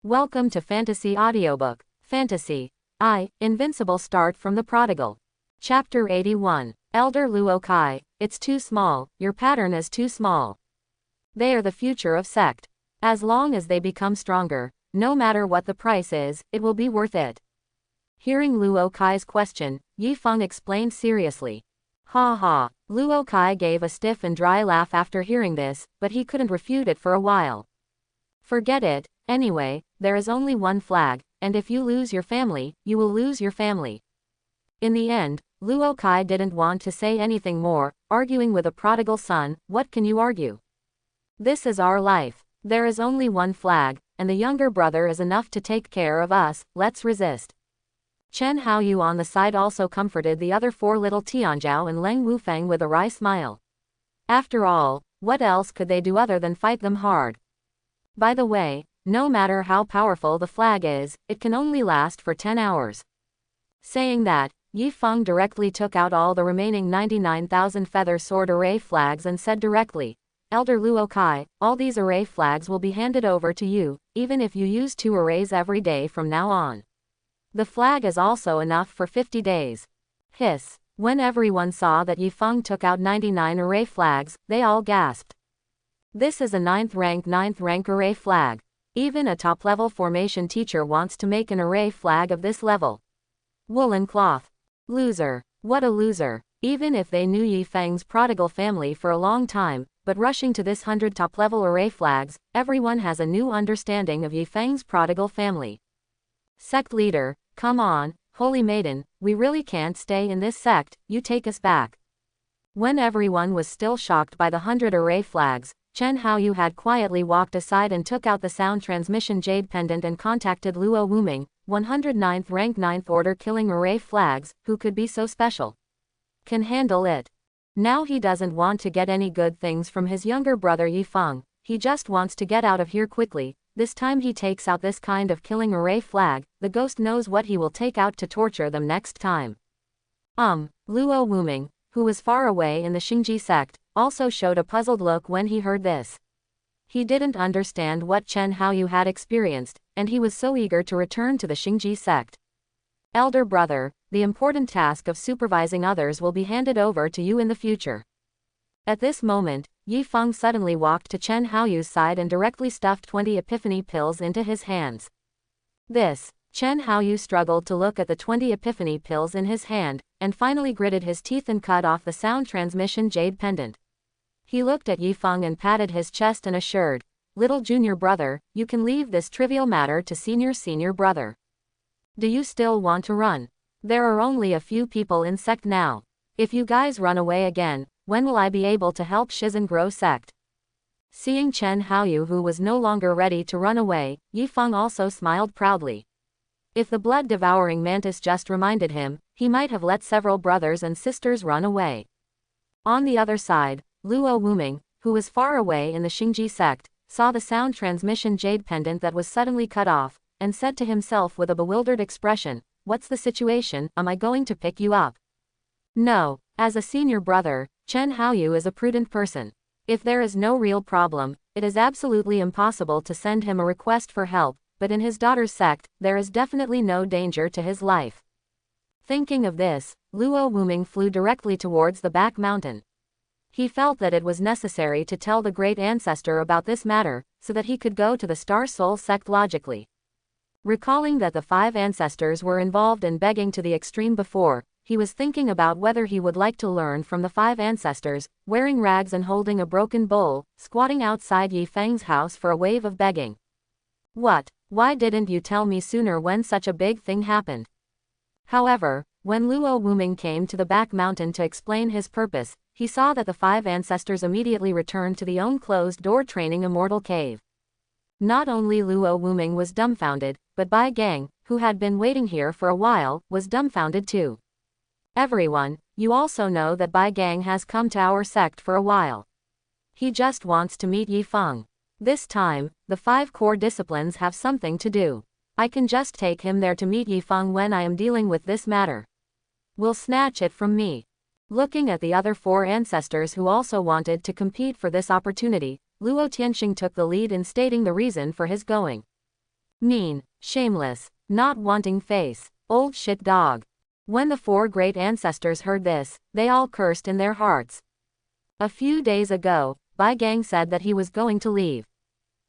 Welcome to Fantasy Audiobook. Fantasy. Invincible start from the Prodigal. Chapter 81. Elder Luo Kai. It's too small, your pattern is too small. They are the future of sect. As long as they become stronger, no matter what the price is, it will be worth it. Hearing Luo Kai's question, Yi Feng explained seriously. Ha ha. Luo Kai gave a stiff and dry laugh after hearing this, but he couldn't refute it for a while. Forget it. Anyway, there is only one flag, and if you lose your family, you will lose your family. In the end, Luo Kai didn't want to say anything more, arguing with a prodigal son. What can you argue? This is our life. There is only one flag, and the younger brother is enough to take care of us. Let's resist. Chen Haoyu on the side also comforted the other four little Tianzhao and Leng Wufeng with a wry smile. After all, what else could they do other than fight them hard? By the way, no matter how powerful the flag is, it can only last for 10 hours. Saying that, Yi Feng directly took out all the remaining 99,000 feather sword array flags and said directly, Elder Luo Kai, all these array flags will be handed over to you, even if you use 2 arrays every day from now on. The flag is also enough for 50 days. Hiss. When everyone saw that Yi Feng took out 99 array flags, they all gasped. This is a 9th rank array flag. Even a top-level formation teacher wants to make an array flag of this level. Woolen cloth. Loser. What a loser. Even if they knew Yi Feng's prodigal family for a long time, but rushing to this 100 top-level array flags, everyone has a new understanding of Yi Feng's prodigal family. Sect leader, come on, holy maiden, we really can't stay in this sect, you take us back. When everyone was still shocked by the 100 array flags, Chen Haoyu had quietly walked aside and took out the sound transmission jade pendant and contacted Luo Wuming, 109th rank 9th order killing array flags, who could be so special. Can handle it. Now he doesn't want to get any good things from his younger brother Yi Feng, he just wants to get out of here quickly. This time he takes out this kind of killing array flag, the ghost knows what he will take out to torture them next time. Luo Wuming, who was far away in the Xingji sect, also showed a puzzled look when he heard this. He didn't understand what Chen Haoyu had experienced, and he was so eager to return to the Xingji sect. Elder brother, the important task of supervising others will be handed over to you in the future. At this moment, Yi Feng suddenly walked to Chen Haoyu's side and directly stuffed 20 epiphany pills into his hands. Chen Haoyu struggled to look at the 20 epiphany pills in his hand, and finally gritted his teeth and cut off the sound transmission jade pendant. He looked at Yi Feng and patted his chest and assured, little junior brother, you can leave this trivial matter to senior brother. Do you still want to run? There are only a few people in sect now. If you guys run away again, when will I be able to help Shizen grow sect? Seeing Chen Haoyu who was no longer ready to run away, Yi Feng also smiled proudly. If the blood-devouring mantis just reminded him, he might have let several brothers and sisters run away. On the other side, Luo Wuming, who was far away in the Xingji sect, saw the sound transmission jade pendant that was suddenly cut off, and said to himself with a bewildered expression, what's the situation, am I going to pick you up? No, as a senior brother, Chen Haoyu is a prudent person. If there is no real problem, it is absolutely impossible to send him a request for help, but in his daughter's sect, there is definitely no danger to his life. Thinking of this, Luo Wuming flew directly towards the back mountain. He felt that it was necessary to tell the great ancestor about this matter, so that he could go to the Star Soul sect logically. Recalling that the 5 ancestors were involved in begging to the extreme before, he was thinking about whether he would like to learn from the 5 ancestors, wearing rags and holding a broken bowl, squatting outside Yi Feng's house for a wave of begging. What? Why didn't you tell me sooner when such a big thing happened? However, when Luo Wuming came to the back mountain to explain his purpose, he saw that the 5 ancestors immediately returned to the own closed-door training immortal cave. Not only Luo Wuming was dumbfounded, but Bai Gang, who had been waiting here for a while, was dumbfounded too. Everyone, you also know that Bai Gang has come to our sect for a while. He just wants to meet Yi Feng. This time, the 5 core disciplines have something to do. I can just take him there to meet Yi Feng when I am dealing with this matter. Will snatch it from me. Looking at the other 4 ancestors who also wanted to compete for this opportunity, Luo Tianxing took the lead in stating the reason for his going. Mean, shameless, not wanting face, old shit dog. When the 4 great ancestors heard this, they all cursed in their hearts. A few days ago, Bai Gang said that he was going to leave.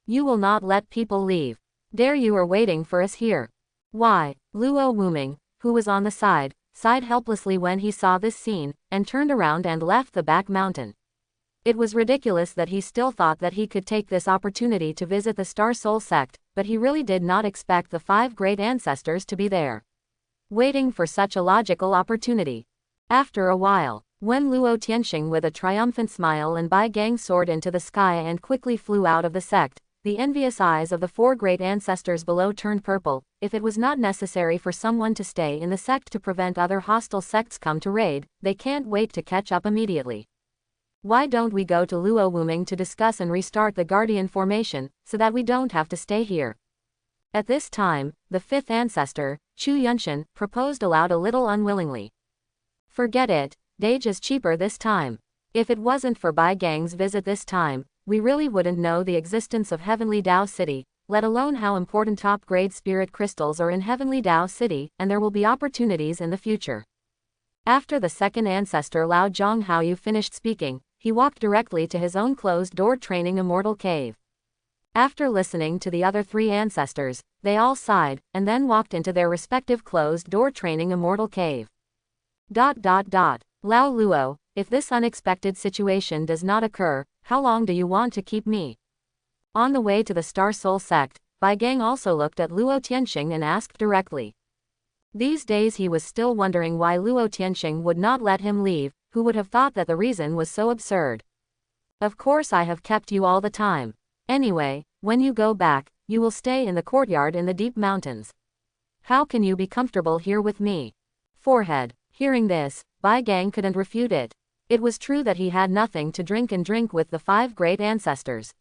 You will not let people leave. Dare you are waiting for us here. Why? Luo Wuming, who was on the side, sighed helplessly when he saw this scene, and turned around and left the back mountain. It was ridiculous that he still thought that he could take this opportunity to visit the Star Soul sect, but he really did not expect the 5 great ancestors to be there, waiting for such a logical opportunity. After a while, when Luo Tianxing with a triumphant smile and Bai Gang soared into the sky and quickly flew out of the sect, the envious eyes of the 4 great ancestors below turned purple. If it was not necessary for someone to stay in the sect to prevent other hostile sects come to raid, they can't wait to catch up immediately. Why don't we go to Luo Wuming to discuss and restart the Guardian formation, so that we don't have to stay here? At this time, the 5th ancestor, Chu Yunshan, proposed aloud a little unwillingly. Forget it, Dage is cheaper this time. If it wasn't for Bai Gang's visit this time, we really wouldn't know the existence of Heavenly Dao City, let alone how important top-grade spirit crystals are in Heavenly Dao City, and there will be opportunities in the future. After the 2nd ancestor Lao Zhonghaoyu finished speaking, he walked directly to his own closed-door training immortal cave. After listening to the other 3 ancestors, they all sighed, and then walked into their respective closed-door training immortal cave. Lao Luo, if this unexpected situation does not occur, how long do you want to keep me? On the way to the Star Soul sect, Bai Gang also looked at Luo Tianxing and asked directly. These days he was still wondering why Luo Tianxing would not let him leave. Who would have thought that the reason was so absurd? Of course I have kept you all the time. Anyway, when you go back, you will stay in the courtyard in the deep mountains. How can you be comfortable here with me? Forehead. Hearing this, Bai Gang couldn't refute it. It was true that he had nothing to drink and drink with the 5 great ancestors.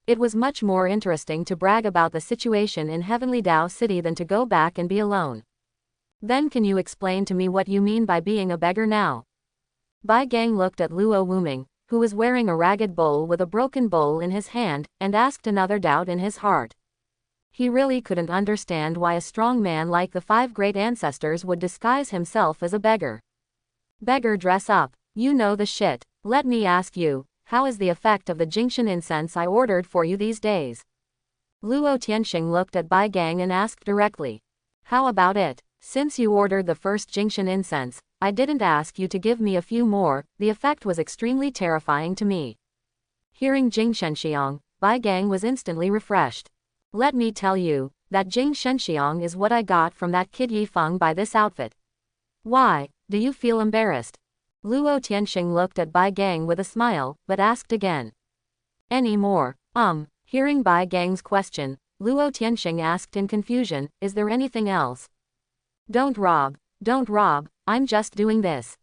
It was much more interesting to brag about the situation in Heavenly Dao City than to go back and be alone. Then can you explain to me what you mean by being a beggar now? Bai Gang looked at Luo Wuming, who was wearing a ragged bowl with a broken bowl in his hand, and asked another doubt in his heart. He really couldn't understand why a strong man like the 5 great ancestors would disguise himself as a beggar. Beggar dress up, you know the shit. Let me ask you, how is the effect of the Jingshan incense I ordered for you these days? Luo Tianxing looked at Bai Gang and asked directly. How about it? Since you ordered the first Jingshan incense, I didn't ask you to give me a few more. The effect was extremely terrifying to me. Hearing Jing Shenxiang, Bai Gang was instantly refreshed. Let me tell you, that Jing Shenxiang is what I got from that kid Yi Feng by this outfit. Why, do you feel embarrassed? Luo Tianxing looked at Bai Gang with a smile, but asked again. Any more? Hearing Bai Gang's question, Luo Tianxing asked in confusion, is there anything else? Don't rob, I'm just doing this.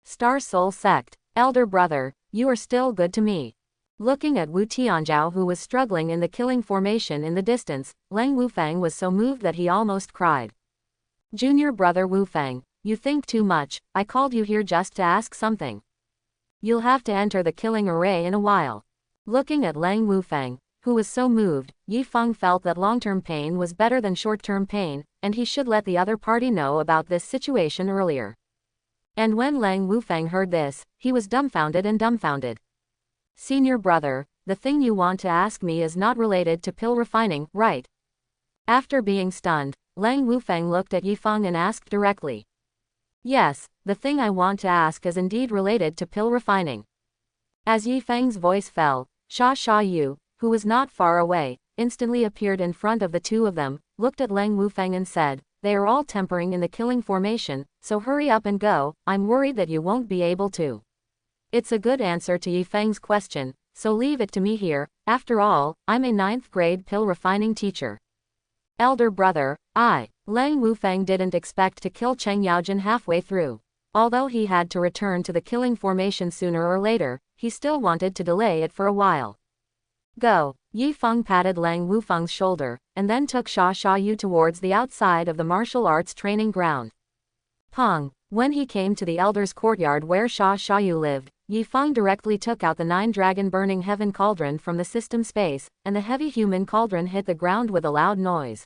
Star Soul Sect, elder brother, you are still good to me. Looking at Wu Tianzhao who was struggling in the killing formation in the distance, Lang Wufang was so moved that he almost cried. Junior brother Wufang, you think too much, I called you here just to ask something. You'll have to enter the killing array in a while. Looking at Lang Wufang, who was so moved, Yi Feng felt that long-term pain was better than short-term pain, and he should let the other party know about this situation earlier. And when Lang Wufang heard this, he was dumbfounded. Senior brother, the thing you want to ask me is not related to pill refining, right? After being stunned, Lang Wufang looked at Yi Feng and asked directly. Yes, the thing I want to ask is indeed related to pill refining. As Yi Feng's voice fell, Sha Yu, who was not far away, instantly appeared in front of the 2 of them, looked at Lang Wufang and said, they are all tempering in the killing formation, so hurry up and go, I'm worried that you won't be able to. It's a good answer to Yi Feng's question, so leave it to me here, after all, I'm a 9th grade pill refining teacher. Elder brother, Lang Wufang didn't expect to kill Cheng Yaojin halfway through. Although he had to return to the killing formation sooner or later, he still wanted to delay it for a while. Go. Yi Feng patted Lang Wufeng's shoulder, and then took Sha Yu towards the outside of the martial arts training ground. Pong. When he came to the elder's courtyard where Sha Yu lived, Yi Feng directly took out the 9-dragon burning heaven cauldron from the system space, and the heavy human cauldron hit the ground with a loud noise.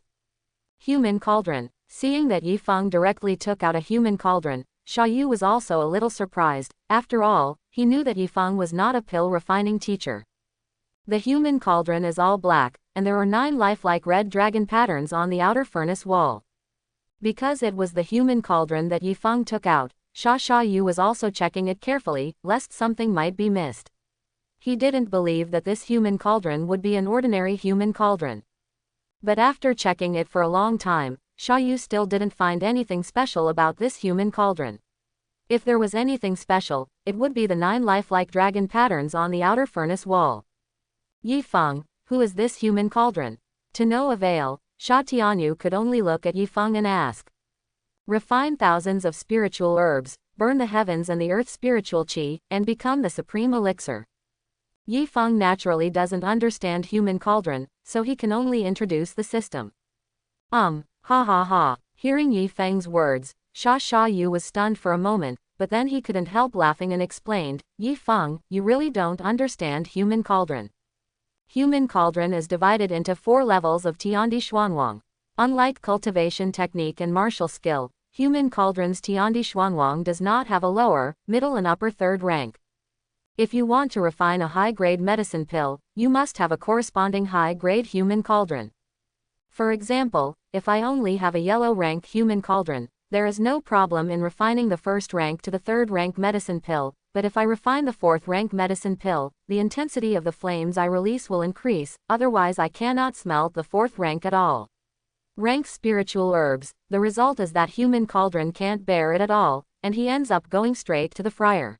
Human cauldron. Seeing that Yi Feng directly took out a human cauldron, Xia Yu was also a little surprised. After all, he knew that Yi Feng was not a pill refining teacher. The human cauldron is all black, and there are 9 lifelike red dragon patterns on the outer furnace wall. Because it was the human cauldron that Yi Feng took out, Xia Yu was also checking it carefully, lest something might be missed. He didn't believe that this human cauldron would be an ordinary human cauldron. But after checking it for a long time, Xia Yu still didn't find anything special about this human cauldron. If there was anything special, it would be the 9 lifelike dragon patterns on the outer furnace wall. Yi Feng, who is this human cauldron? To no avail, Xia Tianyu could only look at Yi Feng and ask. Refine thousands of spiritual herbs, burn the heavens and the earth spiritual qi, and become the supreme elixir. Yi Feng naturally doesn't understand human cauldron, so he can only introduce the system. Ha ha ha. Hearing Yi Feng's words, Xia Yu was stunned for a moment, but then he couldn't help laughing and explained, Yi Feng, you really don't understand human cauldron. Human cauldron is divided into 4 levels of Tiandi Xuanwang. Unlike cultivation technique and martial skill, human cauldron's Tiandi Xuanwang does not have a lower, middle and upper 3rd rank. If you want to refine a high-grade medicine pill, you must have a corresponding high-grade human cauldron. For example, if I only have a yellow rank human cauldron, there is no problem in refining the 1st rank to the 3rd rank medicine pill, but if I refine the 4th rank medicine pill, the intensity of the flames I release will increase, otherwise I cannot smelt the 4th rank at all. Rank spiritual herbs, the result is that human cauldron can't bear it at all, and he ends up going straight to the fryer.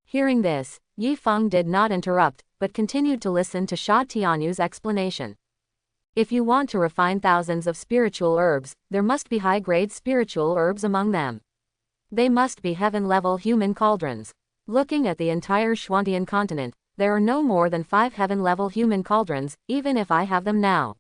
Hearing this, Yi Feng did not interrupt, but continued to listen to Xia Tianyu's explanation. If you want to refine thousands of spiritual herbs, there must be high-grade spiritual herbs among them. They must be heaven-level human cauldrons. Looking at the entire Xuantian continent, there are no more than 5 heaven-level human cauldrons, even if I have them now.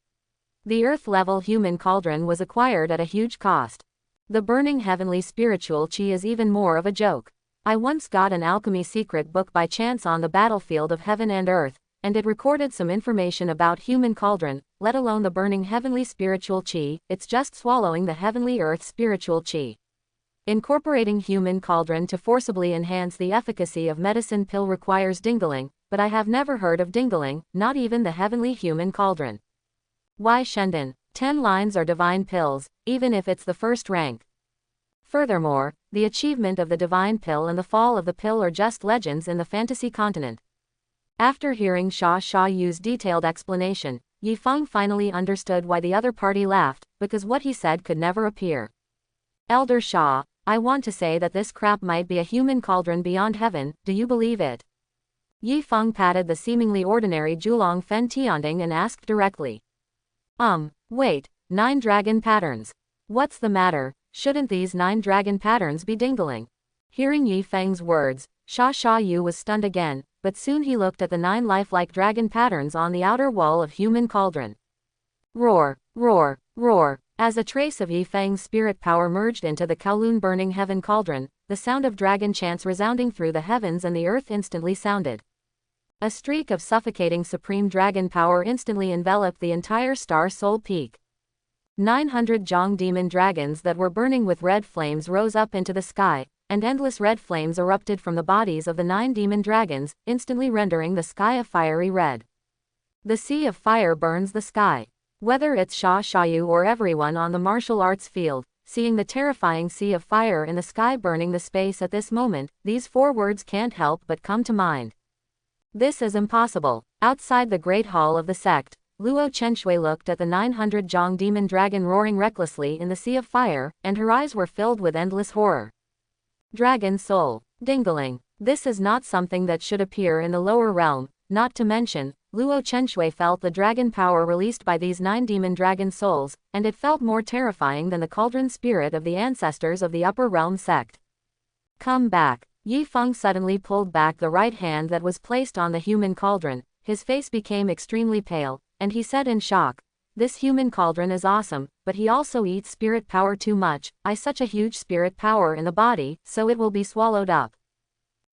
The earth-level human cauldron was acquired at a huge cost. The burning heavenly spiritual qi is even more of a joke. I once got an alchemy secret book by chance on the battlefield of heaven and earth, and it recorded some information about human cauldron, let alone the burning heavenly spiritual qi, it's just swallowing the heavenly earth spiritual qi. Incorporating human cauldron to forcibly enhance the efficacy of medicine pill requires dingling, but I have never heard of dingling, not even the heavenly human cauldron. Why Shendon? 10 lines are divine pills, even if it's the 1st rank. Furthermore, the achievement of the divine pill and the fall of the pill are just legends in the fantasy continent. After hearing Xia Yu's detailed explanation, Yi Feng finally understood why the other party laughed, because what he said could never appear. Elder Xia, I want to say that this crap might be a human cauldron beyond heaven, do you believe it? Yi Feng patted the seemingly ordinary Julong Fen Tianding and asked directly. Wait, 9 dragon patterns. What's the matter, shouldn't these 9 dragon patterns be dingling? Hearing Yi Feng's words, Xia Yu was stunned again, but soon he looked at the 9 lifelike dragon patterns on the outer wall of human cauldron. Roar, roar, roar. As a trace of Yi Feng's spirit power merged into the Kowloon burning heaven cauldron, the sound of dragon chants resounding through the heavens and the earth instantly sounded. A streak of suffocating supreme dragon power instantly enveloped the entire Star Soul Peak. 900 Zhong demon dragons that were burning with red flames rose up into the sky, and endless red flames erupted from the bodies of the 9 demon dragons, instantly rendering the sky a fiery red. The sea of fire burns the sky. Whether it's Xia Yu or everyone on the martial arts field, seeing the terrifying sea of fire in the sky burning the space at this moment, these 4 words can't help but come to mind. This is impossible. Outside the great hall of the sect, Luo Chenshui looked at the 900 Zhong demon dragon roaring recklessly in the sea of fire, and her eyes were filled with endless horror. Dragon soul. Dingling. This is not something that should appear in the lower realm, not to mention, Luo Chenshui felt the dragon power released by these 9 demon dragon souls, and it felt more terrifying than the cauldron spirit of the ancestors of the upper realm sect. Come back. Yi Feng suddenly pulled back the right hand that was placed on the human cauldron, his face became extremely pale, and he said in shock, this human cauldron is awesome, but he also eats spirit power too much, such a huge spirit power in the body, so it will be swallowed up.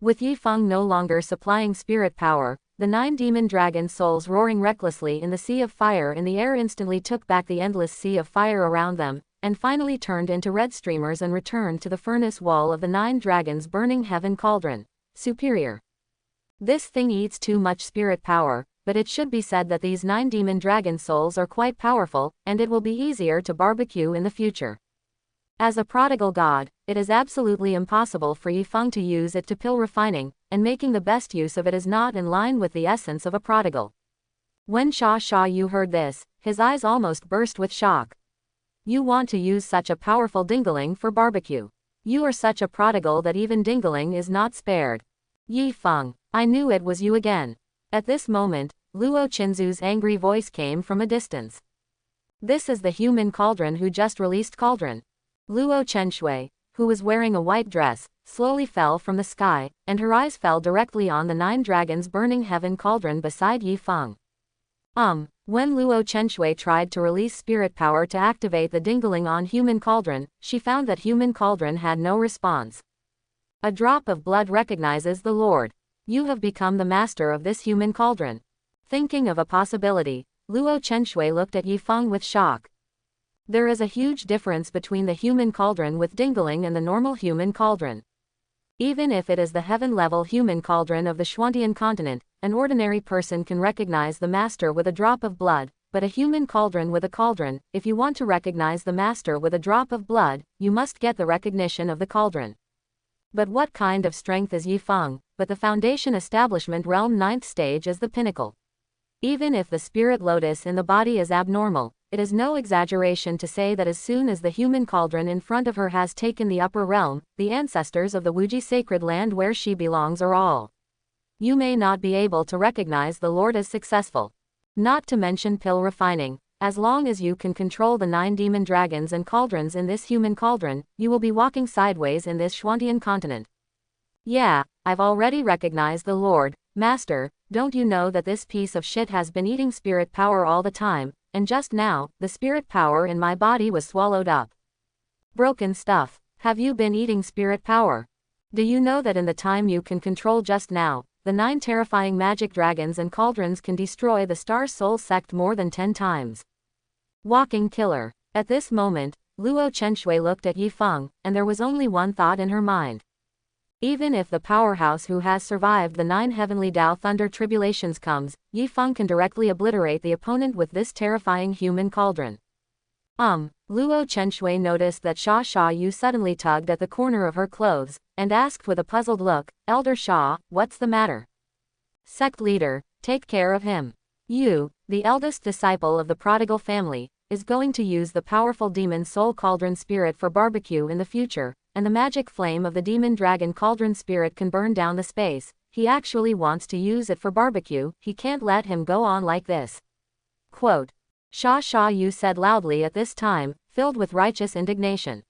With Yifeng no longer supplying spirit power, the 9 demon dragon souls roaring recklessly in the sea of fire in the air instantly took back the endless sea of fire around them, and finally turned into red streamers and returned to the furnace wall of the 9 dragons burning heaven cauldron. Superior. This thing eats too much spirit power, but it should be said that these 9 demon dragon souls are quite powerful, and it will be easier to barbecue in the future. As a prodigal god, it is absolutely impossible for Yifeng to use it to pill refining, and making the best use of it is not in line with the essence of a prodigal. When Sha Yu heard this, his eyes almost burst with shock. You want to use such a powerful dingling for barbecue? You are such a prodigal that even dingling is not spared. Yifeng, I knew it was you again. At this moment, Luo Qinzu's angry voice came from a distance. This is the human cauldron who just released cauldron. Luo Chenshui, who was wearing a white dress, slowly fell from the sky, and her eyes fell directly on the 9 dragons burning heaven cauldron beside Yifeng. When Luo Chenshui tried to release spirit power to activate the dingling on human cauldron, she found that human cauldron had no response. A drop of blood recognizes the Lord. You have become the master of this human cauldron. Thinking of a possibility, Luo Chenshui looked at Yifeng with shock. There is a huge difference between the human cauldron with dingling and the normal human cauldron. Even if it is the heaven-level human cauldron of the Xuantian continent, an ordinary person can recognize the master with a drop of blood, but a human cauldron with a cauldron, if you want to recognize the master with a drop of blood, you must get the recognition of the cauldron. But what kind of strength is Yifeng, but the foundation establishment realm 9th stage is the pinnacle. Even if the spirit lotus in the body is abnormal, it is no exaggeration to say that as soon as the human cauldron in front of her has taken the upper realm, the ancestors of the Wuji sacred land where she belongs are all. You may not be able to recognize the Lord as successful. Not to mention pill refining. As long as you can control the 9 demon dragons and cauldrons in this human cauldron, you will be walking sideways in this Xuantian continent. Yeah, I've already recognized the Lord. Master, don't you know that this piece of shit has been eating spirit power all the time, and just now, the spirit power in my body was swallowed up. Broken stuff. Have you been eating spirit power? Do you know that in the time you can control just now, the 9 terrifying magic dragons and cauldrons can destroy the Star Soul sect more than 10 times? Walking killer. At this moment, Luo Chenshui looked at Yifeng, and there was only one thought in her mind. Even if the powerhouse who has survived the 9 heavenly Dao Thunder tribulations comes, Yifeng can directly obliterate the opponent with this terrifying human cauldron. Luo Chenshui noticed that Sha Yu suddenly tugged at the corner of her clothes, and asked with a puzzled look, Elder Sha, what's the matter? Sect leader, take care of him. You, the eldest disciple of the Prodigal family, is going to use the powerful demon soul cauldron spirit for barbecue in the future, and the magic flame of the demon dragon cauldron spirit can burn down the space. He actually wants to use it for barbecue, he can't let him go on like this. Quote. Sha Yu said loudly at this time, filled with righteous indignation.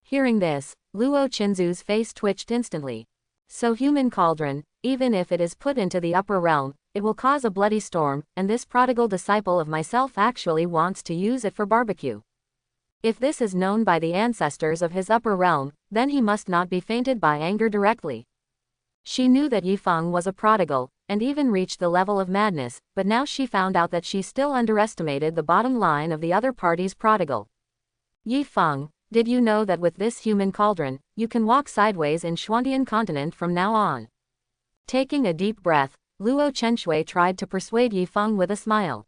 Hearing this, Luo Qinzu's face twitched instantly. So human cauldron, even if it is put into the upper realm, it will cause a bloody storm, and this prodigal disciple of myself actually wants to use it for barbecue. If this is known by the ancestors of his upper realm, then he must not be fainted by anger directly. She knew that Yifeng was a prodigal, and even reached the level of madness, but now she found out that she still underestimated the bottom line of the other party's prodigal. Yifeng, did you know that with this human cauldron, you can walk sideways in Xuantian continent from now on? Taking a deep breath, Luo Chenshui tried to persuade Yifeng with a smile.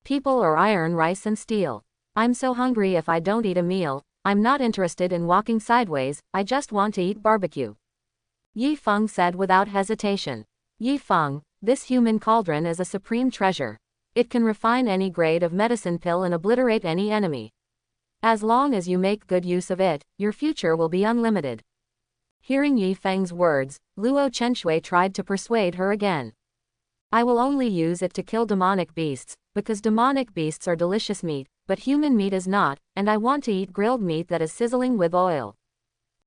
People are iron, rice and steel. I'm so hungry if I don't eat a meal, I'm not interested in walking sideways, I just want to eat barbecue. Yifeng said without hesitation. Yifeng, this human cauldron is a supreme treasure. It can refine any grade of medicine pill and obliterate any enemy. As long as you make good use of it, your future will be unlimited. Hearing Yifeng's words, Luo Chenshui tried to persuade her again. I will only use it to kill demonic beasts, because demonic beasts are delicious meat, but human meat is not, and I want to eat grilled meat that is sizzling with oil.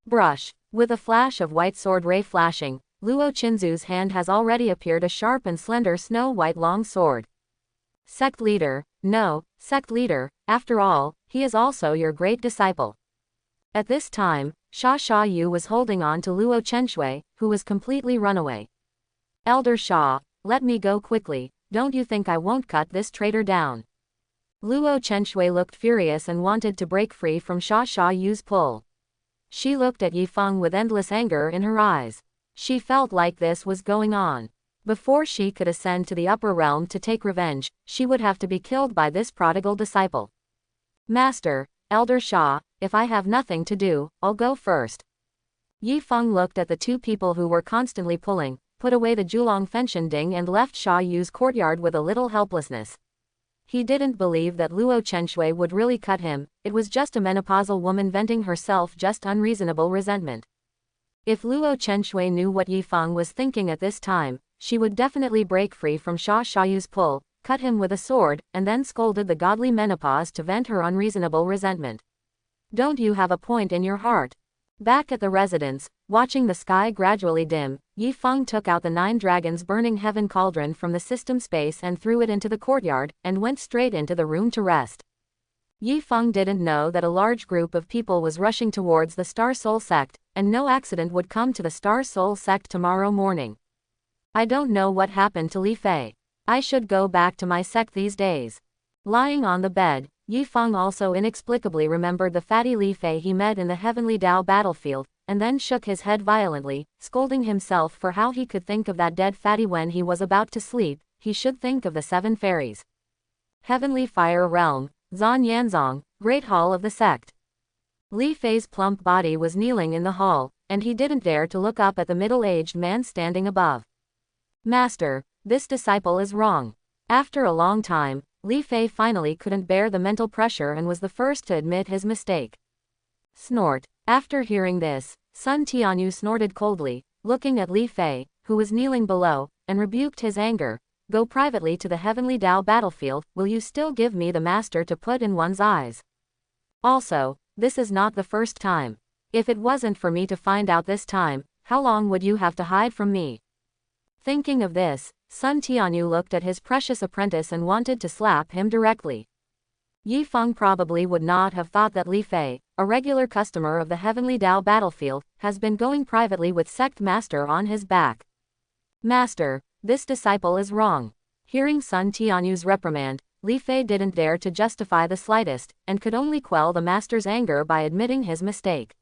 Brush. With a flash of white sword ray flashing, Luo Qinzu's hand has already appeared a sharp and slender snow-white long sword. Sect leader, no, sect leader, after all, he is also your great disciple. At this time, Sha Yu was holding on to Luo Chenxue, who was completely run away. Elder Sha, let me go quickly, don't you think I won't cut this traitor down? Luo Chenxue looked furious and wanted to break free from Sha Yu's pull. She looked at Yi Feng with endless anger in her eyes. She felt like this was going on. Before she could ascend to the upper realm to take revenge, she would have to be killed by this prodigal disciple. Master, Elder Sha, if I have nothing to do, I'll go first. Yi Feng looked at the two people who were constantly pulling, put away the Julong Fenshending and left Sha Yu's courtyard with a little helplessness. He didn't believe that Luo Chenxue would really cut him, it was just a menopausal woman venting herself just unreasonable resentment. If Luo Chenxue knew what Yi Feng was thinking at this time, she would definitely break free from Sha Yu's pull, cut him with a sword, and then scolded the godly menopause to vent her unreasonable resentment. Don't you have a point in your heart? Back at the residence, watching the sky gradually dim, Yi Feng took out the 9 dragons burning heaven cauldron from the system space and threw it into the courtyard, and went straight into the room to rest. Yi Feng didn't know that a large group of people was rushing towards the Star Soul sect, and no accident would come to the Star Soul sect tomorrow morning. I don't know what happened to Li Fei. I should go back to my sect these days. Lying on the bed, Yi Feng also inexplicably remembered the fatty Li Fei he met in the Heavenly Dao battlefield, and then shook his head violently, scolding himself for how he could think of that dead fatty when he was about to sleep. He should think of the 7 fairies. Heavenly Fire Realm, Zan Yanzong, Great Hall of the Sect. Li Fei's plump body was kneeling in the hall, and he didn't dare to look up at the middle-aged man standing above. Master, this disciple is wrong. After a long time, Li Fei finally couldn't bear the mental pressure and was the first to admit his mistake. Snort. After hearing this, Sun Tianyu snorted coldly, looking at Li Fei, who was kneeling below, and rebuked his anger. Go privately to the Heavenly Dao battlefield, will you still give me the master to put in one's eyes? Also, this is not the first time. If it wasn't for me to find out this time, how long would you have to hide from me? Thinking of this, Sun Tianyu looked at his precious apprentice and wanted to slap him directly. Yi Feng probably would not have thought that Li Fei, a regular customer of the Heavenly Dao battlefield, has been going privately with sect master on his back. Master, this disciple is wrong. Hearing Sun Tianyu's reprimand, Li Fei didn't dare to justify the slightest, and could only quell the master's anger by admitting his mistake.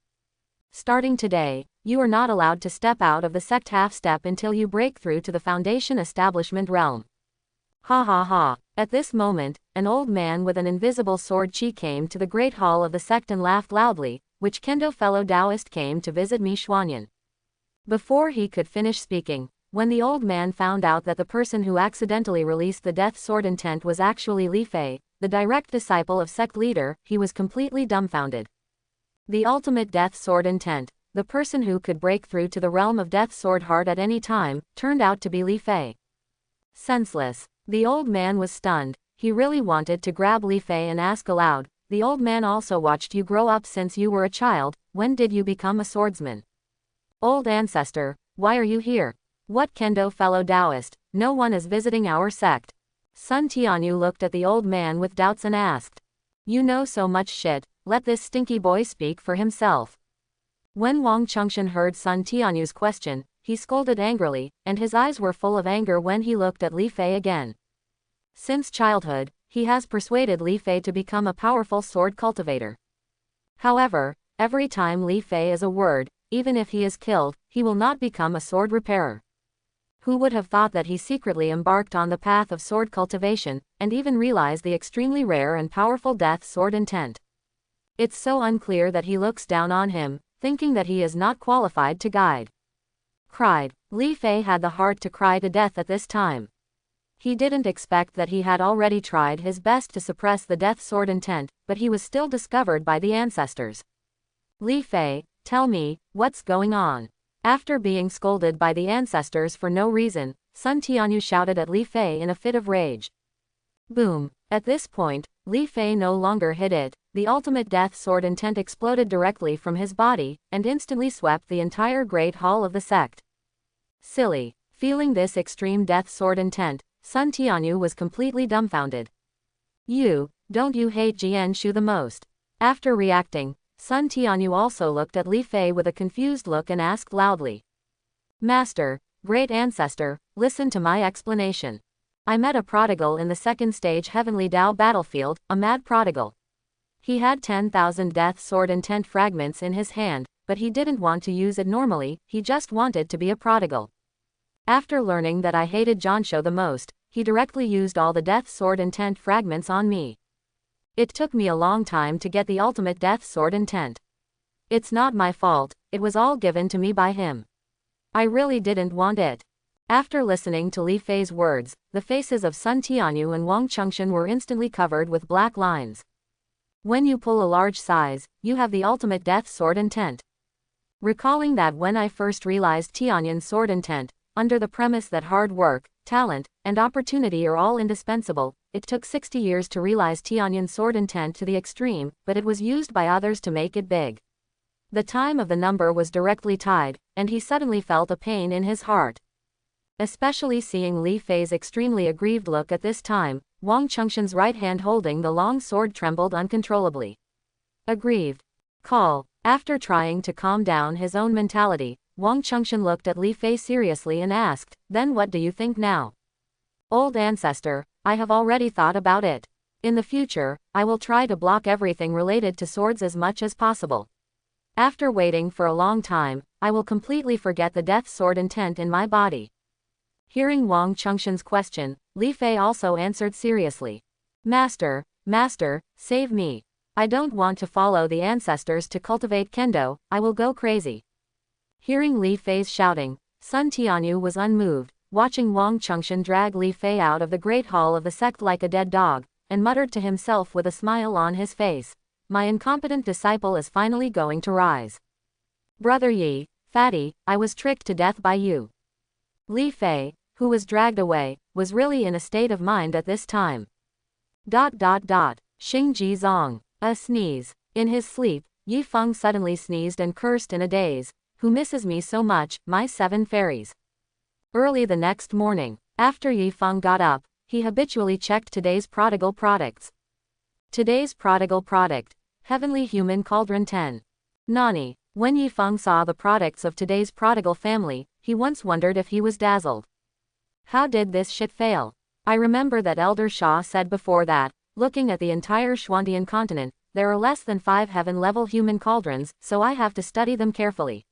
Starting today, you are not allowed to step out of the sect half-step until you break through to the Foundation Establishment realm. Ha ha ha. At this moment, an old man with an invisible sword chi came to the great hall of the sect and laughed loudly, which Kendo fellow Taoist came to visit Mi Xuanyan. Before he could finish speaking, when the old man found out that the person who accidentally released the death sword intent was actually Li Fei, the direct disciple of sect leader, he was completely dumbfounded. The ultimate death sword intent, the person who could break through to the realm of death sword heart at any time, turned out to be Li Fei. Senseless. The old man was stunned. He really wanted to grab Li Fei and ask aloud, the old man also watched you grow up since you were a child, when did you become a swordsman? Old ancestor, why are you here? What Kendo fellow Taoist, no one is visiting our sect. Sun Tianyu looked at the old man with doubts and asked. You know so much shit, let this stinky boy speak for himself. When Wang Chengxian heard Sun Tianyu's question, he scolded angrily, and his eyes were full of anger when he looked at Li Fei again. Since childhood, he has persuaded Li Fei to become a powerful sword cultivator. However, every time Li Fei is a word, even if he is killed, he will not become a sword repairer. Who would have thought that he secretly embarked on the path of sword cultivation, and even realized the extremely rare and powerful death sword intent? It's so unclear that he looks down on him, thinking that he is not qualified to guide. Cried. Li Fei had the heart to cry to death at this time. He didn't expect that he had already tried his best to suppress the death sword intent, but he was still discovered by the ancestors. Li Fei, tell me, what's going on? After being scolded by the ancestors for no reason, Sun Tianyu shouted at Li Fei in a fit of rage. Boom. At this point, Li Fei no longer hid it. The ultimate death sword intent exploded directly from his body, and instantly swept the entire great hall of the sect. Silly. Feeling this extreme death sword intent, Sun Tianyu was completely dumbfounded. Don't you hate Jian Shu the most? After reacting, Sun Tianyu also looked at Li Fei with a confused look and asked loudly. Master, great ancestor, listen to my explanation. I met a prodigal in the second stage Heavenly Dao battlefield, a mad prodigal. He had 10,000 death sword intent fragments in his hand, but he didn't want to use it normally, he just wanted to be a prodigal. After learning that I hated Jonsho the most, he directly used all the death sword intent fragments on me. It took me a long time to get the ultimate death sword intent. It's not my fault, it was all given to me by him. I really didn't want it. After listening to Li Fei's words, the faces of Sun Tianyu and Wang Chengxian were instantly covered with black lines. When you pull a large size, you have the ultimate death sword intent. Recalling that when I first realized Tianyu's sword intent, under the premise that hard work, talent, and opportunity are all indispensable, it took 60 years to realize Tianyu's sword intent to the extreme, but it was used by others to make it big. The time of the number was directly tied, and he suddenly felt a pain in his heart. Especially seeing Li Fei's extremely aggrieved look at this time, Wang Chengxian's right hand holding the long sword trembled uncontrollably. Aggrieved. Call. After trying to calm down his own mentality, Wang Chengxian looked at Li Fei seriously and asked, then what do you think now? Old ancestor, I have already thought about it. In the future, I will try to block everything related to swords as much as possible. After waiting for a long time, I will completely forget the death sword intent in my body. Hearing Wang Chengxian's question, Li Fei also answered seriously. Master, save me. I don't want to follow the ancestors to cultivate kendo, I will go crazy. Hearing Li Fei's shouting, Sun Tianyu was unmoved, watching Wang Chengxian drag Li Fei out of the great hall of the sect like a dead dog, and muttered to himself with a smile on his face, my incompetent disciple is finally going to rise. Brother Yi, fatty, I was tricked to death by you. Li Fei, who was dragged away, was really in a state of mind at this time. Xing Ji Zong. A sneeze. In his sleep, Yi Feng suddenly sneezed and cursed in a daze. Who misses me so much, my 7 fairies? Early the next morning, after Yi Feng got up, he habitually checked today's prodigal products. Today's prodigal product, Heavenly Human Cauldron 10. Nani. When Yi Feng saw the products of today's prodigal family, he once wondered if he was dazzled. How did this shit fail? I remember that Elder Shah said before that, looking at the entire Xuantian continent, there are less than 5 heaven-level human cauldrons, so I have to study them carefully.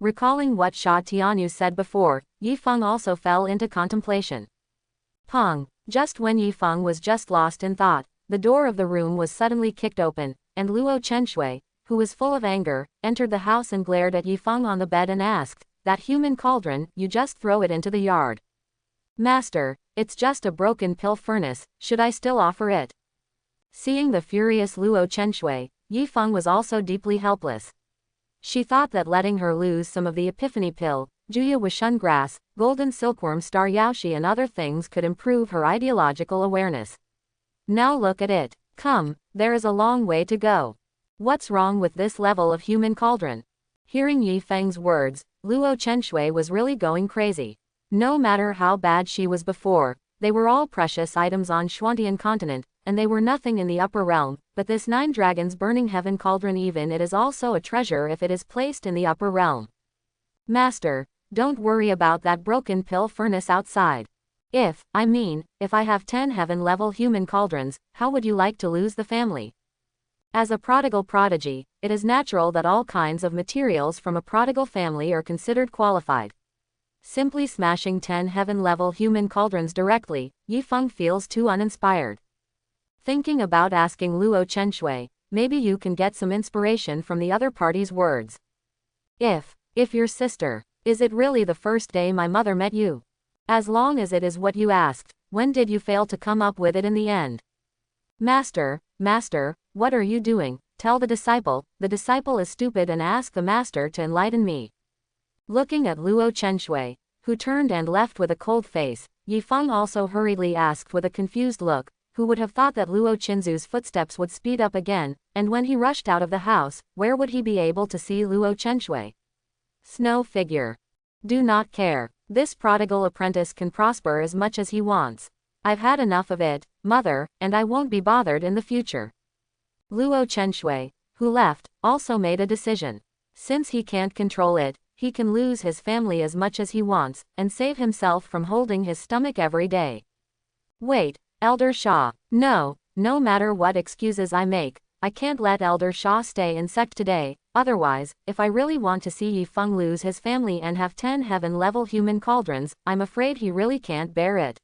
Recalling what Sha Tianyu said before, Yi Feng also fell into contemplation. Pong. Just when Yi Feng was just lost in thought, the door of the room was suddenly kicked open, and Luo Chenshui, who was full of anger, entered the house and glared at Yi Feng on the bed and asked, that human cauldron, you just throw it into the yard. Master, it's just a broken pill furnace, should I still offer it? Seeing the furious Luo Chenshui, Yi Feng was also deeply helpless. She thought that letting her lose some of the epiphany pill, Juya Wishun grass, golden silkworm star Yaoshi and other things could improve her ideological awareness. Now look at it. Come, there is a long way to go. What's wrong with this level of human cauldron? Hearing Yi Feng's words, Luo Chenshui was really going crazy. No matter how bad she was before, they were all precious items on Xuantian continent, and they were nothing in the upper realm, but this 9 dragons burning heaven cauldron even it is also a treasure if it is placed in the upper realm. Master, don't worry about that broken pill furnace outside. If I have 10 heaven-level human cauldrons, how would you like to lose the family? As a prodigal prodigy, it is natural that all kinds of materials from a prodigal family are considered qualified. Simply smashing 10 heaven-level human cauldrons directly, Yi Feng feels too uninspired. Thinking about asking Luo Chenshui, maybe you can get some inspiration from the other party's words. If your sister, is it really the first day my mother met you? As long as it is what you asked, when did you fail to come up with it in the end? Master, what are you doing? Tell the disciple is stupid and ask the master to enlighten me. Looking at Luo Chenshui, who turned and left with a cold face, Yi Feng also hurriedly asked with a confused look, who would have thought that Luo Chinzu's footsteps would speed up again, and when he rushed out of the house, where would he be able to see Luo Chenshui? Snow figure. Do not care. This prodigal apprentice can prosper as much as he wants. I've had enough of it, mother, and I won't be bothered in the future. Luo Chenshui, who left, also made a decision. Since he can't control it, he can lose his family as much as he wants, and save himself from holding his stomach every day. Wait, Elder Shah. No matter what excuses I make, I can't let Elder Shah stay in sect today, otherwise, if I really want to see Yifeng lose his family and have 10 heaven-level human cauldrons, I'm afraid he really can't bear it.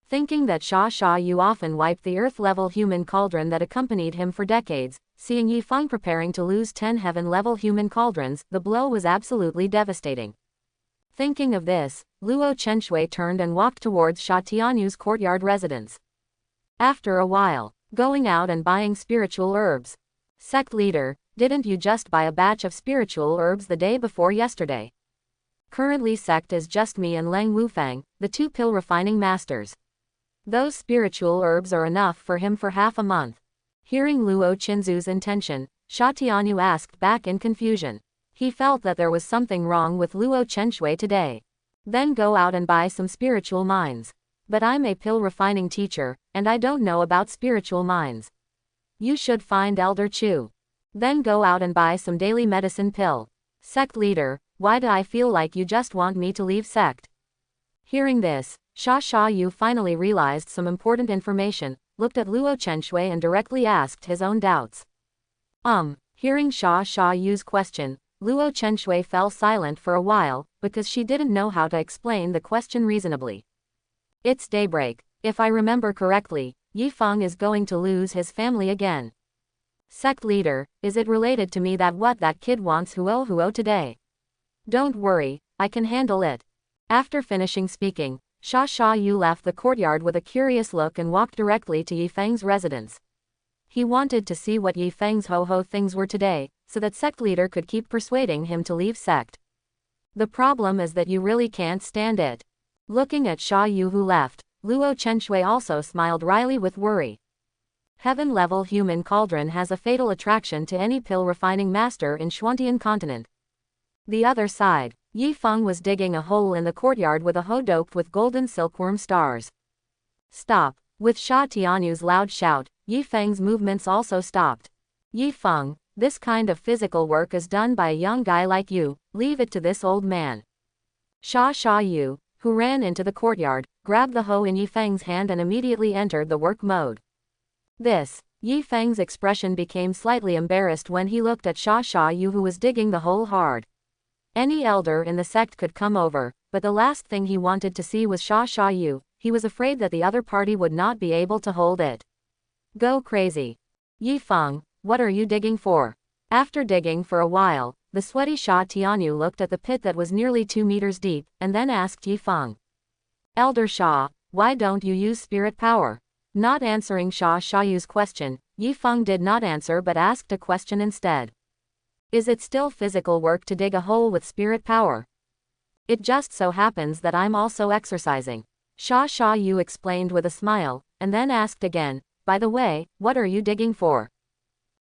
Thinking that Sha Yu often wiped the earth-level human cauldron that accompanied him for decades, seeing Yifeng preparing to lose 10 heaven-level human cauldrons, the blow was absolutely devastating. Thinking of this, Luo Chenxue turned and walked towards Sha Tianyu's courtyard residence. After a while, going out and buying spiritual herbs. Sect leader, didn't you just buy a batch of spiritual herbs the day before yesterday? Currently sect is just me and Leng Wufang, the 2 pill refining masters. Those spiritual herbs are enough for him for half a month. Hearing Luo Qinzu's intention, Sha Tianyu asked back in confusion. He felt that there was something wrong with Luo Chenxue today. Then go out and buy some spiritual mines. But I'm a pill refining teacher, and I don't know about spiritual mines. You should find Elder Chu. Then go out and buy some daily medicine pill. Sect leader, why do I feel like you just want me to leave sect? Hearing this, Sha Yu finally realized some important information, looked at Luo Chenxue and directly asked his own doubts. Hearing Sha Yu's question, Luo Chenxue fell silent for a while, because she didn't know how to explain the question reasonably. It's daybreak. If I remember correctly, Yifeng is going to lose his family again. Sect leader, is it related to me that kid wants Huo today? Don't worry, I can handle it. After finishing speaking, Sha Yu left the courtyard with a curious look and walked directly to Yifeng's residence. He wanted to see what Yifeng's ho-ho things were today, so that sect leader could keep persuading him to leave sect. The problem is that you really can't stand it. Looking at Sha Yu who left, Luo Chenxue also smiled wryly with worry. Heaven-level human cauldron has a fatal attraction to any pill refining master in Xuantian continent. The other side, Yifeng was digging a hole in the courtyard with a hoe doped with golden silkworm stars. Stop! With Sha Tianyu's loud shout, Yifeng's movements also stopped. Yifeng, this kind of physical work is done by a young guy like you, leave it to this old man. Sha Yu, who ran into the courtyard, grabbed the hoe in Yifeng's hand and immediately entered the work mode. Yifeng's expression became slightly embarrassed when he looked at Sha Yu who was digging the hole hard. Any elder in the sect could come over, but the last thing he wanted to see was Sha Yu. He was afraid that the other party would not be able to hold it. Go crazy. Yifeng, what are you digging for? After digging for a while, the sweaty Sha Tianyu looked at the pit that was nearly 2 meters deep, and then asked Yifeng. Elder Sha, why don't you use spirit power? Not answering Sha Yu's question, Yifeng did not answer but asked a question instead. Is it still physical work to dig a hole with spirit power? It just so happens that I'm also exercising. Sha Yu explained with a smile, and then asked again, by the way, what are you digging for?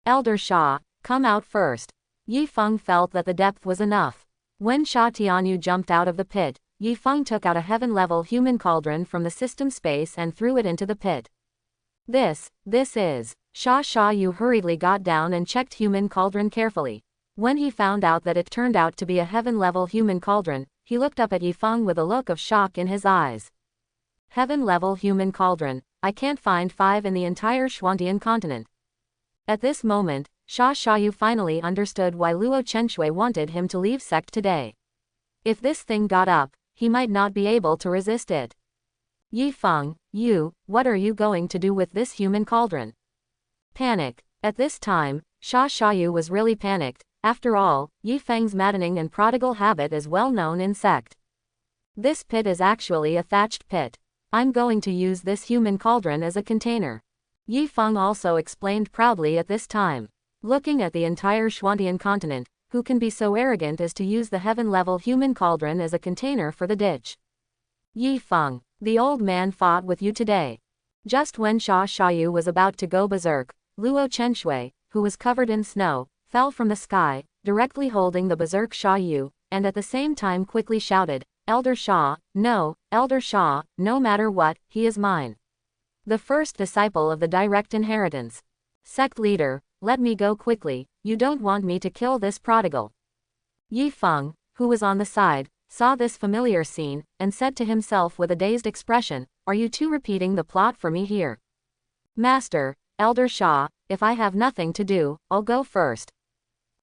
Elder Sha, come out first. Yifeng felt that the depth was enough. When Sha Tianyu jumped out of the pit, Yifeng took out a heaven-level human cauldron from the system space and threw it into the pit. This is. Sha Yu hurriedly got down and checked human cauldron carefully. When he found out that it turned out to be a heaven-level human cauldron, he looked up at Yifeng with a look of shock in his eyes. Heaven-level human cauldron, I can't find 5 in the entire Xuantian continent. At this moment, Sha Yu finally understood why Luo Chenxue wanted him to leave sect today. If this thing got up, he might not be able to resist it. Yifeng, what are you going to do with this human cauldron? Panic. At this time, Sha Yu was really panicked. After all, Yifeng's maddening and prodigal habit is well known in sect. This pit is actually a thatched pit. I'm going to use this human cauldron as a container. Yifeng also explained proudly at this time. Looking at the entire Xuantian continent, who can be so arrogant as to use the heaven-level human cauldron as a container for the ditch? Yifeng, the old man fought with you today. Just when Sha Yu was about to go berserk, Luo Chenxue, who was covered in snow, fell from the sky, directly holding the berserk Sha Yu, and at the same time quickly shouted, Elder Sha, no, Elder Sha, no matter what, he is mine. The first disciple of the direct inheritance. Sect leader, let me go quickly, you don't want me to kill this prodigal. Yi Feng, who was on the side, saw this familiar scene, and said to himself with a dazed expression, are you two repeating the plot for me here? Master, Elder Shah, if I have nothing to do, I'll go first.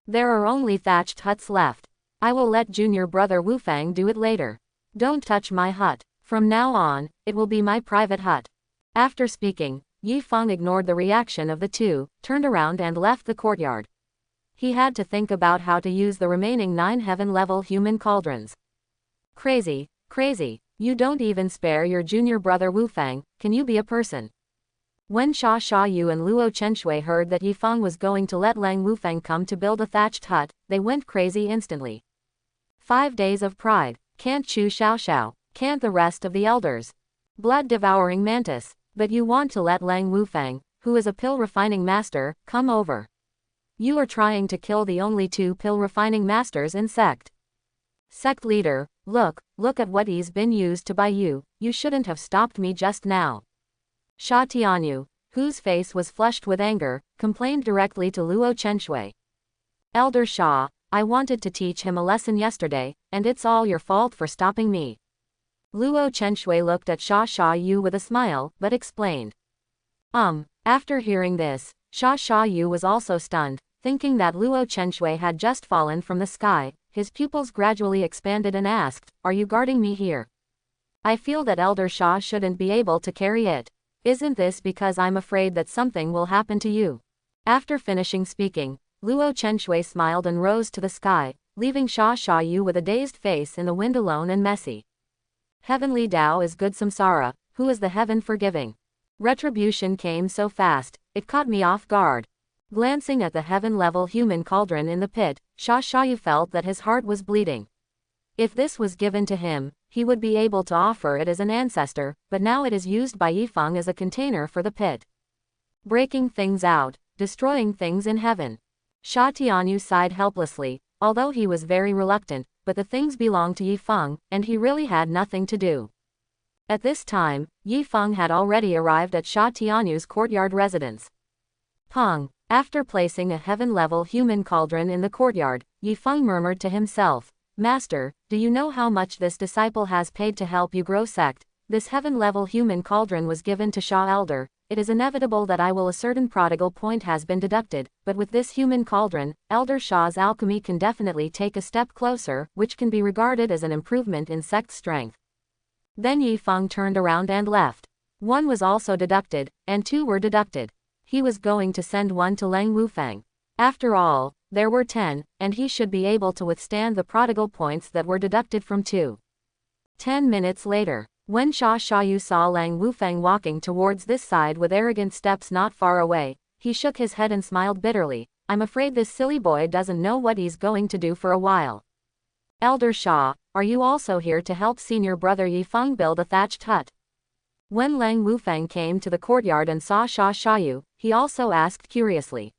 There are only thatched huts left. I will let junior brother Wu Fang do it later. Don't touch my hut. From now on, it will be my private hut. After speaking, Yi Feng ignored the reaction of the two, turned around and left the courtyard. He had to think about how to use the remaining 9 heaven-level human cauldrons. Crazy, crazy. You don't even spare your junior brother Wu Fang, can you be a person? When Sha Sha Yu and Luo Chenshui heard that Yi Feng was going to let Lang Wufang come to build a thatched hut, they went crazy instantly. 5 days of pride. Can't Chu Xiao Xiao, can't the rest of the elders. Blood-devouring mantis, but you want to let Lang Wufang, who is a pill-refining master, come over. You are trying to kill the only 2 pill-refining masters in sect. Sect leader, look at what he's been used to by you, you shouldn't have stopped me just now. Sha Tianyu, whose face was flushed with anger, complained directly to Luo Chenshui. Elder Shah, I wanted to teach him a lesson yesterday, and it's all your fault for stopping me. Luo Chenshui looked at Sha Sha Yu with a smile, but explained. After hearing this, Sha Sha Yu was also stunned, thinking that Luo Chenshui had just fallen from the sky. His pupils gradually expanded and asked, are you guarding me here? I feel that Elder Shah shouldn't be able to carry it. Isn't this because I'm afraid that something will happen to you? After finishing speaking, Luo Chenshui smiled and rose to the sky, leaving Sha Sha Yu with a dazed face in the wind alone and messy. Heavenly Tao is good samsara, who is the heaven forgiving. Retribution came so fast, it caught me off guard. Glancing at the heaven-level human cauldron in the pit, Sha Sha Yu felt that his heart was bleeding. If this was given to him, he would be able to offer it as an ancestor, but now it is used by Yi Feng as a container for the pit. Breaking things out, destroying things in heaven. Sha Tianyu sighed helplessly, although he was very reluctant, but the things belonged to Yi Feng, and he really had nothing to do. At this time, Yi Feng had already arrived at Sha Tianyu's courtyard residence. Peng. After placing a heaven-level human cauldron in the courtyard, Yi Feng murmured to himself, Master, do you know how much this disciple has paid to help you grow sect? This heaven-level human cauldron was given to Sha Elder. It is inevitable that a certain prodigal point has been deducted, but with this human cauldron, Elder Shah's alchemy can definitely take a step closer, which can be regarded as an improvement in sect strength. Then Yi Feng turned around and left. 1 was also deducted, and 2 were deducted. He was going to send 1 to Lang Wufang. After all, there were 10, and he should be able to withstand the prodigal points that were deducted from 2. 10 minutes later, when Sha Sha Yu saw Lang Wufang walking towards this side with arrogant steps not far away, he shook his head and smiled bitterly. I'm afraid this silly boy doesn't know what he's going to do for a while. Elder Shah, are you also here to help senior brother Yi Feng build a thatched hut? When Lang Wufang came to the courtyard and saw Sha Sha Yu, he also asked curiously.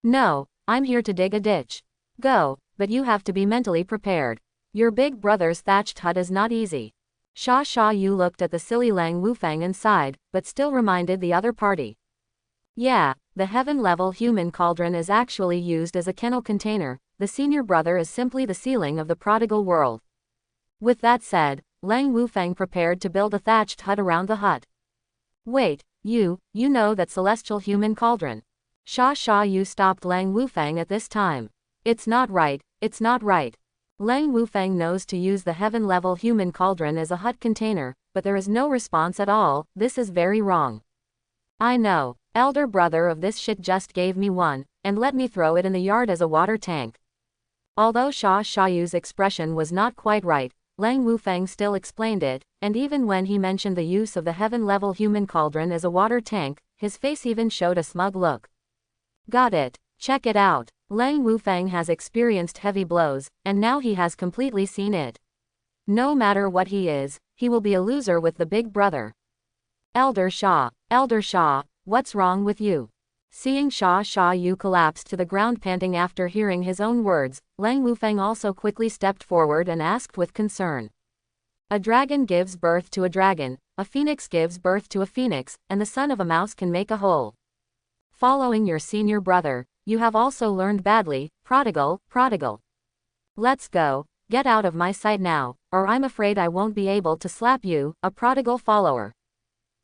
No, I'm here to dig a ditch. Go, but you have to be mentally prepared. Your big brother's thatched hut is not easy. Sha Sha Yu looked at the silly Lang Wufang and sighed, but still reminded the other party. Yeah, the heaven-level human cauldron is actually used as a kennel container. The senior brother is simply the ceiling of the prodigal world. With that said, Lang Wufang prepared to build a thatched hut around the hut. Wait, you know that celestial human cauldron. Sha Sha Yu stopped Lang Wufang at this time. It's not right, it's not right. Lang Wufang knows to use the heaven-level human cauldron as a hut container, but there is no response at all. This is very wrong. I know, elder brother of this shit just gave me one, and let me throw it in the yard as a water tank. Although Sha Sha Yu's expression was not quite right, Lang Wufang still explained it, and even when he mentioned the use of the heaven-level human cauldron as a water tank, his face even showed a smug look. Got it. Check it out. Lang Wufang has experienced heavy blows, and now he has completely seen it. No matter what he is, he will be a loser with the big brother. Elder Shah, what's wrong with you? Seeing Sha Sha Yu collapse to the ground panting after hearing his own words, Lang Wufang also quickly stepped forward and asked with concern. A dragon gives birth to a dragon, a phoenix gives birth to a phoenix, and the son of a mouse can make a hole. Following your senior brother, you have also learned badly, Prodigal, Prodigal. Let's go, get out of my sight now, or I'm afraid I won't be able to slap you, a Prodigal follower.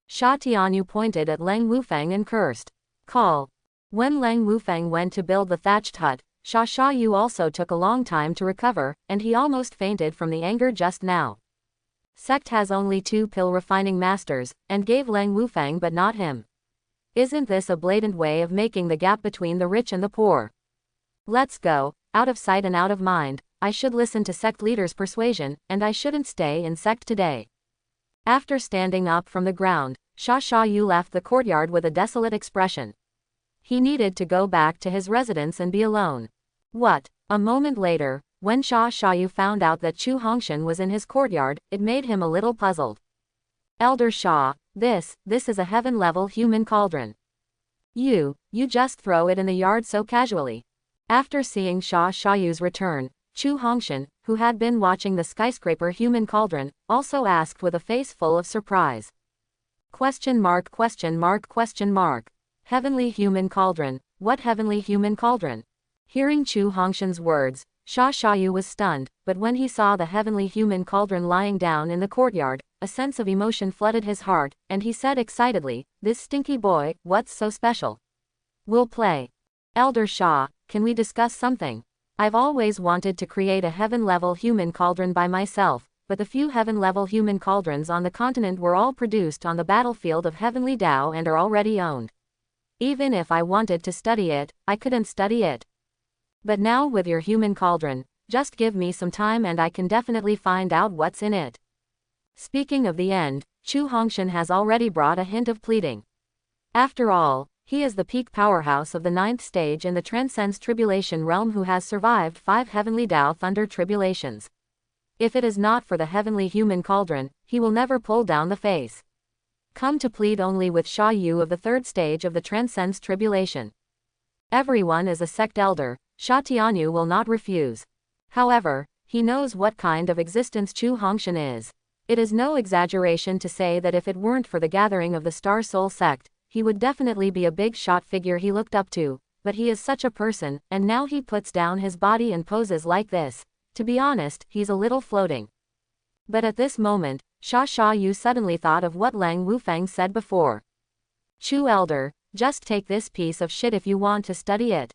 Sha Tianyu pointed at Lang Wufang and cursed. Call. When Lang Wufang went to build the thatched hut, Sha Yu also took a long time to recover, and he almost fainted from the anger just now. Sect has only 2 pill refining masters, and gave Lang Wufang but not him. Isn't this a blatant way of making the gap between the rich and the poor? Let's go, out of sight and out of mind. I should listen to sect leader's persuasion, and I shouldn't stay in sect today. After standing up from the ground, Sha Yu left the courtyard with a desolate expression. He needed to go back to his residence and be alone. What? A moment later, when Sha Yu found out that Chu Hongshan was in his courtyard, it made him a little puzzled. Elder Sha, this is a heaven-level human cauldron. You just throw it in the yard so casually. After seeing Sha Yu's return, Chu Hongshan, who had been watching the skyscraper human cauldron, also asked with a face full of surprise. Question mark. Heavenly human cauldron, what heavenly human cauldron? Hearing Chu Hongshan's words, Sha Yu was stunned, but when he saw the heavenly human cauldron lying down in the courtyard, a sense of emotion flooded his heart, and he said excitedly, "This stinky boy, what's so special? We'll play. Elder Sha, can we discuss something? I've always wanted to create a heaven-level human cauldron by myself, but the few heaven-level human cauldrons on the continent were all produced on the battlefield of Heavenly Dao and are already owned. Even if I wanted to study it, I couldn't study it. But now with your human cauldron, just give me some time and I can definitely find out what's in it." Speaking of the end, Chu Hongshan has already brought a hint of pleading. After all, he is the peak powerhouse of the 9th stage in the Transcends Tribulation realm who has survived 5 Heavenly Dao Thunder Tribulations. If it is not for the heavenly human cauldron, he will never pull down the face. Come to plead only with Sha Yu of the 3rd stage of the Transcends Tribulation. Everyone is a sect elder, Sha Tianyu will not refuse. However, he knows what kind of existence Chu Hongshan is. It is no exaggeration to say that if it weren't for the gathering of the Star Soul sect, he would definitely be a big shot figure he looked up to, but he is such a person, and now he puts down his body and poses like this. To be honest, he's a little floating. But at this moment, Sha Yu suddenly thought of what Lang Wufang said before. Chu Elder, just take this piece of shit if you want to study it.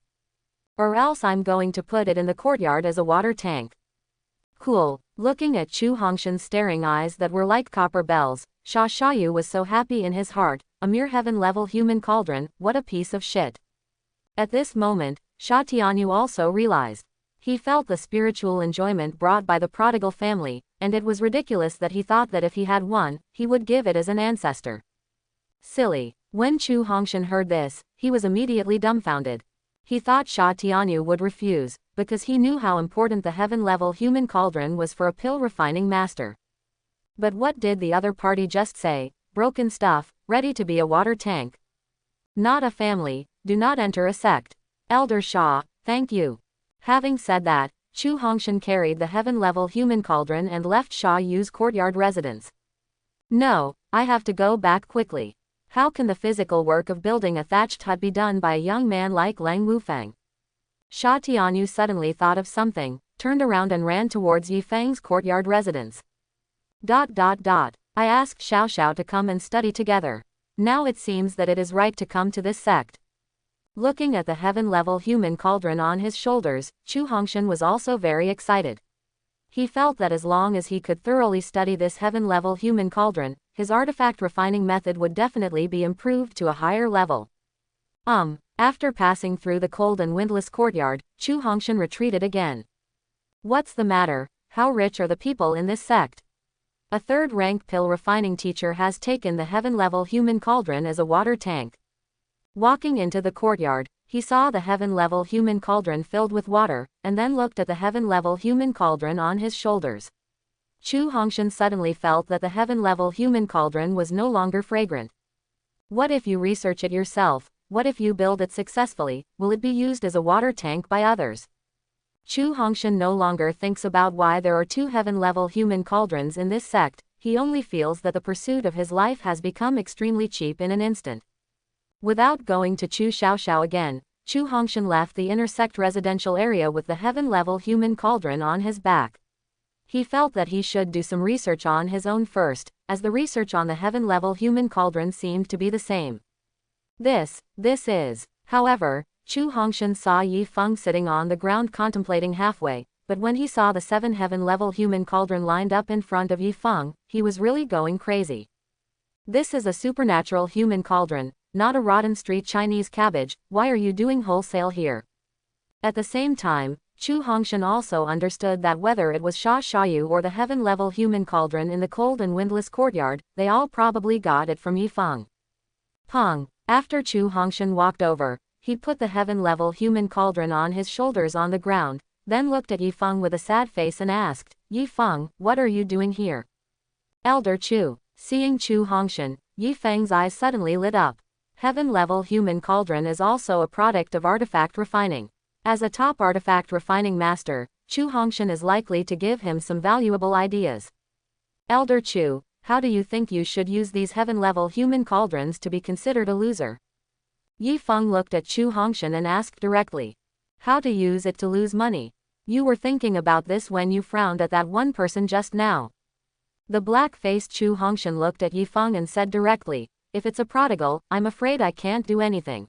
Or else I'm going to put it in the courtyard as a water tank. Cool. Looking at Chu Hongshan's staring eyes that were like copper bells, Sha Yu was so happy in his heart, a mere heaven-level human cauldron, what a piece of shit. At this moment, Sha Tianyu also realized. He felt the spiritual enjoyment brought by the Prodigal family, and it was ridiculous that he thought that if he had one, he would give it as an ancestor. Silly. When Chu Hongshan heard this, he was immediately dumbfounded. He thought Sha Tianyu would refuse, because he knew how important the heaven-level human cauldron was for a pill refining master. But what did the other party just say? Broken stuff, ready to be a water tank. Not a family, do not enter a sect. Elder Sha, thank you. Having said that, Chu Hongshan carried the heaven-level human cauldron and left Sha Yu's courtyard residence. No, I have to go back quickly. How can the physical work of building a thatched hut be done by a young man like Lang Wufang? Sha Tianyu suddenly thought of something, turned around and ran towards Yi Feng's courtyard residence. I asked Xiao to come and study together. Now it seems that it is right to come to this sect. Looking at the heaven-level human cauldron on his shoulders, Chu Hongshan was also very excited. He felt that as long as he could thoroughly study this heaven-level human cauldron, his artifact refining method would definitely be improved to a higher level. After passing through the cold and windless courtyard, Chu Hongshan retreated again. What's the matter? How rich are the people in this sect? A 3rd-rank pill refining teacher has taken the heaven-level human cauldron as a water tank. Walking into the courtyard, he saw the heaven-level human cauldron filled with water, and then looked at the heaven-level human cauldron on his shoulders. Chu Hongshan suddenly felt that the heaven-level human cauldron was no longer fragrant. What if you research it yourself? What if you build it successfully? Will it be used as a water tank by others? Chu Hongshan no longer thinks about why there are 2 heaven-level human cauldrons in this sect, he only feels that the pursuit of his life has become extremely cheap in an instant. Without going to Chu Xiao again, Chu Hongshan left the intersect residential area with the heaven-level human cauldron on his back. He felt that he should do some research on his own first, as the research on the heaven-level human cauldron seemed to be the same. This is. However, Chu Hongshan saw Yi Feng sitting on the ground contemplating halfway, but when he saw the 7 heaven-level human cauldron lined up in front of Yi Feng, he was really going crazy. This is a supernatural human cauldron, not a rotten street Chinese cabbage. Why are you doing wholesale here? At the same time, Chu Hongshan also understood that whether it was Sha Shayu or the heaven-level human cauldron in the cold and windless courtyard, they all probably got it from Yi Feng. Peng. After Chu Hongshan walked over, he put the heaven-level human cauldron on his shoulders on the ground, then looked at Yi Feng with a sad face and asked, Yi Feng, what are you doing here? Elder Chu. Seeing Chu Hongshan, Yi Feng's eyes suddenly lit up. Heaven-level human cauldron is also a product of artifact refining. As a top artifact refining master, Chu Hongshan is likely to give him some valuable ideas. Elder Chu, how do you think you should use these heaven-level human cauldrons to be considered a loser? Yi Feng looked at Chu Hongshan and asked directly. How to use it to lose money? You were thinking about this when you frowned at that one person just now. The black-faced Chu Hongshan looked at Yi Feng and said directly, if it's a prodigal, I'm afraid I can't do anything.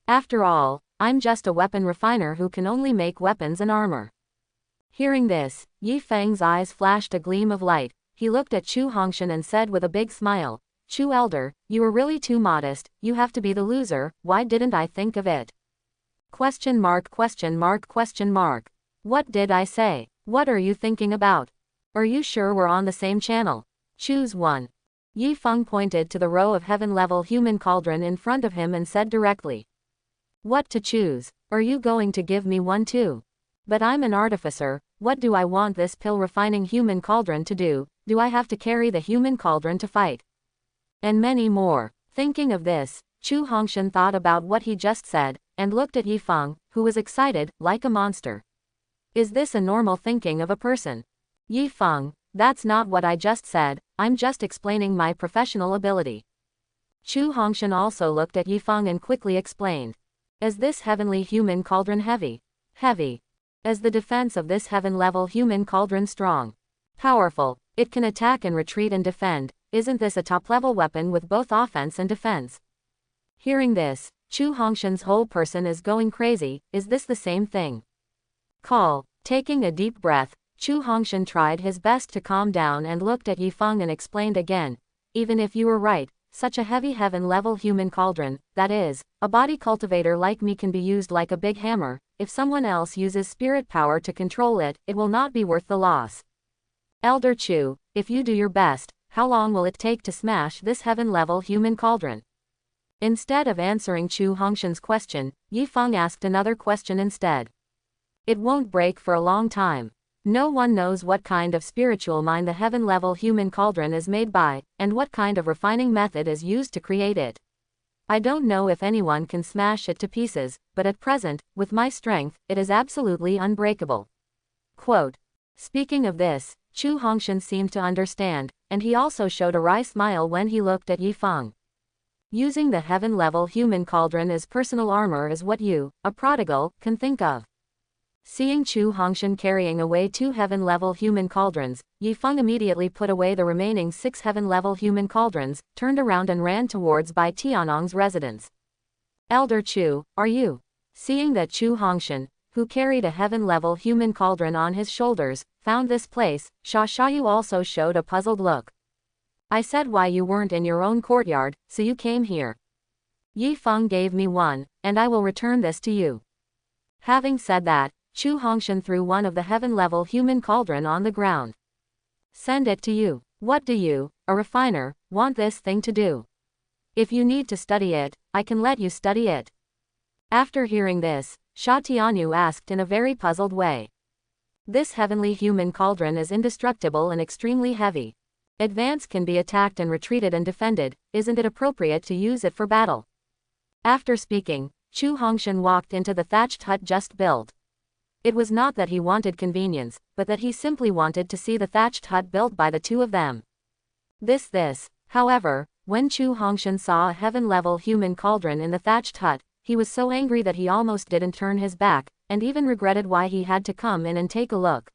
After all, I'm just a weapon refiner who can only make weapons and armor. Hearing this, Yi Feng's eyes flashed a gleam of light. He looked at Chu Hongshan and said with a big smile, Chu Elder, you are really too modest, you have to be the loser, why didn't I think of it? Question mark. What did I say? What are you thinking about? Are you sure we're on the same channel? Choose one. Yi Feng pointed to the row of heaven-level human cauldron in front of him and said directly. What to choose? Are you going to give me one too? But I'm an artificer, what do I want this pill-refining human cauldron to do? Do I have to carry the human cauldron to fight? And many more. Thinking of this, Chu Hongshan thought about what he just said, and looked at Yi Feng, who was excited, like a monster. Is this a normal thinking of a person? Yi Feng, that's not what I just said, I'm just explaining my professional ability. Chu Hongshan also looked at Yi Feng and quickly explained. Is this heavenly human cauldron heavy? Heavy. Is the defense of this heaven-level human cauldron strong? Powerful. It can attack and retreat and defend. Isn't this a top-level weapon with both offense and defense? Hearing this, Chu Hongshan's whole person is going crazy. Is this the same thing? Call. Taking a deep breath, Chu Hongshan tried his best to calm down and looked at Yi Feng and explained again. Even if you were right, such a heavy heaven-level human cauldron, that is, a body cultivator like me can be used like a big hammer. If someone else uses spirit power to control it, it will not be worth the loss. Elder Chu, if you do your best, how long will it take to smash this heaven-level human cauldron? Instead of answering Chu Hongshan's question, Yi Feng asked another question instead. It won't break for a long time. No one knows what kind of spiritual mind the heaven-level human cauldron is made by, and what kind of refining method is used to create it. I don't know if anyone can smash it to pieces, but at present, with my strength, it is absolutely unbreakable. Quote. Speaking of this, Chu Hongshan seemed to understand, and he also showed a wry smile when he looked at Yi Feng. Using the heaven-level human cauldron as personal armor is what you, a prodigal, can think of. Seeing Chu Hongshan carrying away 2 heaven-level human cauldrons, Yi Feng immediately put away the remaining 6 heaven-level human cauldrons, turned around and ran towards Bai Tianong's residence. Elder Chu, are you? Seeing that Chu Hongshan, who carried a heaven-level human cauldron on his shoulders, found this place, Sha Shayu also showed a puzzled look. I said why you weren't in your own courtyard, so you came here. Yi Feng gave me one, and I will return this to you. Having said that, Chu Hongshan threw one of the heaven-level human cauldron on the ground. Send it to you. What do you, a refiner, want this thing to do? If you need to study it, I can let you study it. After hearing this, Sha Tianyu asked in a very puzzled way. This heavenly human cauldron is indestructible and extremely heavy. Advance can be attacked and retreated and defended, isn't it appropriate to use it for battle? After speaking, Chu Hongshan walked into the thatched hut just built. It was not that he wanted convenience, but that he simply wanted to see the thatched hut built by the two of them. However, when Chu Hongshan saw a heaven-level human cauldron in the thatched hut, he was so angry that he almost didn't turn his back, and even regretted why he had to come in and take a look.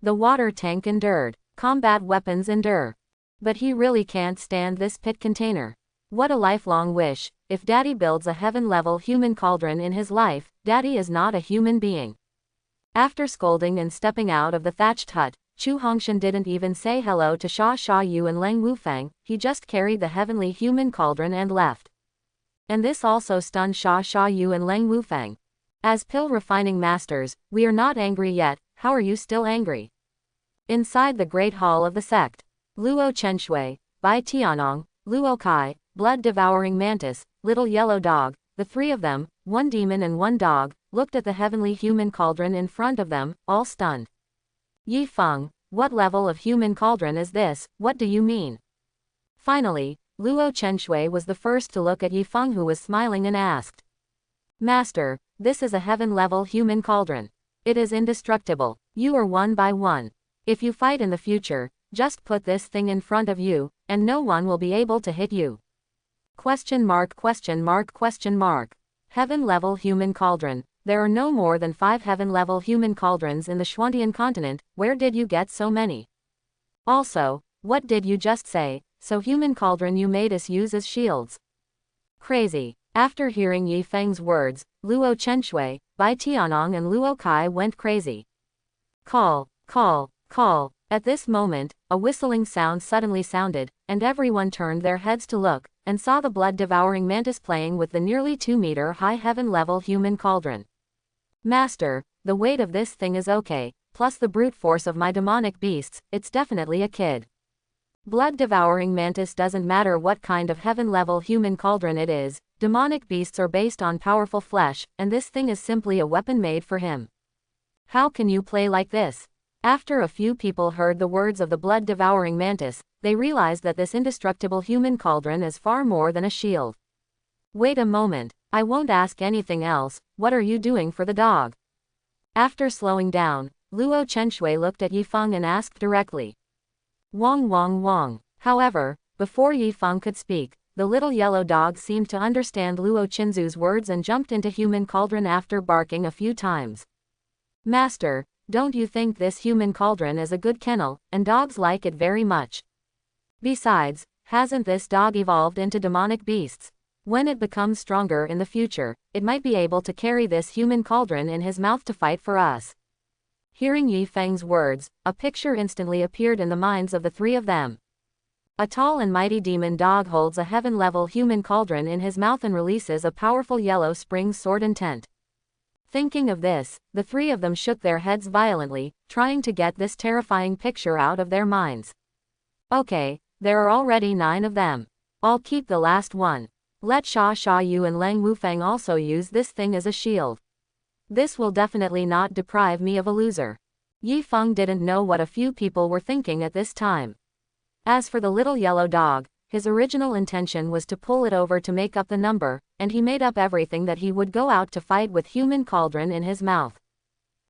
The water tank endured. Combat weapons endure. But he really can't stand this pit container. What a lifelong wish. If Daddy builds a heaven-level human cauldron in his life, Daddy is not a human being. After scolding and stepping out of the thatched hut, Chu Hongshan didn't even say hello to Sha Yu and Leng Wufang, he just carried the heavenly human cauldron and left. And this also stunned Sha Yu and Leng Wufang. As pill refining masters, we are not angry yet, how are you still angry? Inside the great hall of the sect, Luo Chenshui, Bai Tianong, Luo Kai, blood-devouring mantis, little yellow dog, the three of them, one demon and one dog, looked at the heavenly human cauldron in front of them, all stunned. Yi Feng, what level of human cauldron is this, what do you mean? Finally, Luo Chenshui was the first to look at Yi Feng, who was smiling, and asked. Master, this is a heaven-level human cauldron. It is indestructible. You are one by one. If you fight in the future, just put this thing in front of you, and no one will be able to hit you. ? Heaven-level human cauldron. There are no more than 5 heaven-level human cauldrons in the Xuandian continent, where did you get so many? Also, what did you just say, so human cauldron you made us use as shields? Crazy. After hearing Yi Feng's words, Luo Chenshui, Bai Tianong and Luo Kai went crazy. Call. At this moment, a whistling sound suddenly sounded, and everyone turned their heads to look, and saw the blood-devouring mantis playing with the nearly 2-meter-high heaven-level human cauldron. Master, the weight of this thing is okay, plus the brute force of my demonic beasts, it's definitely a kid. Blood-devouring mantis doesn't matter what kind of heaven-level human cauldron it is, demonic beasts are based on powerful flesh, and this thing is simply a weapon made for him. How can you play like this? After a few people heard the words of the blood-devouring mantis, they realized that this indestructible human cauldron is far more than a shield. Wait a moment, I won't ask anything else, what are you doing for the dog? After slowing down, Luo Chenshui looked at Yi Feng and asked directly. Wong. However, before Yi Feng could speak, the little yellow dog seemed to understand Luo Chenzu's words and jumped into human cauldron after barking a few times. Master, don't you think this human cauldron is a good kennel, and dogs like it very much? Besides, hasn't this dog evolved into demonic beasts? When it becomes stronger in the future, it might be able to carry this human cauldron in his mouth to fight for us. Hearing Yi Feng's words, a picture instantly appeared in the minds of the three of them. A tall and mighty demon dog holds a heaven-level human cauldron in his mouth and releases a powerful yellow spring sword intent. Thinking of this, the three of them shook their heads violently, trying to get this terrifying picture out of their minds. Okay, there are already 9 of them. I'll keep the last one. Let Sha Yu and Leng Wufang also use this thing as a shield. This will definitely not deprive me of a loser. Yi Feng didn't know what a few people were thinking at this time. As for the little yellow dog, his original intention was to pull it over to make up the number, and he made up everything that he would go out to fight with human cauldron in his mouth.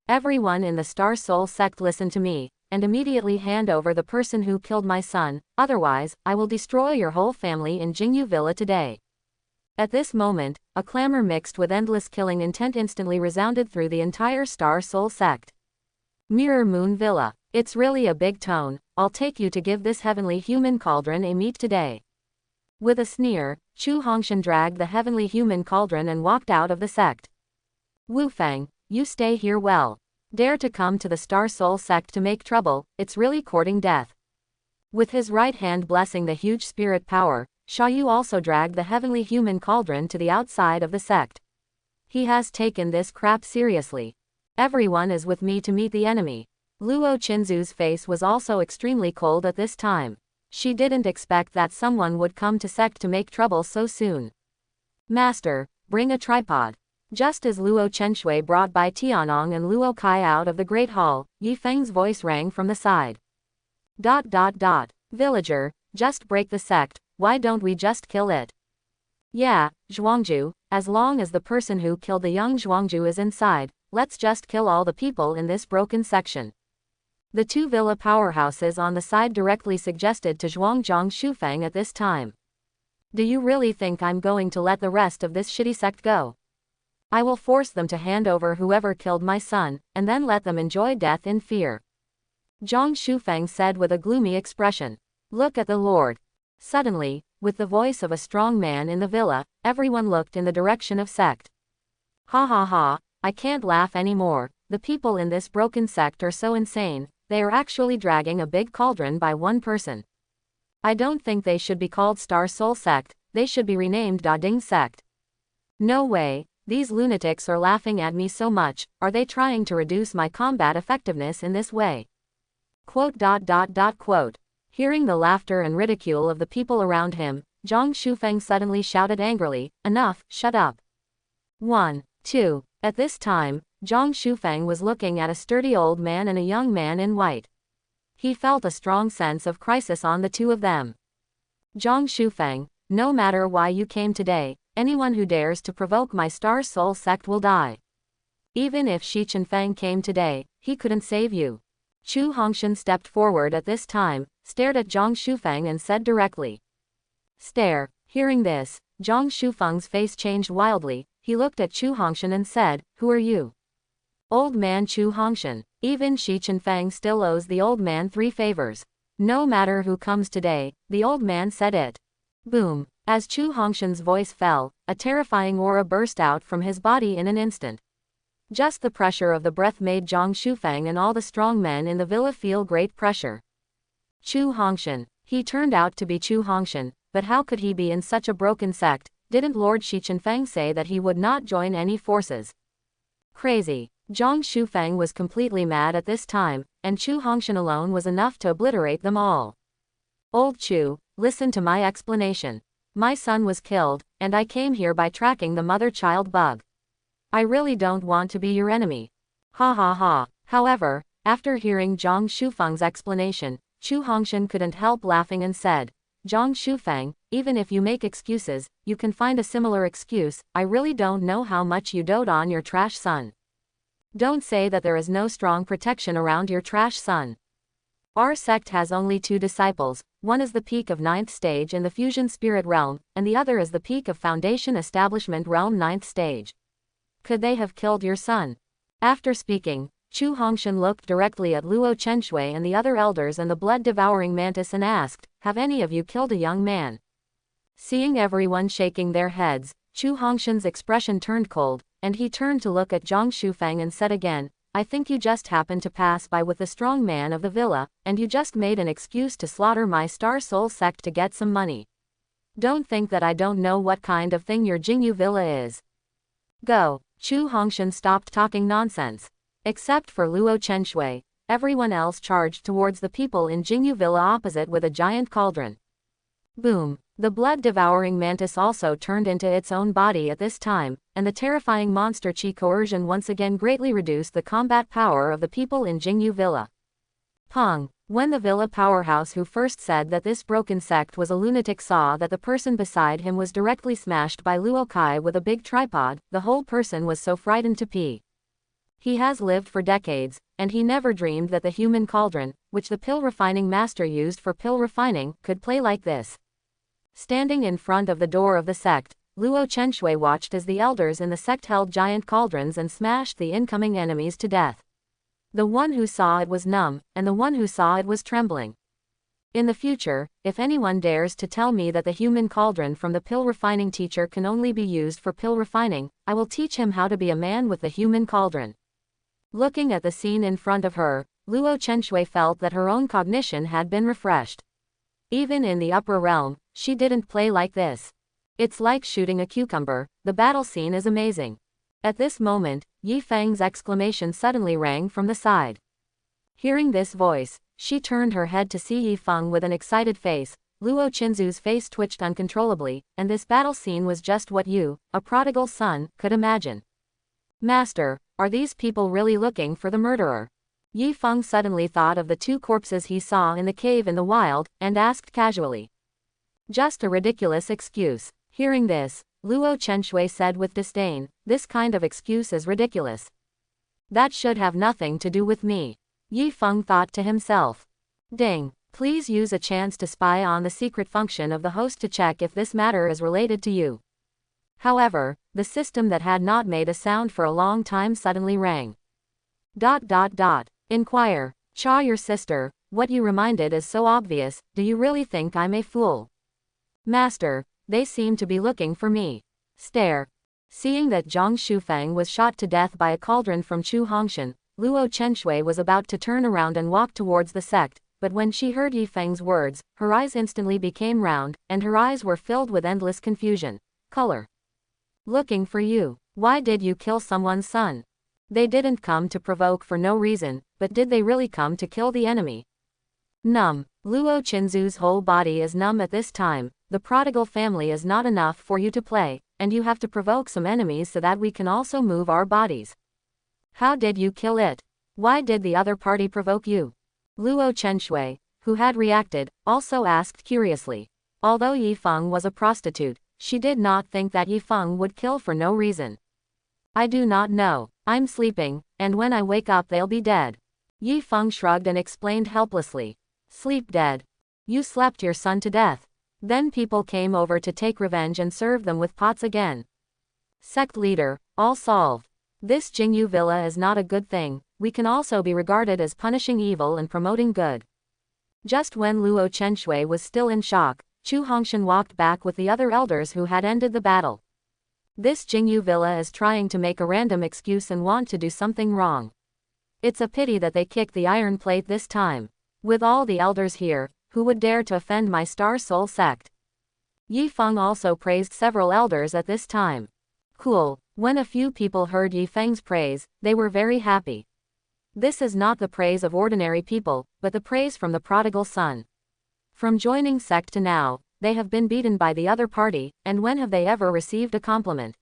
Everyone in the Star Soul sect listen to me, and immediately hand over the person who killed my son, otherwise, I will destroy your whole family in Jingyu Villa today. At this moment, a clamor mixed with endless killing intent instantly resounded through the entire Star Soul sect. Mirror Moon Villa, it's really a big tone, I'll take you to give this heavenly human cauldron a meet today. With a sneer, Chu Hongshan dragged the heavenly human cauldron and walked out of the sect. Wu Fang, you stay here well. Dare to come to the Star Soul sect to make trouble, it's really courting death. With his right hand blessing the huge spirit power, Sha Yu also dragged the heavenly human cauldron to the outside of the sect. He has taken this crap seriously. Everyone is with me to meet the enemy. Luo Chenzu's face was also extremely cold at this time. She didn't expect that someone would come to sect to make trouble so soon. Master, bring a tripod. Just as Luo Chenshui brought Bai Tianong and Luo Kai out of the Great Hall, Yi Feng's voice rang from the side. ... Villager, just break the sect, why don't we just kill it? Yeah, Zhuangju, as long as the person who killed the young Zhuangju is inside, let's just kill all the people in this broken section. The 2 villa powerhouses on the side directly suggested to Zhuangjiang Shufang at this time. Do you really think I'm going to let the rest of this shitty sect go? I will force them to hand over whoever killed my son, and then let them enjoy death in fear. Zhang Shufeng said with a gloomy expression. Look at the Lord. Suddenly, with the voice of a strong man in the villa, everyone looked in the direction of sect. Ha ha ha, I can't laugh anymore. The people in this broken sect are so insane, they are actually dragging a big cauldron by one person. I don't think they should be called Star Soul Sect, they should be renamed Da Ding Sect. No way, these lunatics are laughing at me so much, are they trying to reduce my combat effectiveness in this way? Quote. Hearing the laughter and ridicule of the people around him, Zhang Shufeng suddenly shouted angrily, enough, shut up. 1, 2. At this time, Zhang Shufeng was looking at a sturdy old man and a young man in white. He felt a strong sense of crisis on the two of them. Zhang Shufeng, no matter why you came today, anyone who dares to provoke my Star Soul Sect will die. Even if Shi Chenfeng came today, he couldn't save you. Chu Hongshan stepped forward at this time, stared at Zhang Shufeng and said directly. Stare. Hearing this, Zhang Shufeng's face changed wildly, he looked at Chu Hongshan and said, who are you? Old man Chu Hongshan. Even Shi Chenfeng still owes the old man 3 favors. No matter who comes today, the old man said it. Boom. As Chu Hongshan's voice fell, a terrifying aura burst out from his body in an instant. Just the pressure of the breath made Zhang Shufeng and all the strong men in the villa feel great pressure. Chu Hongshan. He turned out to be Chu Hongshan, but how could he be in such a broken sect? Didn't Lord Shi Chenfeng say that he would not join any forces? Crazy. Zhang Shufeng was completely mad at this time, and Chu Hongshan alone was enough to obliterate them all. Old Chu, listen to my explanation. My son was killed, and I came here by tracking the mother-child bug. I really don't want to be your enemy. Ha ha ha. However, after hearing Zhang Shufeng's explanation, Chu Hongshan couldn't help laughing and said, Zhang Shufeng, even if you make excuses, you can find a similar excuse. I really don't know how much you dote on your trash son. Don't say that there is no strong protection around your trash son. Our sect has only 2 disciples, one is the peak of 9th stage in the fusion spirit realm, and the other is the peak of foundation establishment realm 9th stage. Could they have killed your son? After speaking, Chu Hongshan looked directly at Luo Chenshui and the other elders and the blood-devouring mantis and asked, have any of you killed a young man? Seeing everyone shaking their heads, Chu Hongshan's expression turned cold, and he turned to look at Zhang Shufeng and said again, I think you just happened to pass by with the strong man of the villa, and you just made an excuse to slaughter my Star Soul Sect to get some money. Don't think that I don't know what kind of thing your Jingyu villa is. Go. Chu Hongshan stopped talking nonsense. Except for Luo Chenshui, everyone else charged towards the people in Jingyu villa opposite with a giant cauldron. Boom. The blood-devouring mantis also turned into its own body at this time, and the terrifying monster Qi coercion once again greatly reduced the combat power of the people in Jingyu villa. Pong. When the villa powerhouse who first said that this broken sect was a lunatic saw that the person beside him was directly smashed by Luo Kai with a big tripod, the whole person was so frightened to pee. He has lived for decades, and he never dreamed that the human cauldron, which the pill refining master used for pill refining, could play like this. Standing in front of the door of the sect, Luo Chenshui watched as the elders in the sect held giant cauldrons and smashed the incoming enemies to death. The one who saw it was numb, and the one who saw it was trembling. In the future, if anyone dares to tell me that the human cauldron from the pill refining teacher can only be used for pill refining, I will teach him how to be a man with the human cauldron. Looking at the scene in front of her, Luo Chenshui felt that her own cognition had been refreshed. Even in the upper realm, she didn't play like this. It's like shooting a cucumber, the battle scene is amazing. At this moment, Yi Feng's exclamation suddenly rang from the side. Hearing this voice, she turned her head to see Yi Feng with an excited face. Luo Qinzu's face twitched uncontrollably, and this battle scene was just what you, a prodigal son, could imagine. Master, are these people really looking for the murderer? Yi Feng suddenly thought of the 2 corpses he saw in the cave in the wild, and asked casually. Just a ridiculous excuse. Hearing this, Luo Chenshui said with disdain, this kind of excuse is ridiculous. That should have nothing to do with me. Yi Feng thought to himself. Ding. Please use a chance to spy on the secret function of the host to check if this matter is related to you. However, the system that had not made a sound for a long time suddenly rang. Inquire. Cha, your sister, what you reminded is so obvious, do you really think I'm a fool? Master, they seem to be looking for me. Stare. Seeing that Zhang Shufeng was shot to death by a cauldron from Chu Hongshan, Luo Chenshui was about to turn around and walk towards the sect, but when she heard Yi Feng's words, her eyes instantly became round, and her eyes were filled with endless confusion. Color. Looking for you. Why did you kill someone's son? They didn't come to provoke for no reason, but did they really come to kill the enemy? Numb. Luo Qinzu's whole body is numb at this time. The Prodigal family is not enough for you to play, and you have to provoke some enemies so that we can also move our bodies. How did you kill it? Why did the other party provoke you? Luo Chenshui, who had reacted, also asked curiously. Although Yi Feng was a prostitute, she did not think that Yi Feng would kill for no reason. I do not know. I'm sleeping, and when I wake up they'll be dead. Yi Feng shrugged and explained helplessly. Sleep dead. You slept your son to death. Then people came over to take revenge and serve them with pots again. Sect leader, all solved. This Jingyu Villa is not a good thing. We can also be regarded as punishing evil and promoting good. Just when Luo Chenshui was still in shock, Chu Hongshan walked back with the other elders who had ended the battle. This Jingyu Villa is trying to make a random excuse and want to do something wrong. It's a pity that they kicked the iron plate this time. With all the elders here, who would dare to offend my Star Soul sect? Yi Feng also praised several elders at this time. Cool. When a few people heard Yi Feng's praise, they were very happy. This is not the praise of ordinary people, but the praise from the prodigal son. From joining sect to now, they have been beaten by the other party, and when have they ever received a compliment?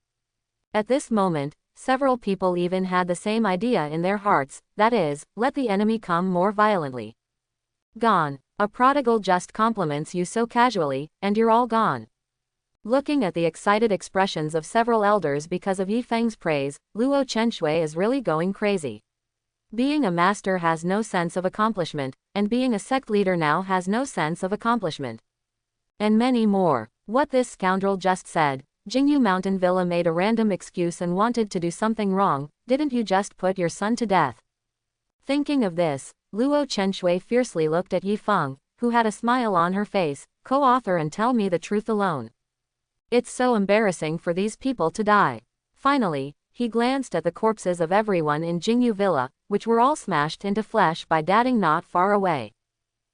At this moment, several people even had the same idea in their hearts, that is, let the enemy come more violently. Gone. A prodigal just compliments you so casually, and you're all gone. Looking at the excited expressions of several elders because of Yi Feng's praise, Luo Chenshui is really going crazy. Being a master has no sense of accomplishment, and being a sect leader now has no sense of accomplishment. And many more. What this scoundrel just said, Jingyu Mountain Villa made a random excuse and wanted to do something wrong, didn't you just put your son to death? Thinking of this, Luo Chenshui fiercely looked at Yi Feng, who had a smile on her face. Co-author and tell me the truth alone. It's so embarrassing for these people to die. Finally, he glanced at the corpses of everyone in Jingyu Villa, which were all smashed into flesh by Dating not far away.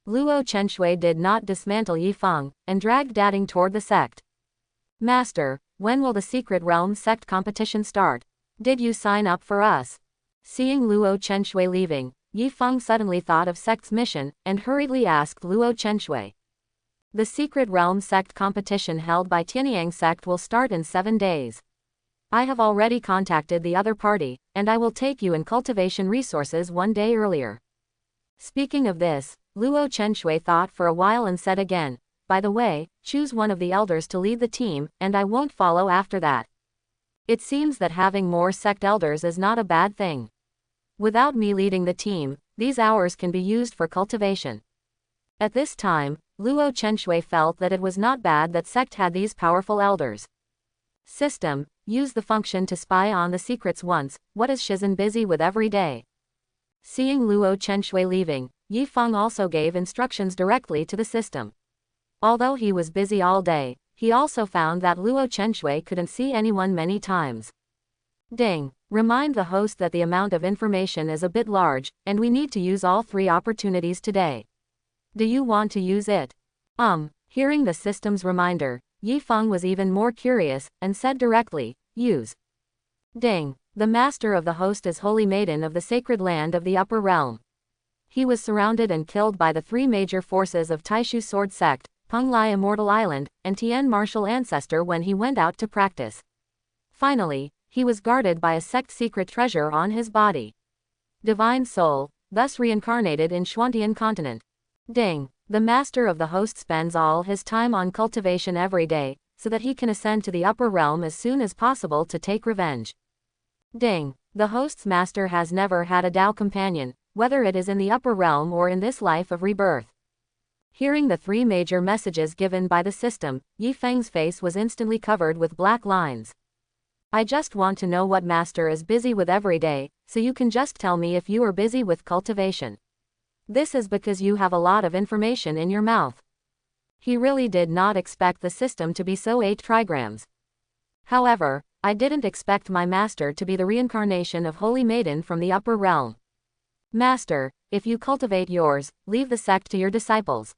Luo Chenshui did not dismantle Yi Feng, and dragged Dating toward the sect. Master, when will the Secret Realm sect competition start? Did you sign up for us? Seeing Luo Chenshui leaving, Yi Feng suddenly thought of sect's mission, and hurriedly asked Luo Chenshui. The Secret Realm sect competition held by Tianyang sect will start in 7 days. I have already contacted the other party, and I will take you in cultivation resources 1 day earlier. Speaking of this, Luo Chenshui thought for a while and said again, by the way, choose one of the elders to lead the team, and I won't follow after that. It seems that having more sect elders is not a bad thing. Without me leading the team, these hours can be used for cultivation. At this time, Luo Chenshui felt that it was not bad that sect had these powerful elders. System, use the function to spy on the secrets once. What is Shizhen busy with every day? Seeing Luo Chenshui leaving, Yi Feng also gave instructions directly to the system. Although he was busy all day, he also found that Luo Chenshui couldn't see anyone many times. Ding. Remind the host that the amount of information is a bit large, and we need to use all 3 opportunities today. Do you want to use it? Hearing the system's reminder, Yi Feng was even more curious, and said directly, use. Ding. The master of the host is Holy Maiden of the sacred land of the upper realm. He was surrounded and killed by the 3 major forces of Taishu Sword Sect, Peng Lai Immortal Island, and Tian Martial Ancestor when he went out to practice. Finally, he was guarded by a sect secret treasure on his body. Divine Soul, thus reincarnated in Xuantian continent. Ding. The master of the host spends all his time on cultivation every day, so that he can ascend to the upper realm as soon as possible to take revenge. Ding. The host's master has never had a Dao companion, whether it is in the upper realm or in this life of rebirth. Hearing the three major messages given by the system, Yi Feng's face was instantly covered with black lines. I just want to know what master is busy with every day, so you can just tell me if you are busy with cultivation. This is because you have a lot of information in your mouth. He really did not expect the system to be so 8 trigrams. However, I didn't expect my master to be the reincarnation of Holy Maiden from the upper realm. Master, if you cultivate yours, leave the sect to your disciples.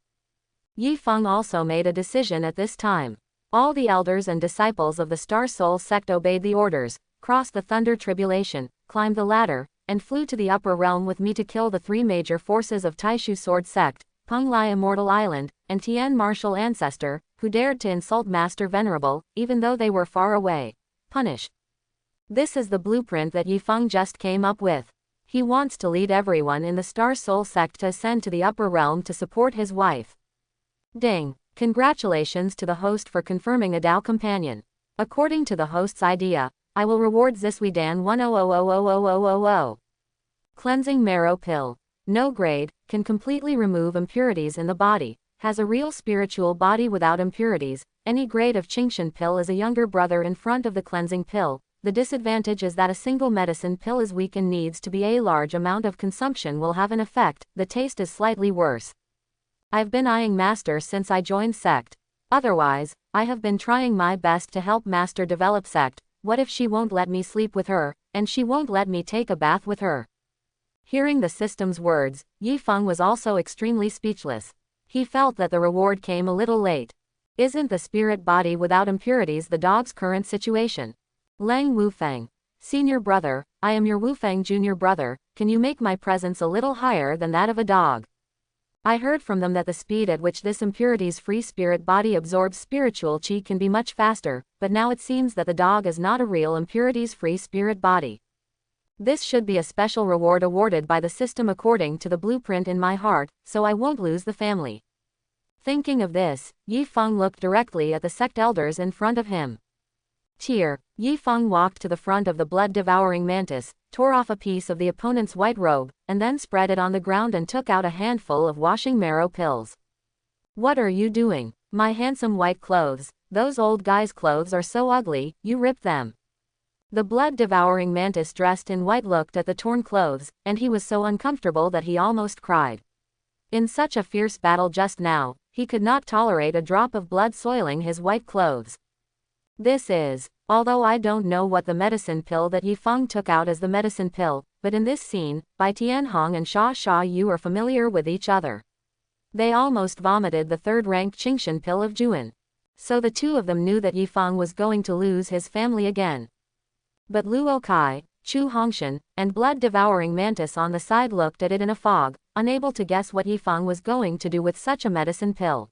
Yi Feng also made a decision at this time. All the elders and disciples of the Star Soul sect obeyed the orders, crossed the Thunder Tribulation, climbed the ladder, and flew to the upper realm with me to kill the 3 major forces of Taishu Sword sect, Peng Lai Immortal Island, and Tian Martial Ancestor, who dared to insult Master Venerable, even though they were far away. Punish. This is the blueprint that Yi Feng just came up with. He wants to lead everyone in the Star Soul sect to ascend to the upper realm to support his wife. Ding. Congratulations to the host for confirming a Dao companion. According to the host's idea, I will reward Zisui Dan 10000000. Cleansing Marrow Pill. No grade, can completely remove impurities in the body, has a real spiritual body without impurities. Any grade of Qingshan pill is a younger brother in front of the cleansing pill. The disadvantage is that a single medicine pill is weak and needs to be a large amount of consumption will have an effect. The taste is slightly worse. I've been eyeing Master since I joined sect. Otherwise, I have been trying my best to help Master develop sect. What if she won't let me sleep with her, and she won't let me take a bath with her? Hearing the system's words, Yi Feng was also extremely speechless. He felt that the reward came a little late. Isn't the spirit body without impurities the dog's current situation? Lang Wufeng. Senior brother, I am your Wufeng junior brother, can you make my presence a little higher than that of a dog? I heard from them that the speed at which this impurities-free spirit body absorbs spiritual chi can be much faster, but now it seems that the dog is not a real impurities-free spirit body. This should be a special reward awarded by the system according to the blueprint in my heart, so I won't lose the family. Thinking of this, Yi Feng looked directly at the sect elders in front of him. Tear. Yi Feng walked to the front of the blood-devouring mantis, tore off a piece of the opponent's white robe, and then spread it on the ground and took out a handful of washing marrow pills. What are you doing? My handsome white clothes, those old guy's clothes are so ugly, you ripped them. The blood-devouring mantis dressed in white looked at the torn clothes, and he was so uncomfortable that he almost cried. In such a fierce battle just now, he could not tolerate a drop of blood soiling his white clothes. This is, although I don't know what the medicine pill that Yi Feng took out as the medicine pill, but in this scene, by Tianhong and Sha you are familiar with each other. They almost vomited the third-ranked Qingshan pill of Juan. So the two of them knew that Yi Feng was going to lose his family again. But Luo Kai, Chu Hongshan, and blood-devouring mantis on the side looked at it in a fog, unable to guess what Yi Feng was going to do with such a medicine pill.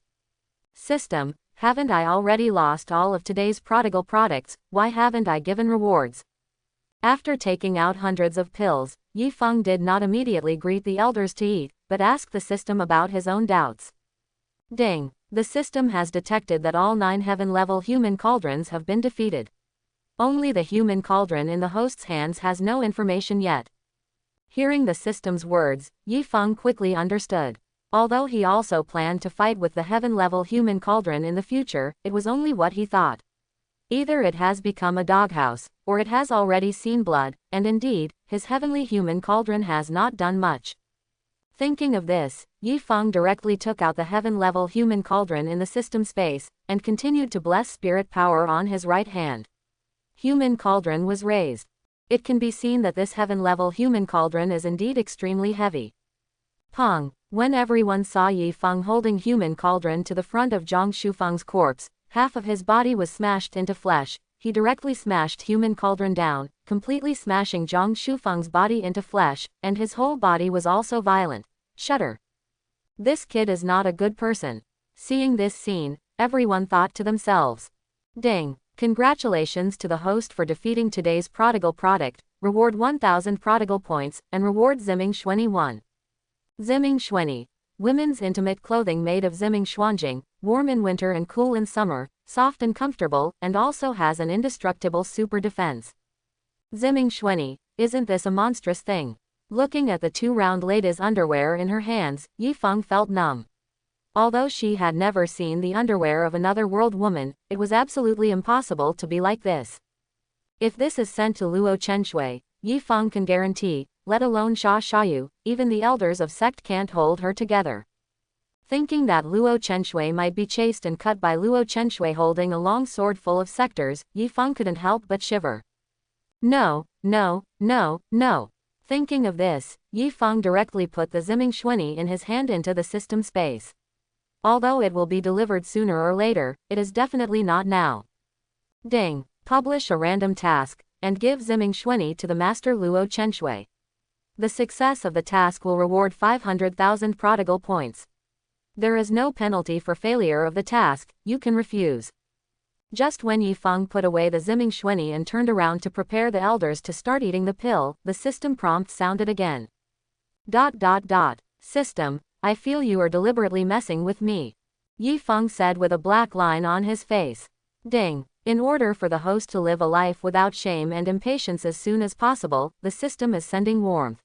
System, haven't I already lost all of today's Prodigal products, why haven't I given rewards? After taking out hundreds of pills, Yi Feng did not immediately greet the elders to eat, but asked the system about his own doubts. Ding! The system has detected that all 9 heaven-level human cauldrons have been defeated. Only the human cauldron in the host's hands has no information yet. Hearing the system's words, Yi Feng quickly understood. Although he also planned to fight with the heaven-level human cauldron in the future, it was only what he thought. Either it has become a doghouse, or it has already seen blood, and indeed, his heavenly human cauldron has not done much. Thinking of this, Yi Feng directly took out the heaven-level human cauldron in the system space, and continued to bless spirit power on his right hand. Human cauldron was raised. It can be seen that this heaven-level human cauldron is indeed extremely heavy. Pong. When everyone saw Yi Feng holding human cauldron to the front of Zhang Shufeng's corpse, half of his body was smashed into flesh. He directly smashed human cauldron down, completely smashing Zhang Shufeng's body into flesh, and his whole body was also violent. Shudder. This kid is not a good person. Seeing this scene, everyone thought to themselves. Ding. Congratulations to the host for defeating today's Prodigal product, reward 1000 Prodigal points, and reward Ziming Xuanyi 1. Ziming Xuanyi. Women's intimate clothing made of Ziming Xuanjing, warm in winter and cool in summer, soft and comfortable, and also has an indestructible super defense. Ziming Xuanyi, isn't this a monstrous thing? Looking at the 2 round ladies' underwear in her hands, Yi Feng felt numb. Although she had never seen the underwear of another world woman, it was absolutely impossible to be like this. If this is sent to Luo Chenxue, Yi Feng can guarantee, let alone Xia Xiaoyu, even the elders of sect can't hold her together. Thinking that Luo Chenxue might be chased and cut by Luo Chenxue holding a long sword full of sectors, Yi Feng couldn't help but shiver. No, no, no, no. Thinking of this, Yi Feng directly put the Ziming Xuanyi in his hand into the system space. Although it will be delivered sooner or later, it is definitely not now. Ding. Publish a random task, and give Ziming Xuanyi to the master Luo Chenxue. The success of the task will reward 500,000 Prodigal points. There is no penalty for failure of the task, you can refuse. Just when Yi Feng put away the Ziming Xuanyi and turned around to prepare the elders to start eating the pill, the system prompt sounded again. ... System, I feel you are deliberately messing with me. Yi Feng said with a black line on his face. Ding. In order for the host to live a life without shame and impatience as soon as possible, the system is sending warmth.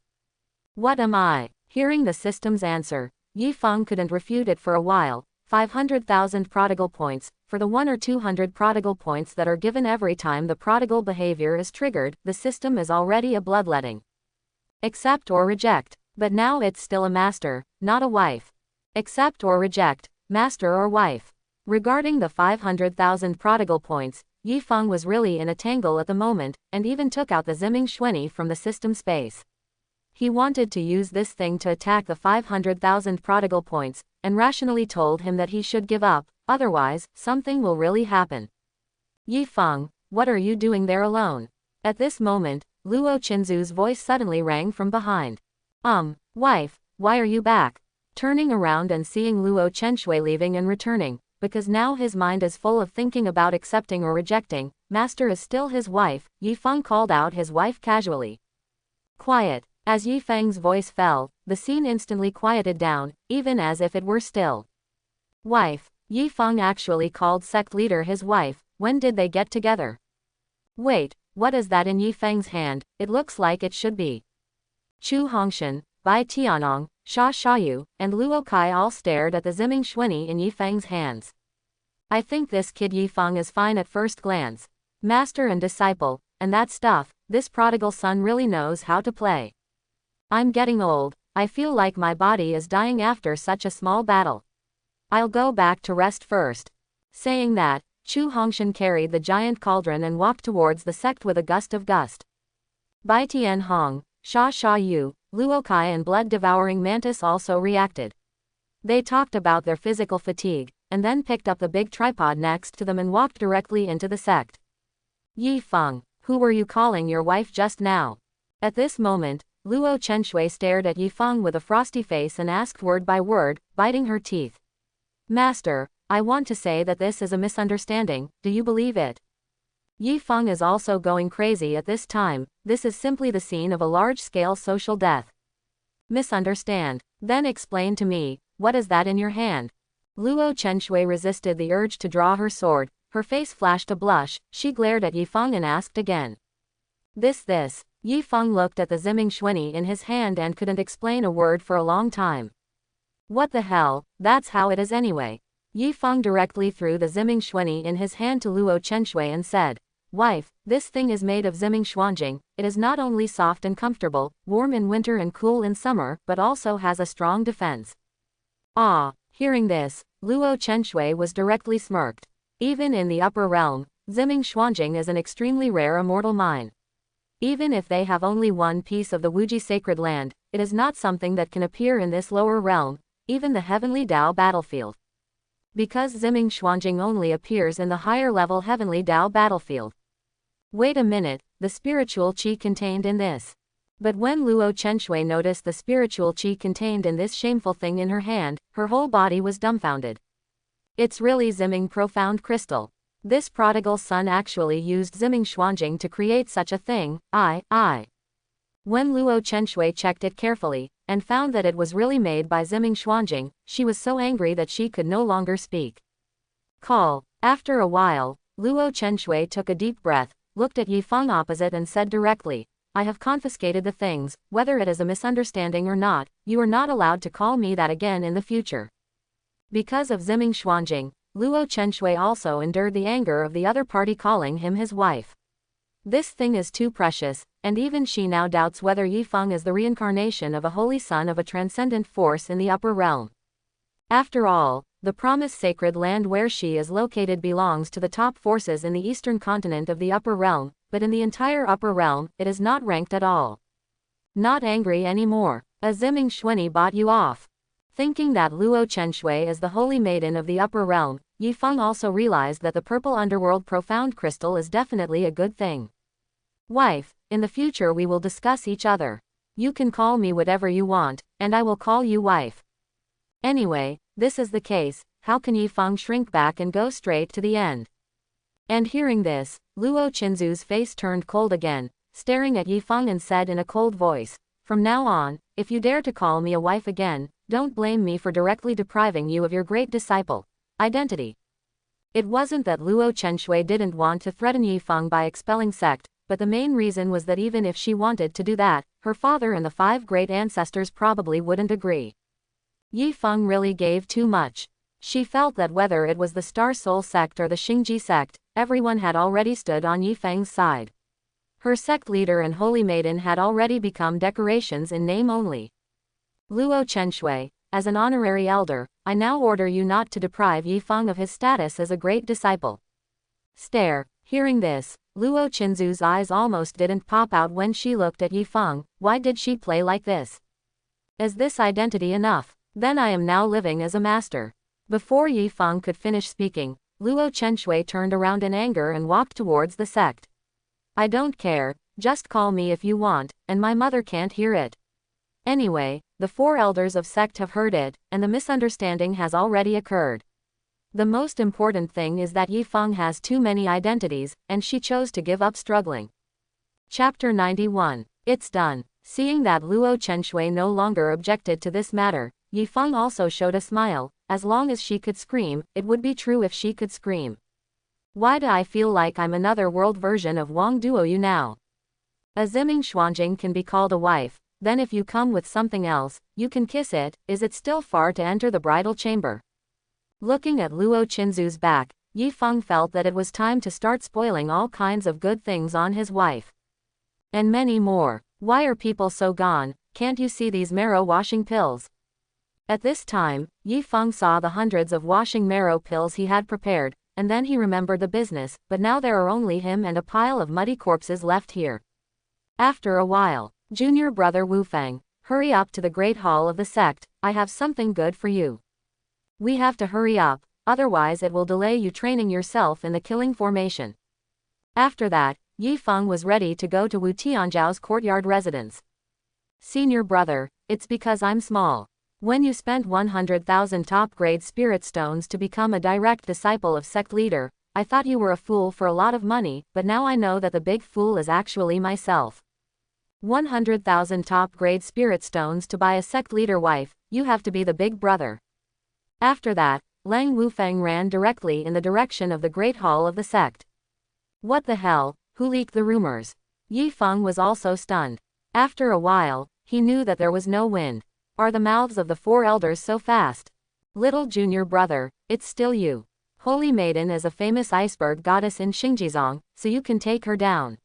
What am I? Hearing the system's answer, Yi Feng couldn't refute it for a while. 500,000 Prodigal points, for the 1 or 200 Prodigal points that are given every time the Prodigal behavior is triggered, the system is already a bloodletting. Accept or reject. But now it's still a master, not a wife. Accept or reject, master or wife. Regarding the 500,000 Prodigal points, Yi Feng was really in a tangle at the moment, and even took out the Ziming Xuanyi from the system space. He wanted to use this thing to attack the 500,000 Prodigal points, and rationally told him that he should give up, otherwise, something will really happen. Yi Feng, what are you doing there alone? At this moment, Luo Qinzu's voice suddenly rang from behind. Wife, why are you back? Turning around and seeing Luo Chenxue leaving and returning, because now his mind is full of thinking about accepting or rejecting, master is still his wife, Yi Feng called out his wife casually. Quiet. As Yi Feng's voice fell, the scene instantly quieted down, even as if it were still. Wife. Yi Feng actually called sect leader his wife. When did they get together? Wait, what is that in Yi Feng's hand? It looks like it should be. Chu Hongshan, Bai Tianong, Xia Xiaoyu, and Luo Kai all stared at the Ziming Xuanyi in Yi Feng's hands. I think this kid Yi Feng is fine at first glance. Master and disciple, and that stuff, this prodigal son really knows how to play. I'm getting old, I feel like my body is dying after such a small battle. I'll go back to rest first. Saying that, Chu Hongshan carried the giant cauldron and walked towards the sect with a gust. Bai Tian Hong, Xia Xiaoyu, Luo Kai and blood-devouring mantis also reacted. They talked about their physical fatigue, and then picked up the big tripod next to them and walked directly into the sect. Yi Feng, who were you calling your wife just now? At this moment, Luo Chenxue stared at Yi Feng with a frosty face and asked word by word, biting her teeth. Master, I want to say that this is a misunderstanding, do you believe it? Yi Feng is also going crazy at this time, this is simply the scene of a large-scale social death. Misunderstand? Then explain to me, what is that in your hand? Luo Chenxue resisted the urge to draw her sword, her face flashed a blush, she glared at Yi Feng and asked again. This. Yi Feng looked at the Ziming Xuanyi in his hand and couldn't explain a word for a long time. What the hell, that's how it is anyway. Yi Feng directly threw the Ziming Xuanyi in his hand to Luo Chenxue and said, Wife, this thing is made of Ziming Xuanjing, it is not only soft and comfortable, warm in winter and cool in summer, but also has a strong defense. Hearing this, Luo Chenxue was directly smirked. Even in the upper realm, Ziming Xuanjing is an extremely rare immortal mine. Even if they have only one piece of the Wuji sacred land, it is not something that can appear in this lower realm, even the heavenly Dao battlefield. Because Ziming Xuanjing only appears in the higher level heavenly Dao battlefield. Wait a minute, the spiritual qi contained in this. But when Luo Chenxue noticed the spiritual qi contained in this shameful thing in her hand, her whole body was dumbfounded. It's really Ziming profound crystal. This prodigal son actually used Ziming Xuanjing to create such a thing. When Luo Chenxue checked it carefully, and found that it was really made by Ziming Xuanjing, she was so angry that she could no longer speak. After a while, Luo Chenxue took a deep breath, looked at Yi Feng opposite and said directly, I have confiscated the things, whether it is a misunderstanding or not, you are not allowed to call me that again in the future. Because of Ziming Xuanjing, Luo Chenshui also endured the anger of the other party calling him his wife. This thing is too precious, and even she now doubts whether Yifeng is the reincarnation of a holy son of a transcendent force in the upper realm. After all, the promised sacred land where she is located belongs to the top forces in the eastern continent of the upper realm, but in the entire upper realm, it is not ranked at all. Not angry anymore. A Ziming Xuanyi bought you off. Thinking that Luo Chenshui is the holy maiden of the upper realm, Yifeng also realized that the purple underworld profound crystal is definitely a good thing. Wife, in the future we will discuss each other. You can call me whatever you want, and I will call you wife. Anyway, this is the case, how can Yifeng shrink back and go straight to the end? And hearing this, Luo Chinzu's face turned cold again, staring at Yifeng and said in a cold voice, "From now on, if you dare to call me a wife again, don't blame me for directly depriving you of your great disciple identity." It wasn't that Luo Chenshui didn't want to threaten Yifeng by expelling sect, but the main reason was that even if she wanted to do that, her father and the 5 great ancestors probably wouldn't agree. Yifeng really gave too much. She felt that whether it was the Star Soul sect or the Xingji sect, everyone had already stood on Yifeng's side. Her sect leader and holy maiden had already become decorations in name only. Luo Chenshui, as an honorary elder, I now order you not to deprive Yifeng of his status as a great disciple. Stare. Hearing this, Luo Chinzu's eyes almost didn't pop out when she looked at Yifeng. Why did she play like this? Is this identity enough? Then I am now living as a master. Before Yifeng could finish speaking, Luo Chenshui turned around in anger and walked towards the sect. I don't care, just call me if you want, and my mother can't hear it. Anyway, the 4 elders of sect have heard it, and the misunderstanding has already occurred. The most important thing is that Yifeng has too many identities, and she chose to give up struggling. Chapter 91. It's done. Seeing that Luo Chenshui no longer objected to this matter, Yifeng also showed a smile. As long as she could scream, it would be true if she could scream. Why do I feel like I'm another world version of Wang Duoyu now? A Ziming Xuanjing can be called a wife, then if you come with something else, you can kiss it. Is it still far to enter the bridal chamber? Looking at Luo Chinzu's back, Yifeng felt that it was time to start spoiling all kinds of good things on his wife. And many more. Why are people so gone? Can't you see these marrow washing pills? At this time, Yifeng saw the hundreds of washing marrow pills he had prepared, and then he remembered the business, but now there are only him and a pile of muddy corpses left here. After a while, junior brother Wufang, hurry up to the great hall of the sect, I have something good for you. We have to hurry up, otherwise it will delay you training yourself in the killing formation. After that, Yifeng was ready to go to Wu Tianzhao's courtyard residence. Senior brother, it's because I'm small. When you spent 100,000 top-grade spirit stones to become a direct disciple of sect leader, I thought you were a fool for a lot of money, but now I know that the big fool is actually myself. 100,000 top-grade spirit stones to buy a sect leader wife, you have to be the big brother. After that, Lang Wufeng ran directly in the direction of the great hall of the sect. What the hell? Who leaked the rumors? Yifeng was also stunned. After a while, he knew that there was no wind. Are the mouths of the 4 elders so fast? Little junior brother, it's still you. Holy Maiden is a famous iceberg goddess in Xingjizong, so you can take her down.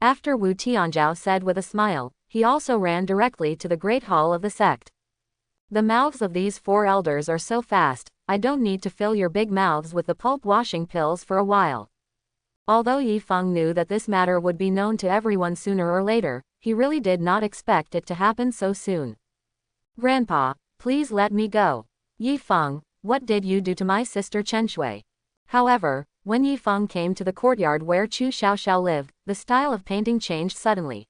After Wu Tianzhao said with a smile, he also ran directly to the great hall of the sect. The mouths of these 4 elders are so fast, I don't need to fill your big mouths with the pulp washing pills for a while. Although Yifeng knew that this matter would be known to everyone sooner or later, he really did not expect it to happen so soon. Grandpa, please let me go. Yifeng, what did you do to my sister Chenshui? However, when Yifeng came to the courtyard where Chu Xiaoxiao lived, the style of painting changed suddenly.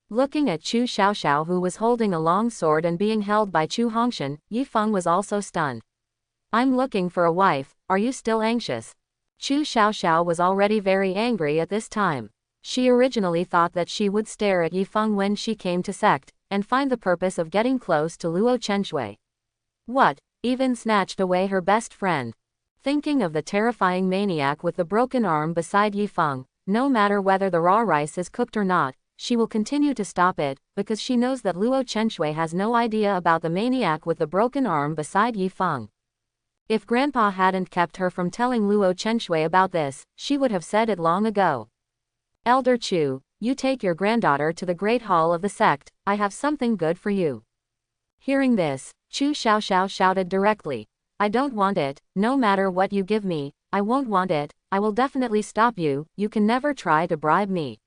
Looking at Chu Xiaoxiao who was holding a long sword and being held by Chu Hongshan, Yifeng was also stunned. I'm looking for a wife, are you still anxious? Chu Xiaoxiao was already very angry at this time. She originally thought that she would stare at Yifeng when she came to sect, and find the purpose of getting close to Luo Chenshui. What? Even snatched away her best friend. Thinking of the terrifying maniac with the broken arm beside Yifeng, no matter whether the raw rice is cooked or not, she will continue to stop it, because she knows that Luo Chenshui has no idea about the maniac with the broken arm beside Yifeng. If Grandpa hadn't kept her from telling Luo Chenxue about this, she would have said it long ago. Elder Chu, you take your granddaughter to the Great Hall of the sect, I have something good for you. Hearing this, Chu Xiaoxiao shouted directly. I don't want it, no matter what you give me, I won't want it, I will definitely stop you, you can never try to bribe me.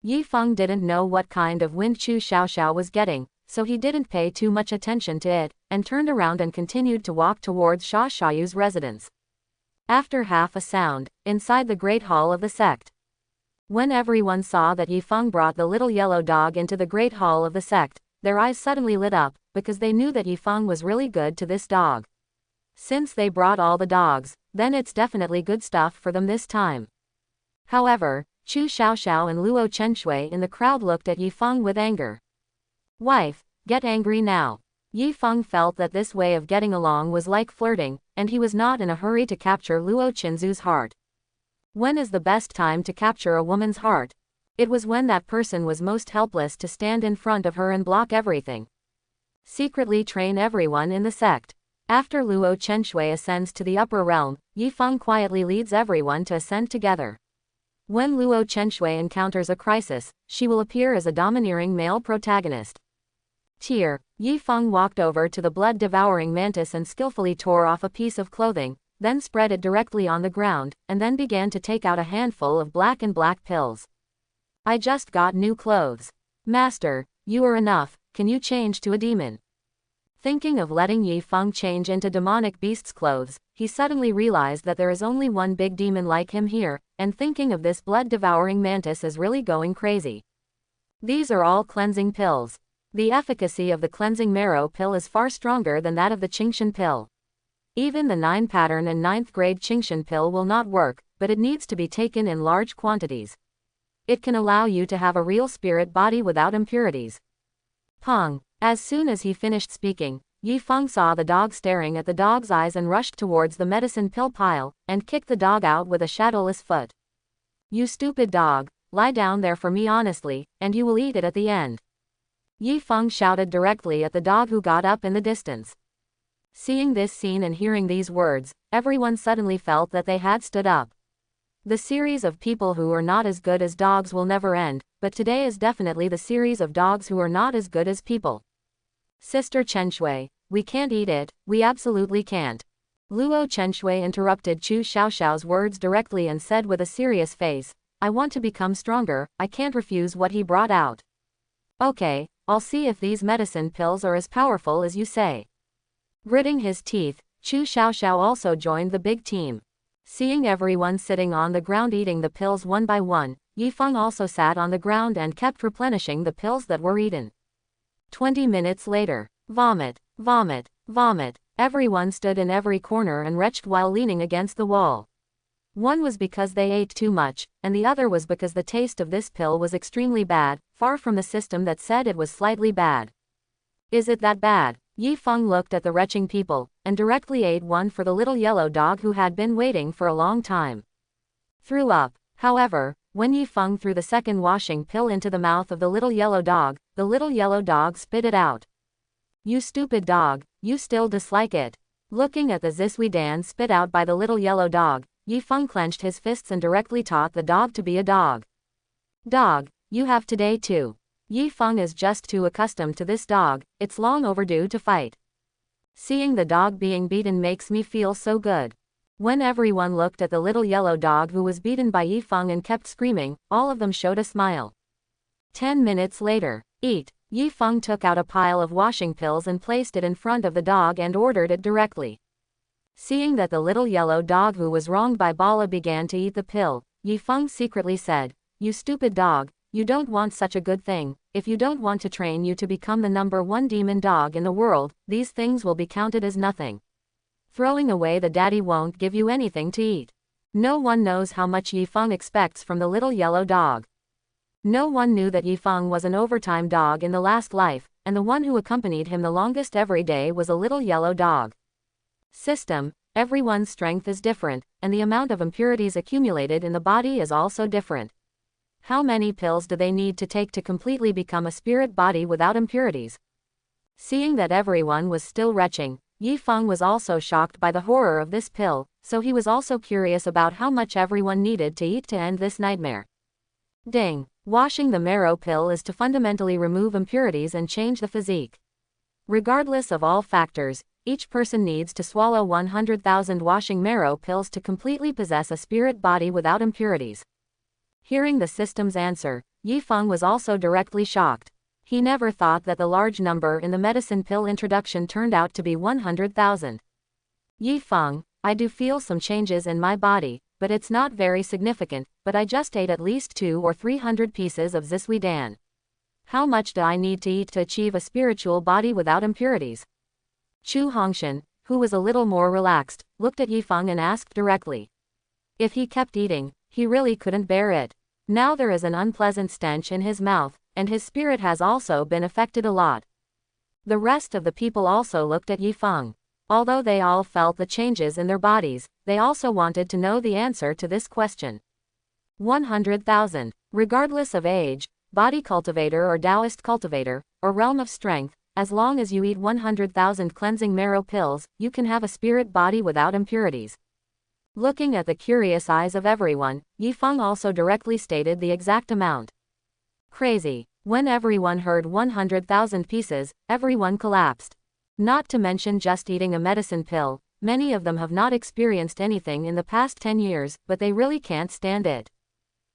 Yi Feng didn't know what kind of wind Chu Xiaoxiao was getting, so he didn't pay too much attention to it, and turned around and continued to walk towards Sha Xiaoyu's residence. After half a sound, inside the Great Hall of the sect. When everyone saw that Yi Feng brought the little yellow dog into the Great Hall of the sect, their eyes suddenly lit up, because they knew that Yi Feng was really good to this dog. Since they brought all the dogs, then it's definitely good stuff for them this time. However, Chu Xiaoxiao and Luo Chenxue in the crowd looked at Yi Feng with anger. Wife, get angry now. Yi Feng felt that this way of getting along was like flirting, and he was not in a hurry to capture Luo Chenzu's heart. When is the best time to capture a woman's heart? It was when that person was most helpless to stand in front of her and block everything. Secretly train everyone in the sect. After Luo Chenxue ascends to the upper realm, Yi Feng quietly leads everyone to ascend together. When Luo Chenxue encounters a crisis, she will appear as a domineering male protagonist. Tear, Yi Feng walked over to the blood-devouring mantis and skillfully tore off a piece of clothing, then spread it directly on the ground, and then began to take out a handful of black pills. I just got new clothes. Master, you are enough, can you change to a demon? Thinking of letting Yi Feng change into demonic beast's clothes, he suddenly realized that there is only one big demon like him here, and thinking of this blood-devouring mantis is really going crazy. These are all cleansing pills. The efficacy of the cleansing marrow pill is far stronger than that of the Qingshan pill. Even the 9-pattern and 9th grade Qingshan pill will not work, but it needs to be taken in large quantities. It can allow you to have a real spirit body without impurities. Pong. As soon as he finished speaking, Yi Feng saw the dog staring at the dog's eyes and rushed towards the medicine pill pile, and kicked the dog out with a shadowless foot. You stupid dog, lie down there for me honestly, and you will eat it at the end. Yi Feng shouted directly at the dog who got up in the distance. Seeing this scene and hearing these words, everyone suddenly felt that they had stood up. The series of people who are not as good as dogs will never end, but today is definitely the series of dogs who are not as good as people. Sister Chenxue, we can't eat it, we absolutely can't. Luo Chenxue interrupted Chu Xiaoxiao's words directly and said with a serious face, I want to become stronger, I can't refuse what he brought out. Okay, I'll see if these medicine pills are as powerful as you say. Gritting his teeth, Chu Xiaoxiao also joined the big team. Seeing everyone sitting on the ground eating the pills one by one, Yi Feng also sat on the ground and kept replenishing the pills that were eaten. 20 minutes later, vomit, vomit, vomit, everyone stood in every corner and retched while leaning against the wall. One was because they ate too much, and the other was because the taste of this pill was extremely bad, far from the system that said it was slightly bad. Is it that bad? Yi Feng looked at the retching people, and directly ate one for the little yellow dog who had been waiting for a long time. Threw up. However, when Yi Feng threw the second washing pill into the mouth of the little yellow dog spit it out. You stupid dog, you still dislike it. Looking at the Zisui Dan spit out by the little yellow dog, Yi Feng clenched his fists and directly taught the dog to be a dog. Dog, you have today too. Yi Feng is just too accustomed to this dog, it's long overdue to fight. Seeing the dog being beaten makes me feel so good. When everyone looked at the little yellow dog who was beaten by Yi Feng and kept screaming, all of them showed a smile. 10 minutes later, eat. Yi Feng took out a pile of washing pills and placed it in front of the dog and ordered it directly. Seeing that the little yellow dog who was wronged by Bala began to eat the pill, Yi Feng secretly said, You stupid dog, you don't want such a good thing. If you don't want to train you to become the #1 demon dog in the world, these things will be counted as nothing. Throwing away the daddy won't give you anything to eat. No one knows how much Yi Feng expects from the little yellow dog. No one knew that Yi Feng was an overtime dog in the last life, and the one who accompanied him the longest every day was a little yellow dog. System, everyone's strength is different, and the amount of impurities accumulated in the body is also different. How many pills do they need to take to completely become a spirit body without impurities? Seeing that everyone was still retching, Yifeng was also shocked by the horror of this pill, so he was also curious about how much everyone needed to eat to end this nightmare. Ding! Washing the marrow pill is to fundamentally remove impurities and change the physique. Regardless of all factors, each person needs to swallow 100,000 washing marrow pills to completely possess a spirit body without impurities. Hearing the system's answer, Yifeng was also directly shocked. He never thought that the large number in the medicine pill introduction turned out to be 100,000. Yifeng, I do feel some changes in my body, but it's not very significant, but I just ate at least 200 or 300 pieces of zisui dan. How much do I need to eat to achieve a spiritual body without impurities? Chu Hongshan, who was a little more relaxed, looked at Yifeng and asked directly. If he kept eating, he really couldn't bear it. Now there is an unpleasant stench in his mouth, and his spirit has also been affected a lot. The rest of the people also looked at Yifeng. Although they all felt the changes in their bodies, they also wanted to know the answer to this question. 100,000. Regardless of age, body cultivator or Taoist cultivator, or realm of strength, as long as you eat 100,000 cleansing marrow pills, you can have a spirit body without impurities. Looking at the curious eyes of everyone, Yifeng also directly stated the exact amount. Crazy. When everyone heard 100,000 pieces, everyone collapsed. Not to mention just eating a medicine pill, many of them have not experienced anything in the past 10 years, but they really can't stand it.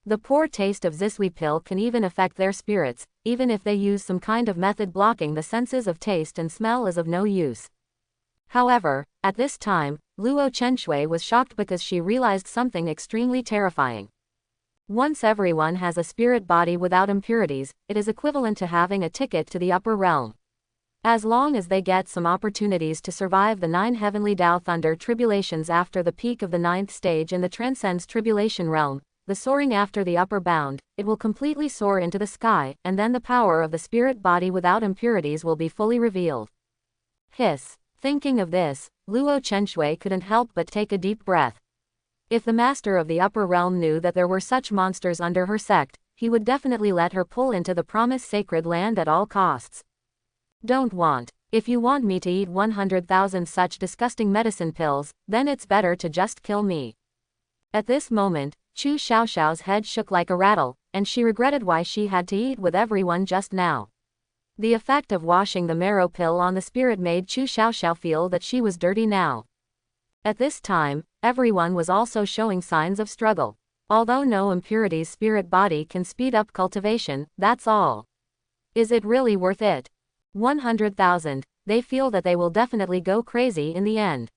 The poor taste of zisui pill can even affect their spirits, even if they use some kind of method blocking the senses of taste and smell is of no use. However, at this time, Luo Chenshui was shocked because she realized something extremely terrifying. Once everyone has a spirit body without impurities, it is equivalent to having a ticket to the upper realm. As long as they get some opportunities to survive the 9 heavenly Tao thunder tribulations after the peak of the 9th stage in the transcends tribulation realm, the soaring after the upper bound, it will completely soar into the sky, and then the power of the spirit body without impurities will be fully revealed. Hiss. Thinking of this, Luo Chenshui couldn't help but take a deep breath. If the master of the upper realm knew that there were such monsters under her sect, he would definitely let her pull into the promised sacred land at all costs. Don't want. If you want me to eat 100,000 such disgusting medicine pills, then it's better to just kill me. At this moment, Chu Xiaoxiao's head shook like a rattle, and she regretted why she had to eat with everyone just now. The effect of washing the marrow pill on the spirit made Chu Xiaoxiao feel that she was dirty now. At this time, everyone was also showing signs of struggle. Although no impurities spirit body can speed up cultivation, that's all. Is it really worth it? 100,000, they feel that they will definitely go crazy in the end.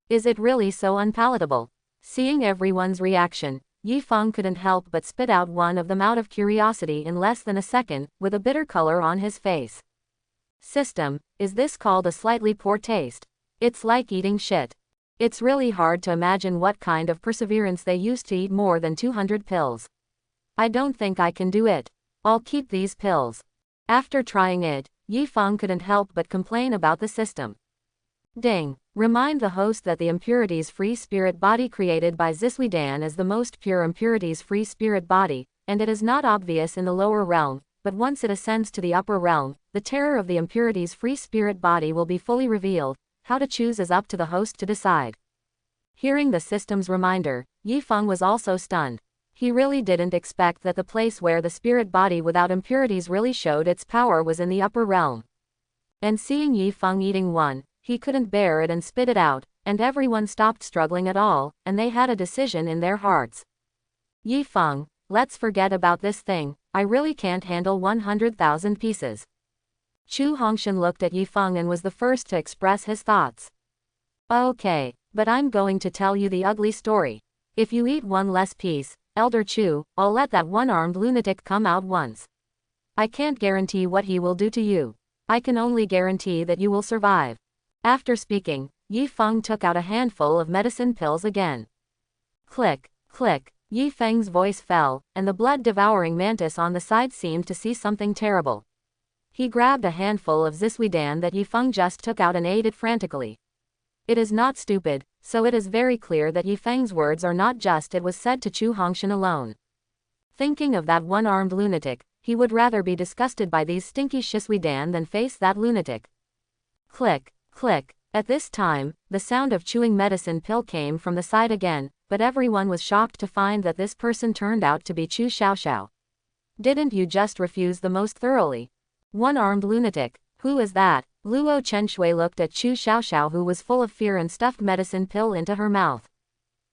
Is it really so unpalatable? Seeing everyone's reaction, Yifeng couldn't help but spit out one of them out of curiosity in less than a second, with a bitter color on his face. System, is this called a slightly poor taste? It's like eating shit. It's really hard to imagine what kind of perseverance they used to eat more than 200 pills. I don't think I can do it. I'll keep these pills. After trying it, Yifeng couldn't help but complain about the system. Ding. Remind the host that the impurities-free spirit body created by Zisui Dan is the most pure impurities-free spirit body, and it is not obvious in the lower realm, but once it ascends to the upper realm, the terror of the impurities-free spirit body will be fully revealed. How to choose is up to the host to decide. Hearing the system's reminder, Yifeng was also stunned. He really didn't expect that the place where the spirit body without impurities really showed its power was in the upper realm. And seeing Yifeng eating one, he couldn't bear it and spit it out, and everyone stopped struggling at all, and they had a decision in their hearts. Yifeng, let's forget about this thing, I really can't handle 100,000 pieces. Chu Hongshan looked at Yifeng and was the first to express his thoughts. Okay, but I'm going to tell you the ugly story. If you eat one less piece, Elder Chu, I'll let that one-armed lunatic come out once. I can't guarantee what he will do to you. I can only guarantee that you will survive. After speaking, Yifeng took out a handful of medicine pills again. Click, click, Yifeng's voice fell, and the blood-devouring mantis on the side seemed to see something terrible. He grabbed a handful of Zisui Dan that Yifeng just took out and ate it frantically. It is not stupid, so it is very clear that Yifeng's words are not just it was said to Chu Hongshan alone. Thinking of that one-armed lunatic, he would rather be disgusted by these stinky Zisui Dan than face that lunatic. Click, click, At this time, the sound of chewing medicine pill came from the side again, but everyone was shocked to find that this person turned out to be Chu Xiaoxiao. Didn't you just refuse the most thoroughly? One-armed lunatic. Who is that? Luo Chenshui looked at Chu Xiaoxiao, who was full of fear, and stuffed medicine pill into her mouth.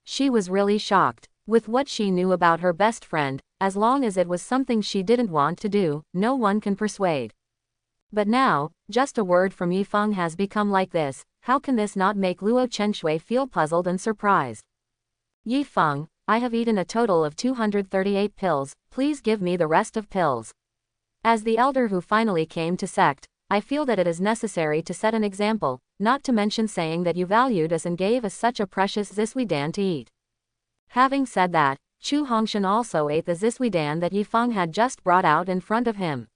She was really shocked. With what she knew about her best friend, as long as it was something she didn't want to do, no one can persuade. But now, just a word from Yifeng has become like this. How can this not make Luo Chenshui feel puzzled and surprised? Yifeng, I have eaten a total of 238 pills, please give me the rest of pills. As the elder who finally came to sect, I feel that it is necessary to set an example, not to mention saying that you valued us and gave us such a precious ziswidan to eat. Having said that, Chu Hongshan also ate the ziswidan that Yifeng had just brought out in front of him.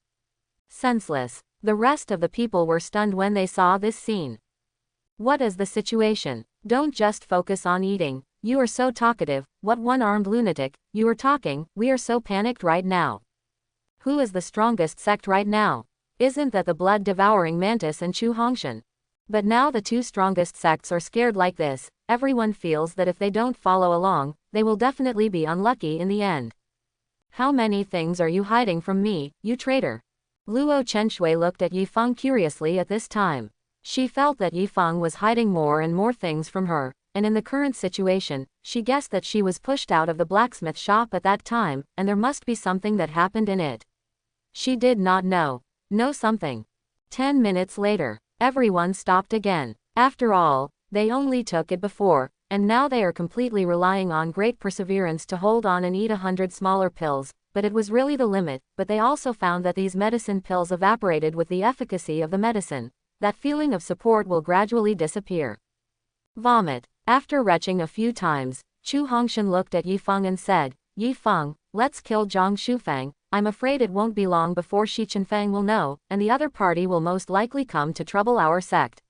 Senseless. The rest of the people were stunned when they saw this scene. What is the situation? Don't just focus on eating. You are so talkative. What one-armed lunatic, you are talking, we are so panicked right now. Who is the strongest sect right now? Isn't that the blood-devouring mantis and Chu Hongshan? But now the two strongest sects are scared like this. Everyone feels that if they don't follow along, they will definitely be unlucky in the end. How many things are you hiding from me, you traitor? Luo Chenshui looked at Yifeng curiously at this time. She felt that Yifeng was hiding more and more things from her, and in the current situation, she guessed that she was pushed out of the blacksmith shop at that time, and there must be something that happened in it. She did not know something. 10 minutes later, everyone stopped again. After all, they only took it before, and now they are completely relying on great perseverance to hold on and eat 100 smaller pills, but it was really the limit. But they also found that these medicine pills evaporated with the efficacy of the medicine. That feeling of support will gradually disappear. Vomit. After retching a few times, Chu Hongshan looked at Yifeng and said, Yifeng, let's kill Zhang Shufang. I'm afraid it won't be long before Shi Chenfang will know, and the other party will most likely come to trouble our sect.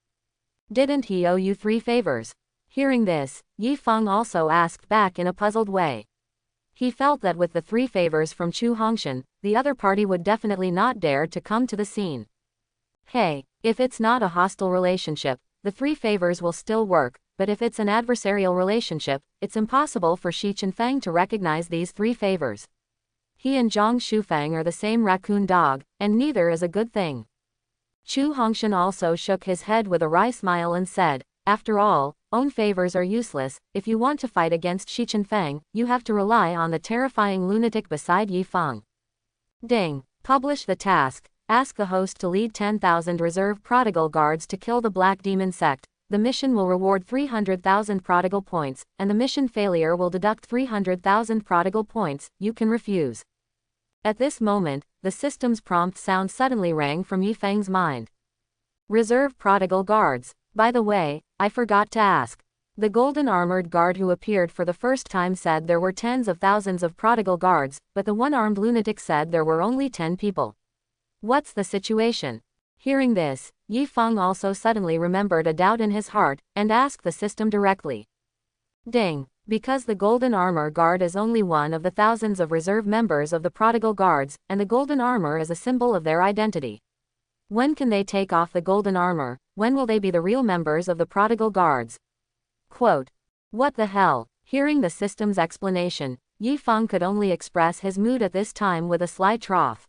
Didn't he owe you 3 favors? Hearing this, Yifeng also asked back in a puzzled way. He felt that with the 3 favors from Chu Hongshan, the other party would definitely not dare to come to the scene. Hey, if it's not a hostile relationship, the 3 favors will still work, but if it's an adversarial relationship, it's impossible for Shi Chenfang to recognize these 3 favors. He and Zhang Shufang are the same raccoon dog, and neither is a good thing. Chu Hongshan also shook his head with a wry smile and said, after all, own favors are useless. If you want to fight against Shi Chenfang, you have to rely on the terrifying lunatic beside Yifeng. Ding. Publish the task. Ask the host to lead 10,000 reserve Prodigal guards to kill the Black Demon sect. The mission will reward 300,000 Prodigal points, and the mission failure will deduct 300,000 Prodigal points. You can refuse. At this moment, the system's prompt sound suddenly rang from Yifeng's mind. Reserve Prodigal guards. By the way, I forgot to ask. The golden armored guard who appeared for the first time said there were tens of thousands of Prodigal guards, but the one-armed lunatic said there were only 10 people. What's the situation? Hearing this, Yifeng also suddenly remembered a doubt in his heart, and asked the system directly. Ding. Because the golden armor guard is only one of the thousands of reserve members of the Prodigal guards, and the golden armor is a symbol of their identity. When can they take off the golden armor? When will they be the real members of the Prodigal guards? Quote. What the hell? Hearing the system's explanation, Yifeng could only express his mood at this time with a sly trough.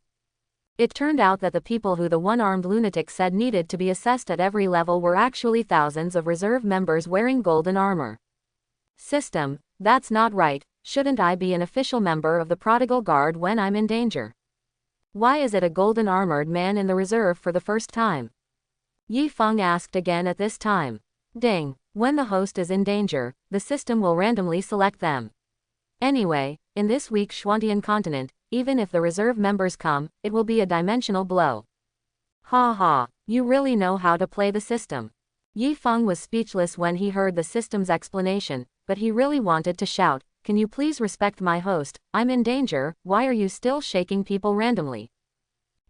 It turned out that the people who the one-armed lunatic said needed to be assessed at every level were actually thousands of reserve members wearing golden armor. System, that's not right. Shouldn't I be an official member of the Prodigal guard when I'm in danger? Why is it a golden armored man in the reserve for the first time? Yifeng asked again at this time. Ding. When the host is in danger, the system will randomly select them. Anyway, in this week's Xuantian continent, even if the reserve members come, it will be a dimensional blow. Ha ha, you really know how to play the system. Yifeng was speechless when he heard the system's explanation, but he really wanted to shout, can you please respect my host? I'm in danger. Why are you still shaking people randomly?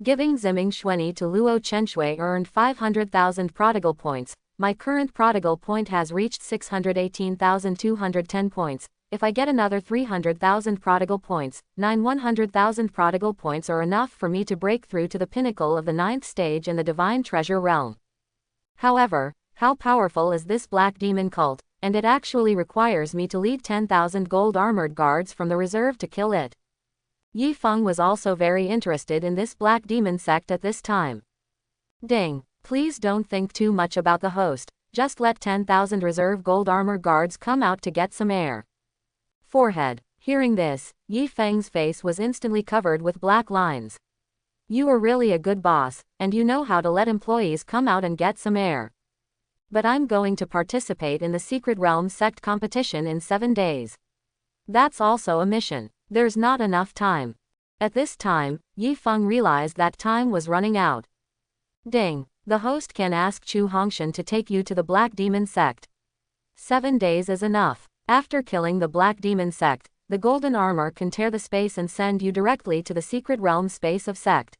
Giving Ziming Xuanyi to Luo Chenshui earned 500,000 Prodigal points. My current Prodigal point has reached 618,210 points. If I get another 300,000 Prodigal points, 100,000 Prodigal points are enough for me to break through to the pinnacle of the 9th stage in the Divine Treasure realm. How powerful is this black demon cult, and it actually requires me to lead 10,000 gold armored guards from the reserve to kill it. Yi Feng was also very interested in this black demon sect at this time. Ding. Please don't think too much about the host, just let 10,000 reserve gold armor guards come out to get some air. Forehead. Hearing this, Yi Feng's face was instantly covered with black lines. You are really a good boss, and you know how to let employees come out and get some air. But I'm going to participate in the Secret Realm sect competition in 7 days. That's also a mission. There's not enough time. At this time, Yi Feng realized that time was running out. Ding. The host can ask Chu Hongshan to take you to the Black Demon sect. 7 days is enough. After killing the Black Demon sect, the golden armor can tear the space and send you directly to the Secret Realm space of sect.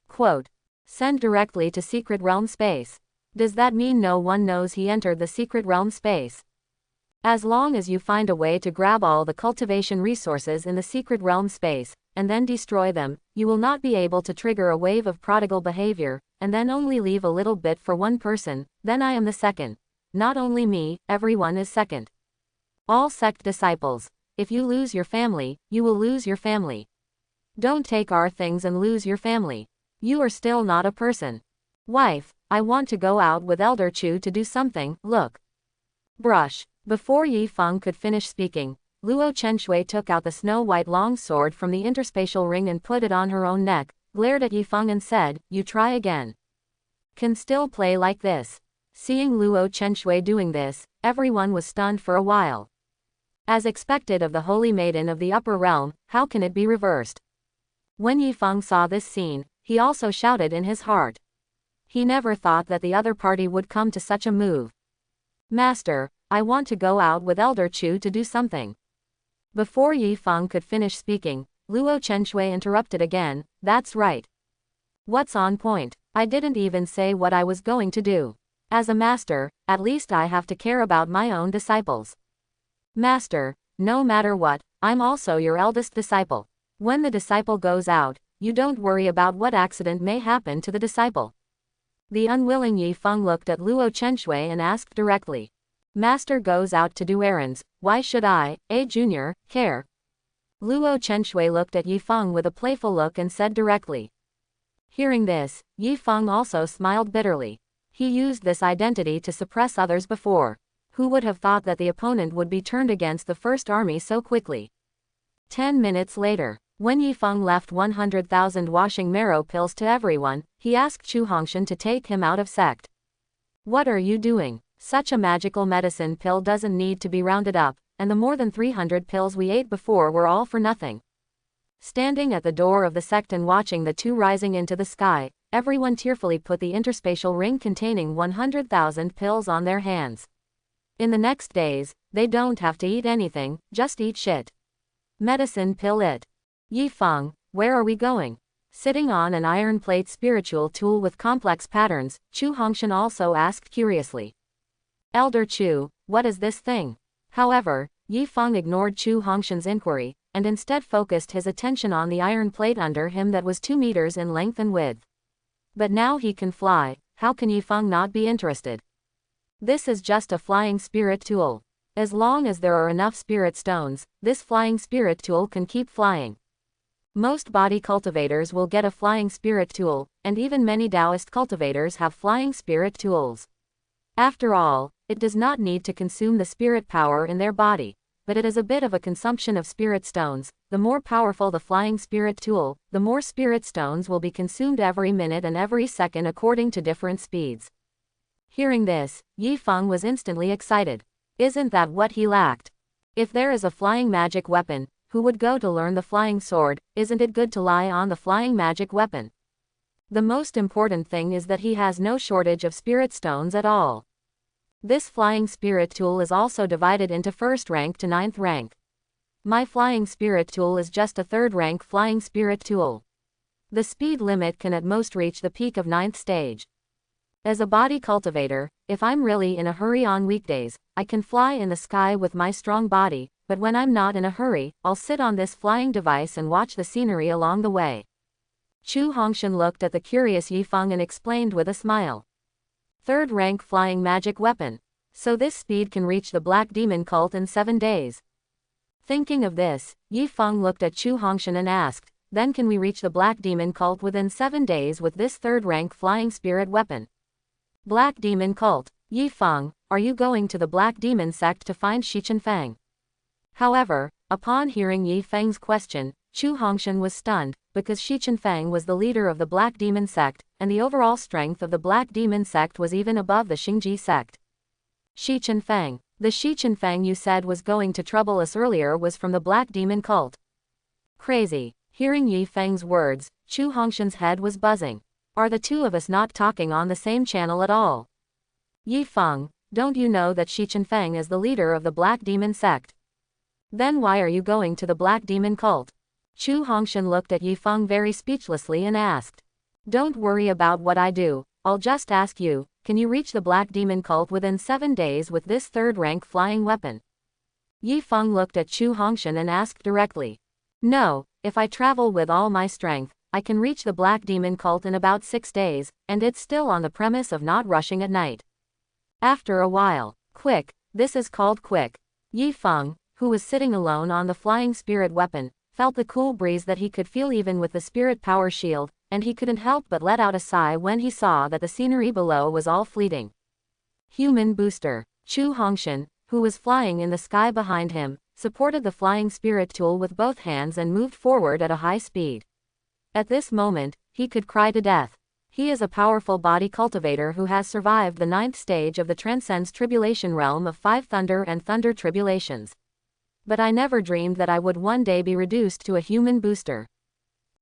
Quote. Send directly to Secret Realm space. Does that mean no one knows he entered the Secret Realm space? As long as you find a way to grab all the cultivation resources in the Secret Realm space, and then destroy them, you will not be able to trigger a wave of prodigal behavior, and then only leave a little bit for one person, then I am the second. Not only me, everyone is second. All sect disciples. If you lose your family, you will lose your family. Don't take our things and lose your family. You are still not a person. Wife, I want to go out with Elder Chu to do something, look. Brush. Before Yi Feng could finish speaking, Luo Chenshui took out the snow-white long sword from the interspatial ring and put it on her own neck, glared at Yi Feng and said, you try again. Can still play like this. Seeing Luo Chenshui doing this, everyone was stunned for a while. As expected of the holy maiden of the upper realm, how can it be reversed? When Yi Feng saw this scene, he also shouted in his heart. He never thought that the other party would come to such a move. Master, I want to go out with Elder Chu to do something. Before Yi Feng could finish speaking, Luo Chenshui interrupted again, that's right. What's on point? I didn't even say what I was going to do. As a master, at least I have to care about my own disciples. Master, no matter what, I'm also your eldest disciple. When the disciple goes out, you don't worry about what accident may happen to the disciple. The unwilling Yi Feng looked at Luo Chenshui and asked directly. Master goes out to do errands, why should I, a junior, care? Luo Chenshui looked at Yi Feng with a playful look and said directly. Hearing this, Yi Feng also smiled bitterly. He used this identity to suppress others before. Who would have thought that the opponent would be turned against the first army so quickly? 10 minutes later, when Yi Feng left 100,000 washing marrow pills to everyone, he asked Chu Hongshan to take him out of sect. What are you doing? Such a magical medicine pill doesn't need to be rounded up, and the more than 300 pills we ate before were all for nothing. Standing at the door of the sect and watching the two rising into the sky, everyone tearfully put the interspatial ring containing 100,000 pills on their hands. In the next days, they don't have to eat anything, just eat shit. Medicine pill it. Yi Feng, where are we going? Sitting on an iron plate spiritual tool with complex patterns, Chu Hongshan also asked curiously. Elder Chu, what is this thing? However, Yi Feng ignored Chu Hongshan's inquiry, and instead focused his attention on the iron plate under him that was 2 meters in length and width. But now he can fly, how can Yi Feng not be interested? This is just a flying spirit tool. As long as there are enough spirit stones, this flying spirit tool can keep flying. Most body cultivators will get a flying spirit tool, and even many Taoist cultivators have flying spirit tools. After all, it does not need to consume the spirit power in their body, but it is a bit of a consumption of spirit stones. The more powerful the flying spirit tool, the more spirit stones will be consumed every minute and every second according to different speeds. Hearing this, Yi Feng was instantly excited. Isn't that what he lacked? If there is a flying magic weapon, who would go to learn the flying sword? Isn't it good to lie on the flying magic weapon? The most important thing is that he has no shortage of spirit stones at all. This flying spirit tool is also divided into 1st rank to 9th rank. My flying spirit tool is just a 3rd rank flying spirit tool. The speed limit can at most reach the peak of 9th stage. As a body cultivator, if I'm really in a hurry on weekdays, I can fly in the sky with my strong body, but when I'm not in a hurry, I'll sit on this flying device and watch the scenery along the way. Chu Hongshan looked at the curious Yi Feng and explained with a smile. Third rank flying magic weapon. So this speed can reach the Black Demon cult in 7 days. Thinking of this, Yi Feng looked at Chu Hongshan and asked, then can we reach the Black Demon cult within 7 days with this third rank flying spirit weapon? Black Demon cult. Yi Feng, are you going to the Black Demon sect to find Shi Fang? However, upon hearing Yi Feng's question, Chu Hongshan was stunned, because Shi Fang was the leader of the Black Demon sect, and the overall strength of the Black Demon sect was even above the Xingji sect. Shi Fang. The Shi Fang you said was going to trouble us earlier was from the Black Demon cult. Crazy. Hearing Yi Feng's words, Chu Hongshan's head was buzzing. Are the two of us not talking on the same channel at all? Yi Feng, don't you know that Shi Fang is the leader of the Black Demon sect? Then why are you going to the Black Demon cult? Chu Hongshan looked at Yi Feng very speechlessly and asked. Don't worry about what I do, I'll just ask you, can you reach the Black Demon cult within 7 days with this third rank flying weapon? Yi Feng looked at Chu Hongshan and asked directly. No, if I travel with all my strength, I can reach the Black Demon cult in about 6 days, and it's still on the premise of not rushing at night. After a while, quick, this is called quick. Yi Feng, who was sitting alone on the flying spirit weapon, felt the cool breeze that he could feel even with the spirit power shield, and he couldn't help but let out a sigh when he saw that the scenery below was all fleeting. Human booster. Chu Hongshan, who was flying in the sky behind him, supported the flying spirit tool with both hands and moved forward at a high speed. At this moment, he could cry to death. He is a powerful body cultivator who has survived the 9th stage of the transcends tribulation realm of 5 thunder and thunder tribulations. But I never dreamed that I would one day be reduced to a human booster.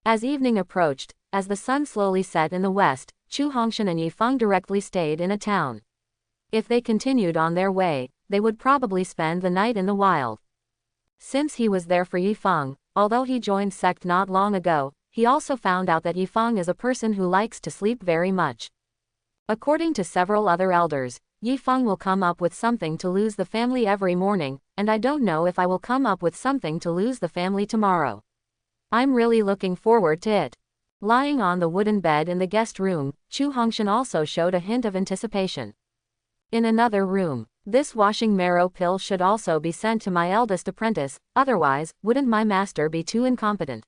As evening approached, as the sun slowly set in the west, Chu Hongshan and Yi Feng directly stayed in a town. If they continued on their way, they would probably spend the night in the wild. Since he was there for Yi Feng, although he joined sect not long ago, he also found out that Yi Feng is a person who likes to sleep very much. According to several other elders, Yi Feng will come up with something to lose the family every morning, and I don't know if I will come up with something to lose the family tomorrow. I'm really looking forward to it. Lying on the wooden bed in the guest room, Chu Hongshan also showed a hint of anticipation. In another room, this washing marrow pill should also be sent to my eldest apprentice, otherwise, wouldn't my master be too incompetent?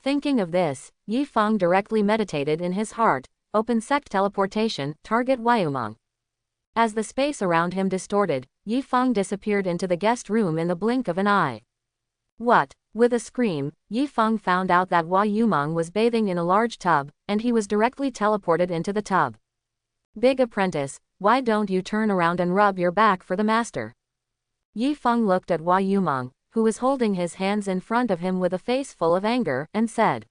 Thinking of this, Yi Feng directly meditated in his heart, open sect teleportation, target Wyumong. As the space around him distorted, Yi Feng disappeared into the guest room in the blink of an eye. What? With a scream, Yi Feng found out that Wyumong was bathing in a large tub, and he was directly teleported into the tub. Big apprentice, why don't you turn around and rub your back for the master? Yi Feng looked at Wyumong, who was holding his hands in front of him with a face full of anger, and said.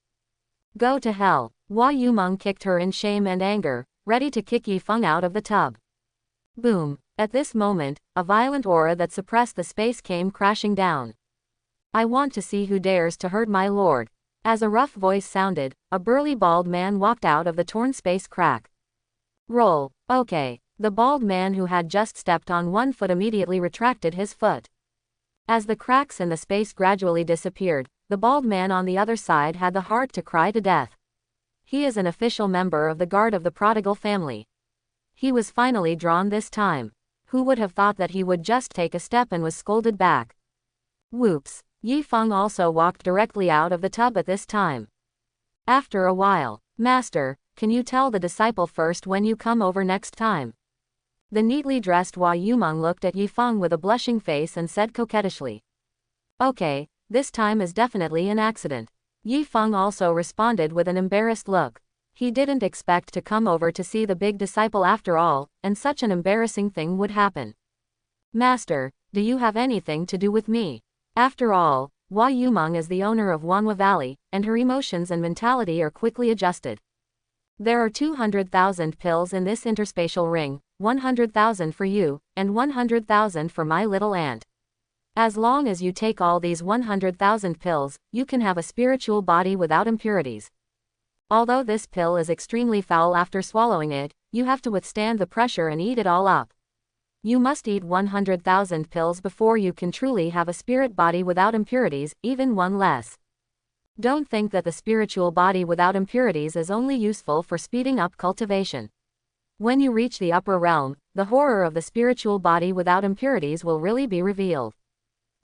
Go to hell. Wyumong kicked her in shame and anger, ready to kick Yi Feng out of the tub. Boom. At this moment, a violent aura that suppressed the space came crashing down. I want to see who dares to hurt my lord. As a rough voice sounded, a burly bald man walked out of the torn space crack. Roll. Okay. The bald man who had just stepped on one foot immediately retracted his foot. As the cracks in the space gradually disappeared, the bald man on the other side had the heart to cry to death. He is an official member of the guard of the Prodigal family. He was finally drawn this time. Who would have thought that he would just take a step and was scolded back? Whoops. Yi Feng also walked directly out of the tub at this time. After a while, Master, can you tell the disciple first when you come over next time? The neatly dressed Wyumong looked at Yi Feng with a blushing face and said coquettishly. Okay, this time is definitely an accident. Yi Feng also responded with an embarrassed look. He didn't expect to come over to see the big disciple after all, and such an embarrassing thing would happen. Master, do you have anything to do with me? After all, Wyumong is the owner of Wanhua Valley, and her emotions and mentality are quickly adjusted. There are 200,000 pills in this interspatial ring, 100,000 for you, and 100,000 for my little aunt. As long as you take all these 100,000 pills, you can have a spiritual body without impurities. Although this pill is extremely foul after swallowing it, you have to withstand the pressure and eat it all up. You must eat 100,000 pills before you can truly have a spirit body without impurities, even one less. Don't think that the spiritual body without impurities is only useful for speeding up cultivation. When you reach the upper realm, the horror of the spiritual body without impurities will really be revealed.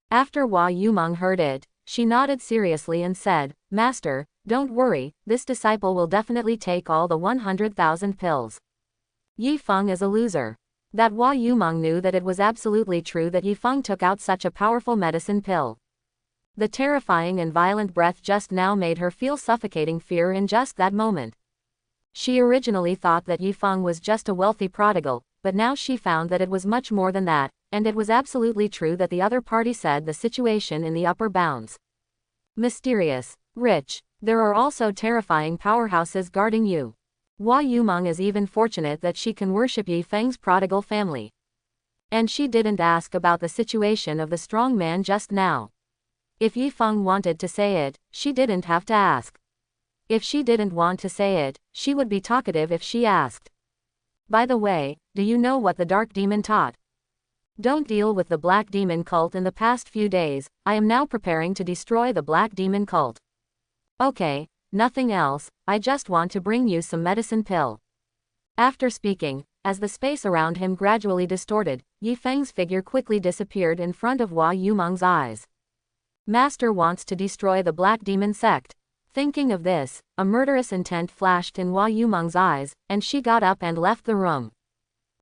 After Hua Yumeng heard it, she nodded seriously and said, Master, don't worry, this disciple will definitely take all the 100,000 pills. Yi Feng is a loser. That Hua Yumeng knew that it was absolutely true that Yi Feng took out such a powerful medicine pill. The terrifying and violent breath just now made her feel suffocating fear in just that moment. She originally thought that Yi Feng was just a wealthy prodigal, but now she found that it was much more than that, and it was absolutely true that the other party said the situation in the upper bounds. Mysterious, rich, there are also terrifying powerhouses guarding you. Hua Yumeng is even fortunate that she can worship Yi Feng's prodigal family. And she didn't ask about the situation of the strong man just now. If Yi Feng wanted to say it, she didn't have to ask. If she didn't want to say it, she would be talkative if she asked. By the way, do you know what the dark demon taught? Don't deal with the black demon cult in the past few days, I am now preparing to destroy the black demon cult. Okay, nothing else, I just want to bring you some medicine pill. After speaking, as the space around him gradually distorted, Yi Feng's figure quickly disappeared in front of Hua Yumeng's eyes. Master wants to destroy the black demon sect. Thinking of this, a murderous intent flashed in Hua Yumeng's eyes, and she got up and left the room.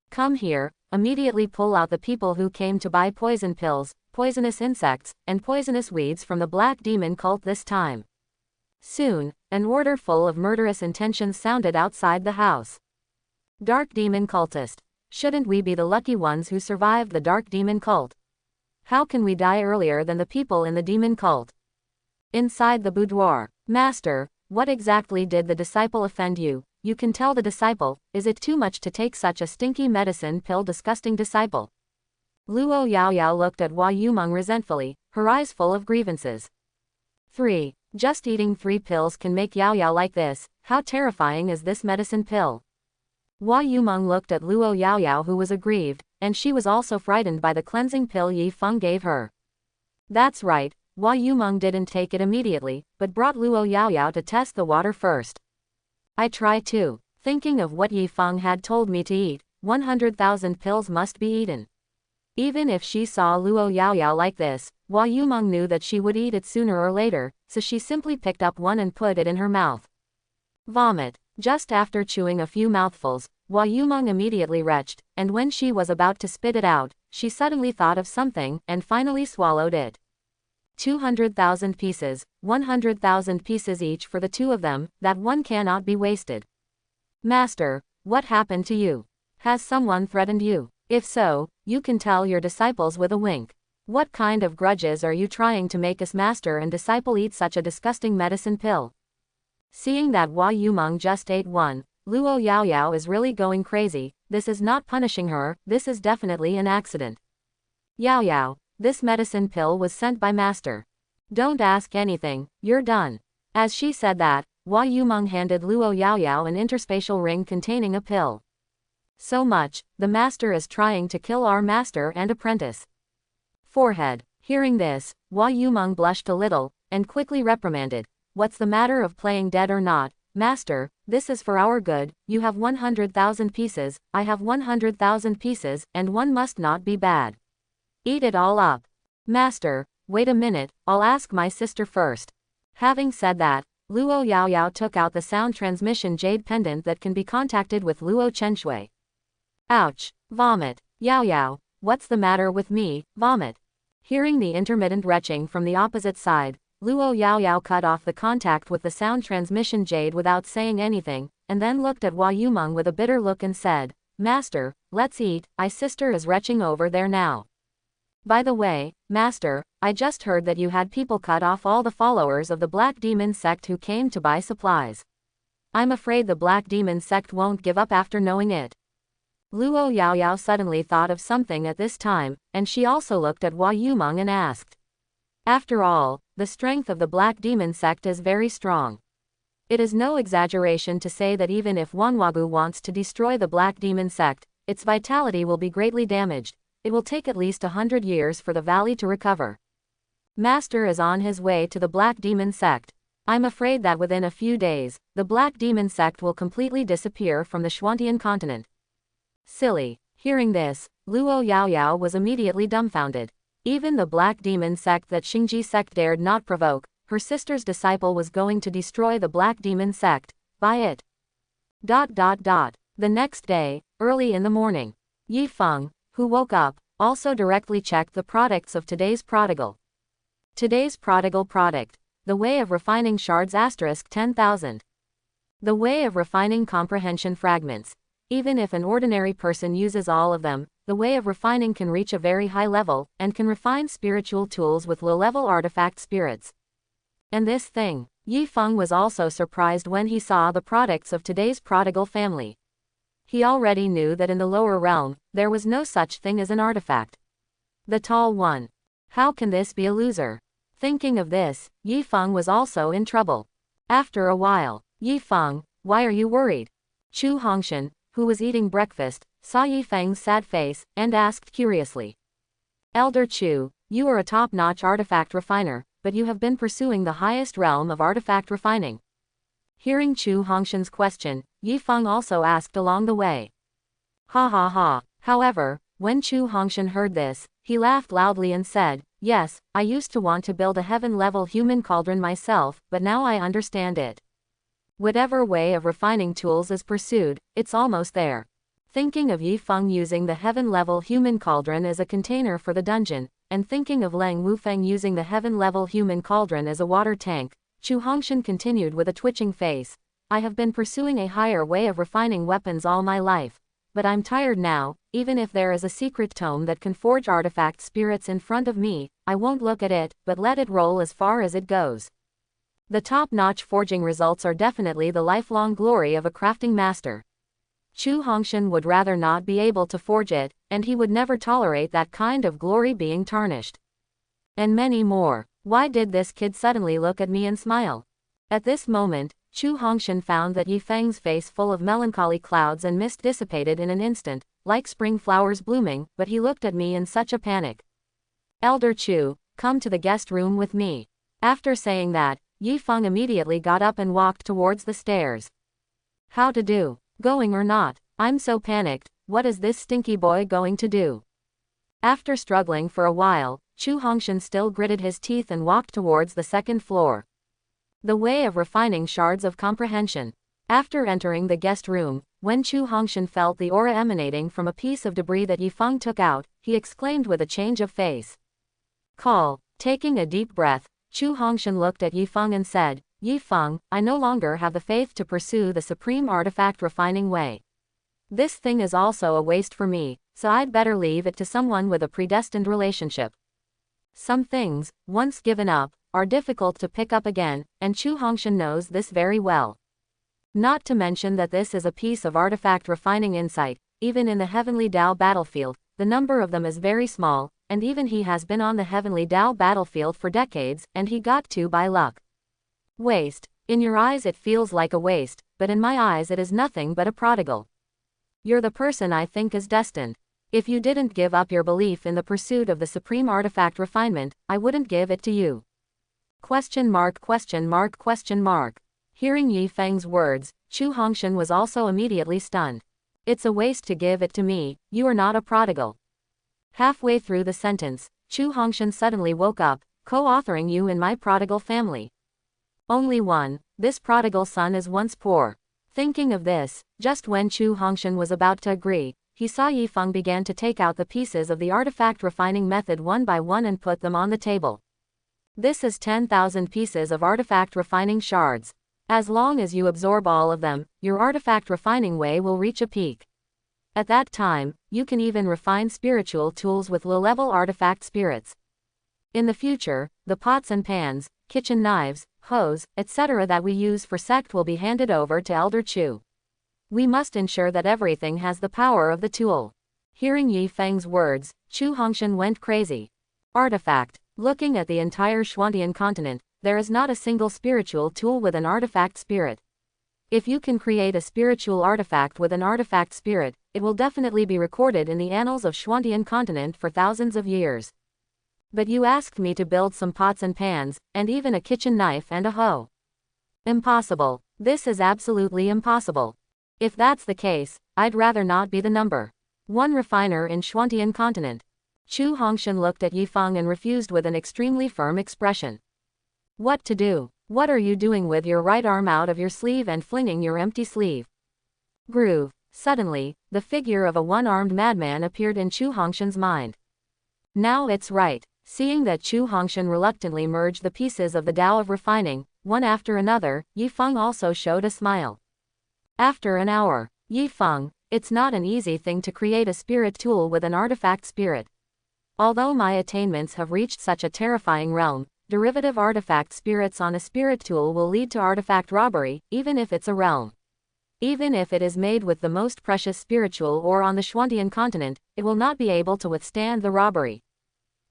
Come here, immediately pull out the people who came to buy poison pills, poisonous insects, and poisonous weeds from the black demon cult this time. Soon, an order full of murderous intentions sounded outside the house. Dark demon cultist. Shouldn't we be the lucky ones who survived the dark demon cult? How can we die earlier than the people in the demon cult? Inside the boudoir. Master, what exactly did the disciple offend you? You can tell the disciple, is it too much to take such a stinky medicine pill? Disgusting disciple. Luo Yaoyao looked at Hua Yumeng resentfully, her eyes full of grievances. 3. Just eating 3 pills can make Yaoyao like this, how terrifying is this medicine pill? Hua Yumeng looked at Luo Yaoyao who was aggrieved, and she was also frightened by the cleansing pill Yi Feng gave her. That's right, Hua Yumeng didn't take it immediately, but brought Luo Yaoyao to test the water first. I try too. Thinking of what Yi Feng had told me to eat, 100,000 pills must be eaten. Even if she saw Luo Yaoyao like this, Hua Yumeng knew that she would eat it sooner or later, so she simply picked up one and put it in her mouth. Vomit. Just after chewing a few mouthfuls, Hua Yumeng immediately retched, and when she was about to spit it out, she suddenly thought of something, and finally swallowed it. 200,000 pieces, 100,000 pieces each for the 2 of them, that one cannot be wasted. Master, what happened to you? Has someone threatened you? If so, you can tell your disciples with a wink. What kind of grudges are you trying to make us master and disciple eat such a disgusting medicine pill? Seeing that Hua Yumeng just ate one, Luo Yaoyao is really going crazy. This is not punishing her, this is definitely an accident. Yaoyao, this medicine pill was sent by Master. Don't ask anything, you're done. As she said that, Hua Yumeng handed Luo Yaoyao an interspatial ring containing a pill. So much, the Master is trying to kill our master and apprentice. Forehead. Hearing this, Hua Yumeng blushed a little, and quickly reprimanded. What's the matter of playing dead or not? Master, this is for our good, you have 100,000 pieces, I have 100,000 pieces, and one must not be bad. Eat it all up. Master, wait a minute, I'll ask my sister first. Having said that, Luo Yaoyao took out the sound transmission jade pendant that can be contacted with Luo Chenshui. Ouch. Vomit. Yaoyao, what's the matter with me? Vomit. Hearing the intermittent retching from the opposite side, Luo Yaoyao cut off the contact with the sound transmission jade without saying anything, and then looked at Hua Yumeng with a bitter look and said, Master, let's eat, my sister is retching over there now. By the way, Master, I just heard that you had people cut off all the followers of the Black Demon sect who came to buy supplies. I'm afraid the Black Demon sect won't give up after knowing it. Luo Yaoyao suddenly thought of something at this time, and she also looked at Hua Yumeng and asked. After all, the strength of the Black Demon sect is very strong. It is no exaggeration to say that even if Wanwabu wants to destroy the Black Demon sect, its vitality will be greatly damaged. It will take at least 100 years for the valley to recover. Master is on his way to the Black Demon sect. I'm afraid that within a few days, the Black Demon sect will completely disappear from the Xuantian continent. Silly. Hearing this, Luo Yaoyao was immediately dumbfounded. Even the black demon sect that Xingji sect dared not provoke, her sister's disciple was going to destroy the black demon sect, by it. The next day, early in the morning, Yi Feng, who woke up, also directly checked the products of today's Prodigal. Today's Prodigal product. The Way of Refining Shards * 10,000. The Way of Refining Comprehension Fragments. Even if an ordinary person uses all of them, the Way of Refining can reach a very high level, and can refine spiritual tools with low-level artifact spirits. And this thing, Yi Feng was also surprised when he saw the products of today's Prodigal family. He already knew that in the lower realm, there was no such thing as an artifact. The tall one. How can this be a loser? Thinking of this, Yi Feng was also in trouble. After a while, Yi Feng, why are you worried? Chu Hongshan, who was eating breakfast, saw Yi Feng's sad face, and asked curiously. Elder Chu, you are a top-notch artifact refiner, but you have been pursuing the highest realm of artifact refining. Hearing Chu Hongshan's question, Yi Feng also asked along the way. Ha ha ha. However, when Chu Hongshan heard this, he laughed loudly and said, yes, I used to want to build a heaven-level human cauldron myself, but now I understand it. Whatever way of refining tools is pursued, it's almost there. Thinking of Yi Feng using the heaven-level human cauldron as a container for the dungeon, and thinking of Leng Wufeng using the heaven-level human cauldron as a water tank, Chu Hongshan continued with a twitching face. I have been pursuing a higher way of refining weapons all my life. But I'm tired now. Even if there is a secret tome that can forge artifact spirits in front of me, I won't look at it, but let it roll as far as it goes. The top-notch forging results are definitely the lifelong glory of a crafting master. Chu Hongshan would rather not be able to forge it, and he would never tolerate that kind of glory being tarnished. And many more. Why did this kid suddenly look at me and smile? At this moment, Chu Hongshan found that Yi Feng's face full of melancholy clouds and mist dissipated in an instant, like spring flowers blooming, but he looked at me in such a panic. Elder Chu, come to the guest room with me. After saying that, Yi Feng immediately got up and walked towards the stairs. How to do? Going or not? I'm so panicked. What is this stinky boy going to do? After struggling for a while, Chu Hongshan still gritted his teeth and walked towards the second floor. The Way of Refining Shards of Comprehension. After entering the guest room, when Chu Hongshan felt the aura emanating from a piece of debris that Yi Feng took out, he exclaimed with a change of face. Call. Taking a deep breath, Chu Hongshan looked at Yi Feng and said, Yi Feng, I no longer have the faith to pursue the supreme artifact refining way. This thing is also a waste for me, so I'd better leave it to someone with a predestined relationship. Some things, once given up, are difficult to pick up again, and Chu Hongshan knows this very well. Not to mention that this is a piece of artifact refining insight. Even in the Heavenly Dao battlefield, the number of them is very small, and even he has been on the Heavenly Dao battlefield for decades, and he got to by luck. Waste. In your eyes it feels like a waste, but in my eyes it is nothing but a prodigal. You're the person I think is destined. If you didn't give up your belief in the pursuit of the supreme artifact refinement, I wouldn't give it to you. ? Hearing Yi Feng's words, Chu Hongshan was also immediately stunned. It's a waste to give it to me, you are not a prodigal. Halfway through the sentence, Chu Hongshan suddenly woke up, co-authoring you in my prodigal family. Only one, this prodigal son is once poor. Thinking of this, just when Chu Hongshan was about to agree, he saw Yi Feng began to take out the pieces of the artifact refining method one by one and put them on the table. This is 10,000 pieces of artifact refining shards. As long as you absorb all of them, your artifact refining way will reach a peak. At that time, you can even refine spiritual tools with low-level artifact spirits. In the future, the pots and pans, kitchen knives, hose, etc. that we use for sect will be handed over to Elder Chu. We must ensure that everything has the power of the tool. Hearing Yi Feng's words, Chu Hongshan went crazy. Artifact. Looking at the entire Xuantian continent, there is not a single spiritual tool with an artifact spirit. If you can create a spiritual artifact with an artifact spirit, it will definitely be recorded in the annals of Xuantian continent for thousands of years. But you asked me to build some pots and pans, and even a kitchen knife and a hoe. Impossible. This is absolutely impossible. If that's the case, I'd rather not be the number. One refiner in Xuantian continent. Chu Hongshan looked at Yifeng and refused with an extremely firm expression. What to do? What are you doing with your right arm out of your sleeve and flinging your empty sleeve? Groove. Suddenly, the figure of a one-armed madman appeared in Chu Hongshan's mind. Now it's right. Seeing that Chu Hongshan reluctantly merged the pieces of the Tao of refining, one after another, Yifeng also showed a smile. After an hour. Yifeng, it's not an easy thing to create a spirit tool with an artifact spirit. Although my attainments have reached such a terrifying realm, derivative artifact spirits on a spirit tool will lead to artifact robbery, even if it's a realm. Even if it is made with the most precious spiritual ore on the Xuantian continent, it will not be able to withstand the robbery.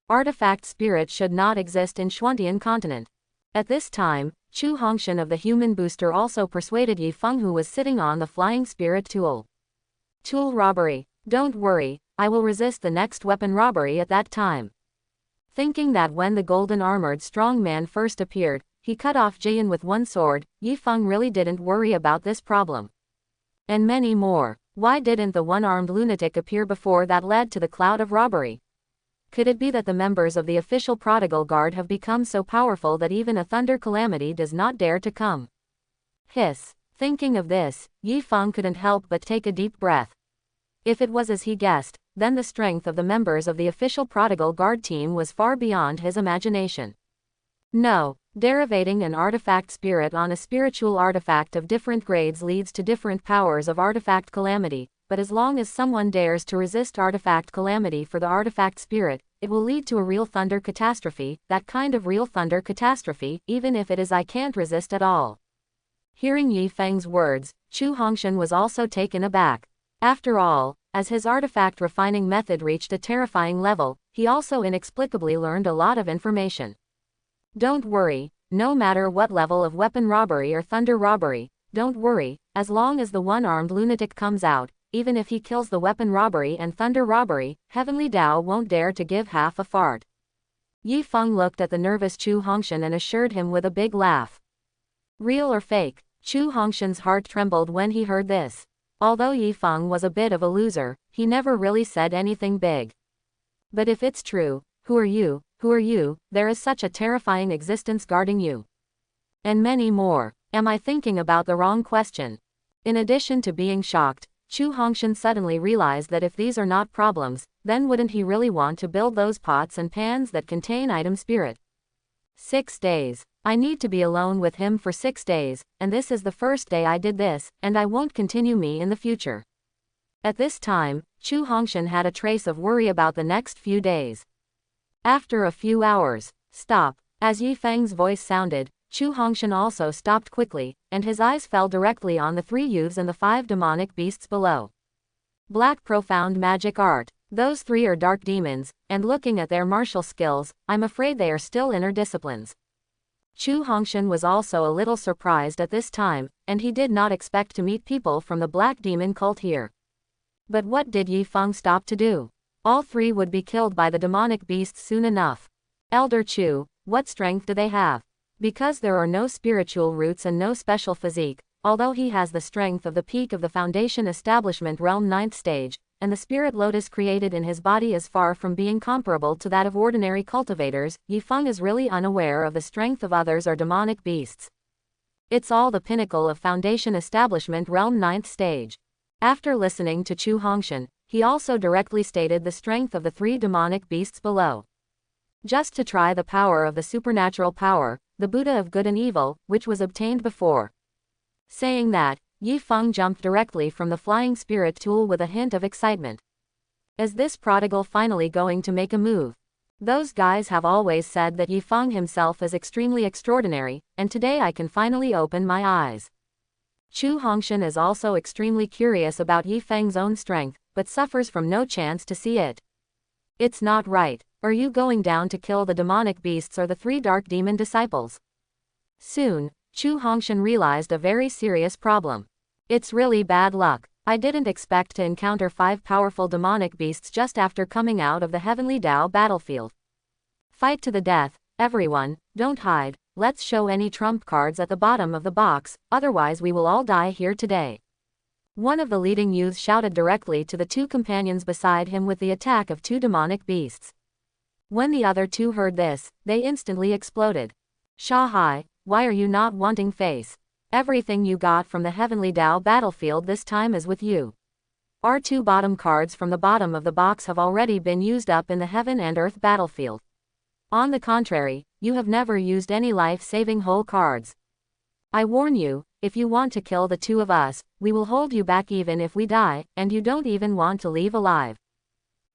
Artifact spirit should not exist in Xuantian continent. At this time, Chu Hongshan of the human booster also persuaded Yifeng, who was sitting on the flying spirit tool. Tool robbery. Don't worry, I will resist the next weapon robbery at that time. Thinking that when the golden armored strong man first appeared, he cut off Jian with one sword, Yifeng really didn't worry about this problem. And many more. Why didn't the one-armed lunatic appear before that led to the cloud of robbery? Could it be that the members of the official Prodigal Guard have become so powerful that even a thunder calamity does not dare to come? Hiss. Thinking of this, Yifeng couldn't help but take a deep breath. If it was as he guessed, then the strength of the members of the official Prodigal Guard team was far beyond his imagination. No, derivating an artifact spirit on a spiritual artifact of different grades leads to different powers of artifact calamity, but as long as someone dares to resist artifact calamity for the artifact spirit, it will lead to a real thunder catastrophe, that kind of real thunder catastrophe, even if it is I can't resist at all. Hearing Yifeng's words, Chu Hongshan was also taken aback. After all, as his artifact refining method reached a terrifying level, he also inexplicably learned a lot of information. Don't worry, no matter what level of weapon robbery or thunder robbery, don't worry, as long as the one-armed lunatic comes out, even if he kills the weapon robbery and thunder robbery, Heavenly Tao won't dare to give half a fart. Yifeng looked at the nervous Chu Hongshan and assured him with a big laugh. Real or fake? Chu Hongshan's heart trembled when he heard this. Although Yifeng was a bit of a loser, he never really said anything big. But if it's true, who are you? Who are you? There is such a terrifying existence guarding you. And many more. Am I thinking about the wrong question? In addition to being shocked, Chu Hongshan suddenly realized that if these are not problems, then wouldn't he really want to build those pots and pans that contain item spirit? 6 days. I need to be alone with him for 6 days, and this is the first day I did this, and I won't continue me in the future. At this time, Chu Hongshan had a trace of worry about the next few days. After a few hours. Stop. As Yifeng's voice sounded, Chu Hongshan also stopped quickly, and his eyes fell directly on the 3 youths and the 5 demonic beasts below. Black profound magic art. Those 3 are dark demons, and looking at their martial skills, I'm afraid they are still inner disciplines. Chu Hongshan was also a little surprised at this time, and he did not expect to meet people from the black demon cult here. But what did Yifeng stop to do? All 3 would be killed by the demonic beasts soon enough. Elder Chu, what strength do they have? Because there are no spiritual roots and no special physique, although he has the strength of the peak of the Foundation Establishment Realm 9th stage, and the spirit lotus created in his body is far from being comparable to that of ordinary cultivators, Yifeng is really unaware of the strength of others or demonic beasts. It's all the pinnacle of Foundation Establishment Realm 9th stage. After listening to Chu Hongshan, he also directly stated the strength of the 3 demonic beasts below. Just to try the power of the supernatural power, the Buddha of good and evil, which was obtained before. Saying that, Yifeng jumped directly from the flying spirit tool with a hint of excitement. Is this Prodigal finally going to make a move? Those guys have always said that Yifeng himself is extremely extraordinary, and today I can finally open my eyes. Chu Hongshan is also extremely curious about Yifeng's own strength, but suffers from no chance to see it. It's not right. Are you going down to kill the demonic beasts or the 3 dark demon disciples? Soon, Chu Hongshan realized a very serious problem. It's really bad luck. I didn't expect to encounter 5 powerful demonic beasts just after coming out of the Heavenly Tao battlefield. Fight to the death, everyone, don't hide, let's show any trump cards at the bottom of the box, otherwise we will all die here today. One of the leading youths shouted directly to the two companions beside him with the attack of two demonic beasts. When the other two heard this, they instantly exploded. Shahai, why are you not wanting face? Everything you got from the Heavenly Tao battlefield this time is with you. Our two bottom cards from the bottom of the box have already been used up in the Heaven and Earth battlefield. On the contrary, you have never used any life-saving whole cards. I warn you, if you want to kill the two of us, we will hold you back even if we die, and you don't even want to leave alive.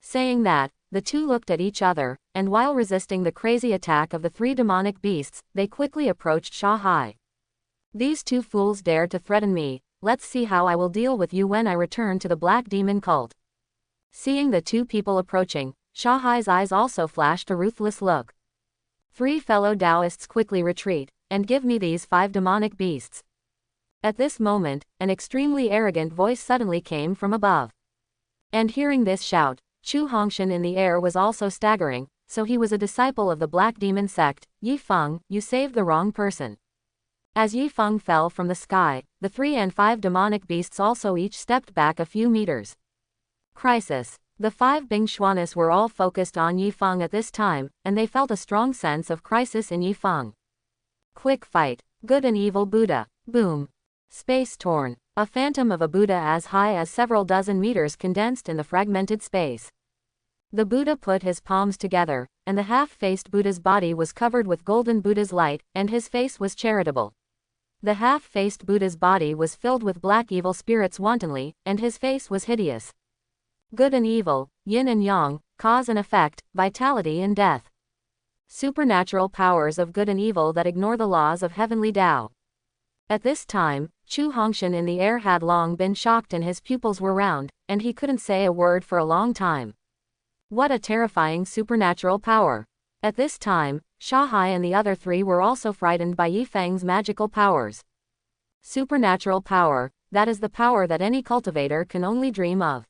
Saying that, the two looked at each other, and while resisting the crazy attack of the three demonic beasts, they quickly approached Shahai. These two fools dared to threaten me, let's see how I will deal with you when I return to the Black Demon cult. Seeing the two people approaching, Shahai's eyes also flashed a ruthless look. Three fellow Taoists quickly retreat, and give me these 5 demonic beasts. At this moment, an extremely arrogant voice suddenly came from above. And hearing this shout, Chu Hongshan in the air was also staggering, so he was a disciple of the Black Demon sect. Yi Feng, you saved the wrong person. As Yi Feng fell from the sky, the 3 and 5 demonic beasts also each stepped back a few meters. Crisis. The 5 Bing Xuanis were all focused on Yi Feng at this time, and they felt a strong sense of crisis in Yi Feng. Quick fight. Good and evil Buddha. Boom. Space torn. A phantom of a Buddha as high as several dozen meters condensed in the fragmented space. The Buddha put his palms together, and the half-faced Buddha's body was covered with golden Buddha's light, and his face was charitable. The half-faced Buddha's body was filled with black evil spirits wantonly, and his face was hideous. Good and evil, yin and yang, cause and effect, vitality and death. Supernatural powers of good and evil that ignore the laws of heavenly Tao. At this time, Chu Hongshan in the air had long been shocked and his pupils were round, and he couldn't say a word for a long time. What a terrifying supernatural power. At this time, Shahai and the other 3 were also frightened by Yi Feng's magical powers. Supernatural power, that is the power that any cultivator can only dream of.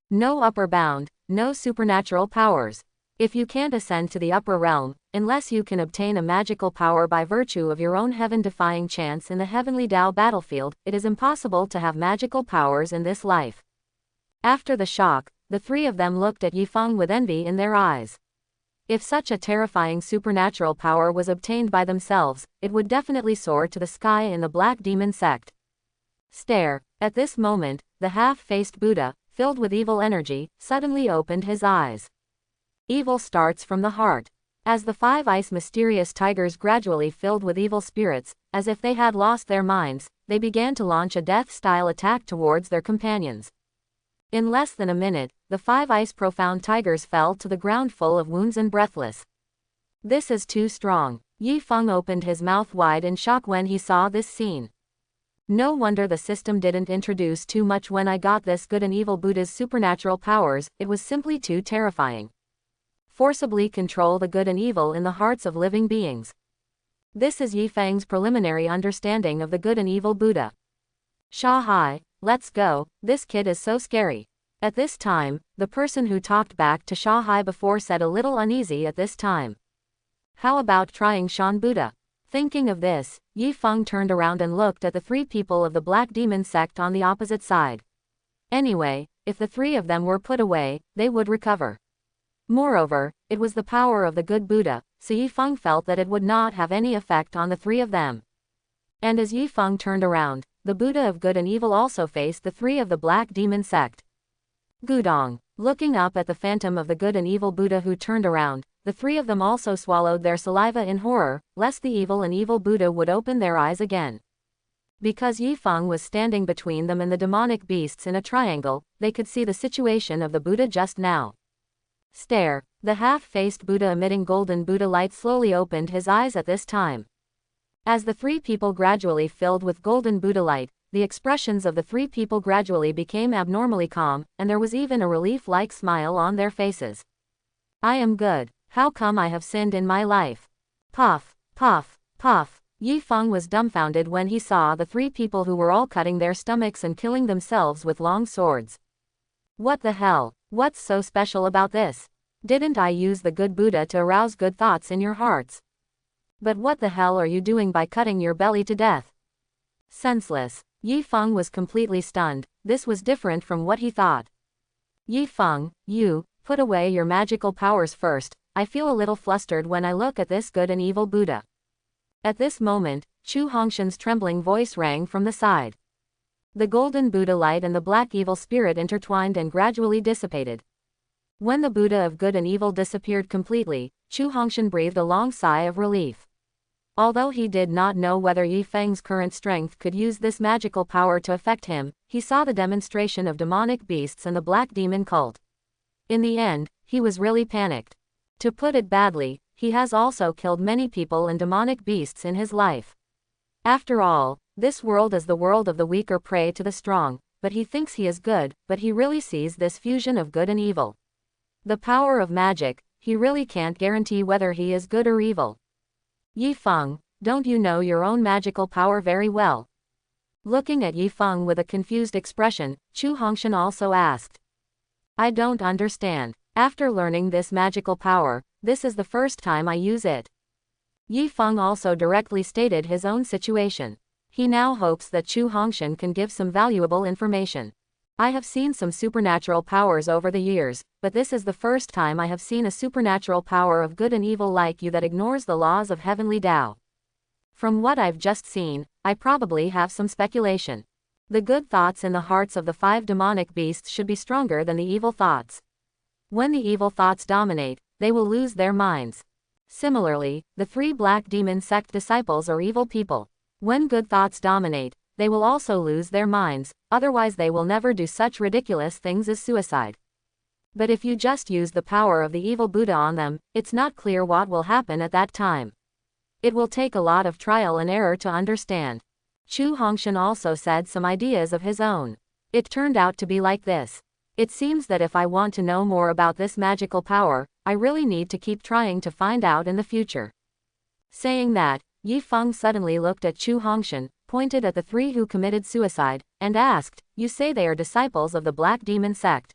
No upper bound, no supernatural powers. If you can't ascend to the upper realm, unless you can obtain a magical power by virtue of your own heaven-defying chance in the Heavenly Tao battlefield, it is impossible to have magical powers in this life. After the shock, the 3 of them looked at Yi Feng with envy in their eyes. If such a terrifying supernatural power was obtained by themselves, it would definitely soar to the sky in the Black Demon sect. Stare. At this moment, the half-faced Buddha, filled with evil energy, suddenly opened his eyes. Evil starts from the heart. As the 5 ice mysterious tigers gradually filled with evil spirits, as if they had lost their minds, they began to launch a death-style attack towards their companions. In less than a minute, the 5 ice profound tigers fell to the ground full of wounds and breathless. This is too strong. Yi Feng opened his mouth wide in shock when he saw this scene. No wonder the system didn't introduce too much when I got this good and evil Buddha's supernatural powers, it was simply too terrifying. Forcibly control the good and evil in the hearts of living beings. This is Yi Feng's preliminary understanding of the good and evil Buddha. Shahai, let's go, this kid is so scary. At this time, the person who talked back to Shahai before said a little uneasy at this time. How about trying Shan Buddha? Thinking of this, Yi Feng turned around and looked at the 3 people of the Black Demon sect on the opposite side. Anyway, if the 3 of them were put away, they would recover. Moreover, it was the power of the good Buddha, so Yi Feng felt that it would not have any effect on the 3 of them. And as Yi Feng turned around, the Buddha of good and evil also faced the 3 of the Black Demon sect. Gudong. Looking up at the phantom of the good and evil Buddha who turned around, the 3 of them also swallowed their saliva in horror, lest the evil and evil Buddha would open their eyes again. Because Yi Feng was standing between them and the demonic beasts in a triangle, they could see the situation of the Buddha just now. Stare. The half-faced Buddha emitting golden Buddha light slowly opened his eyes at this time. As the 3 people gradually filled with golden Buddha light, the expressions of the 3 people gradually became abnormally calm, and there was even a relief-like smile on their faces. I am good. How come I have sinned in my life? Puff, puff, puff. Yi Feng was dumbfounded when he saw the 3 people who were all cutting their stomachs and killing themselves with long swords. What the hell? What's so special about this? Didn't I use the good Buddha to arouse good thoughts in your hearts? But what the hell are you doing by cutting your belly to death? Senseless. Yi Feng was completely stunned, this was different from what he thought. Yi Feng, you, put away your magical powers first, I feel a little flustered when I look at this good and evil Buddha. At this moment, Chu Hongshan's trembling voice rang from the side. The golden Buddha light and the black evil spirit intertwined and gradually dissipated. When the Buddha of good and evil disappeared completely, Chu Hongshan breathed a long sigh of relief. Although he did not know whether Yi Feng's current strength could use this magical power to affect him, he saw the demonstration of demonic beasts and the black demon cult. In the end, he was really panicked. To put it badly, he has also killed many people and demonic beasts in his life. After all, this world is the world of the weak or prey to the strong, but he thinks he is good, but he really sees this fusion of good and evil. The power of magic, he really can't guarantee whether he is good or evil. Yi Feng, don't you know your own magical power very well? Looking at Yi Feng with a confused expression, Chu Hongshan also asked. I don't understand. After learning this magical power, this is the first time I use it. Yi Feng also directly stated his own situation. He now hopes that Chu Hongshan can give some valuable information. I have seen some supernatural powers over the years, but this is the first time I have seen a supernatural power of good and evil like you that ignores the laws of heavenly Tao. From what I've just seen, I probably have some speculation. The good thoughts in the hearts of the 5 demonic beasts should be stronger than the evil thoughts. When the evil thoughts dominate, they will lose their minds. Similarly, the 3 black demon sect disciples are evil people. When good thoughts dominate, they will also lose their minds, otherwise they will never do such ridiculous things as suicide. But if you just use the power of the evil Buddha on them, it's not clear what will happen at that time. It will take a lot of trial and error to understand. Chu Hongshan also said some ideas of his own. It turned out to be like this. It seems that if I want to know more about this magical power, I really need to keep trying to find out in the future. Saying that, Yi Feng suddenly looked at Chu Hongshan, pointed at the 3 who committed suicide, and asked, you say they are disciples of the Black Demon sect?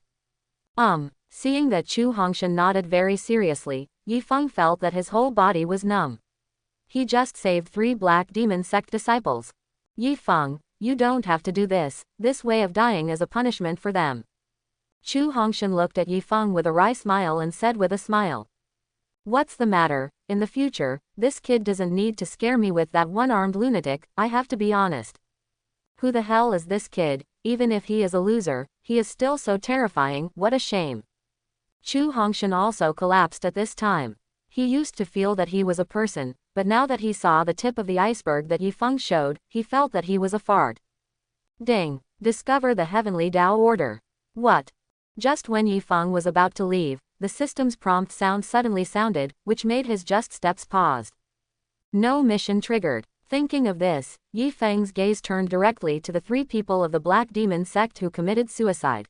Seeing that Chu Hongshan nodded very seriously, Yi Feng felt that his whole body was numb. He just saved 3 Black Demon sect disciples. Yi Feng, you don't have to do this way of dying is a punishment for them. Chu Hongshan looked at Yi Feng with a wry smile and said with a smile. What's the matter? In the future, this kid doesn't need to scare me with that one-armed lunatic, I have to be honest. Who the hell is this kid? Even if he is a loser, he is still so terrifying, what a shame. Chu Hongshan also collapsed at this time. He used to feel that he was a person, but now that he saw the tip of the iceberg that Yi Feng showed, he felt that he was a fart. Ding! Discover the heavenly Tao order. What? Just when Yi Feng was about to leave, the system's prompt sound suddenly sounded, which made his just steps paused. No mission triggered. Thinking of this, Yi Feng's gaze turned directly to the 3 people of the Black Demon sect who committed suicide.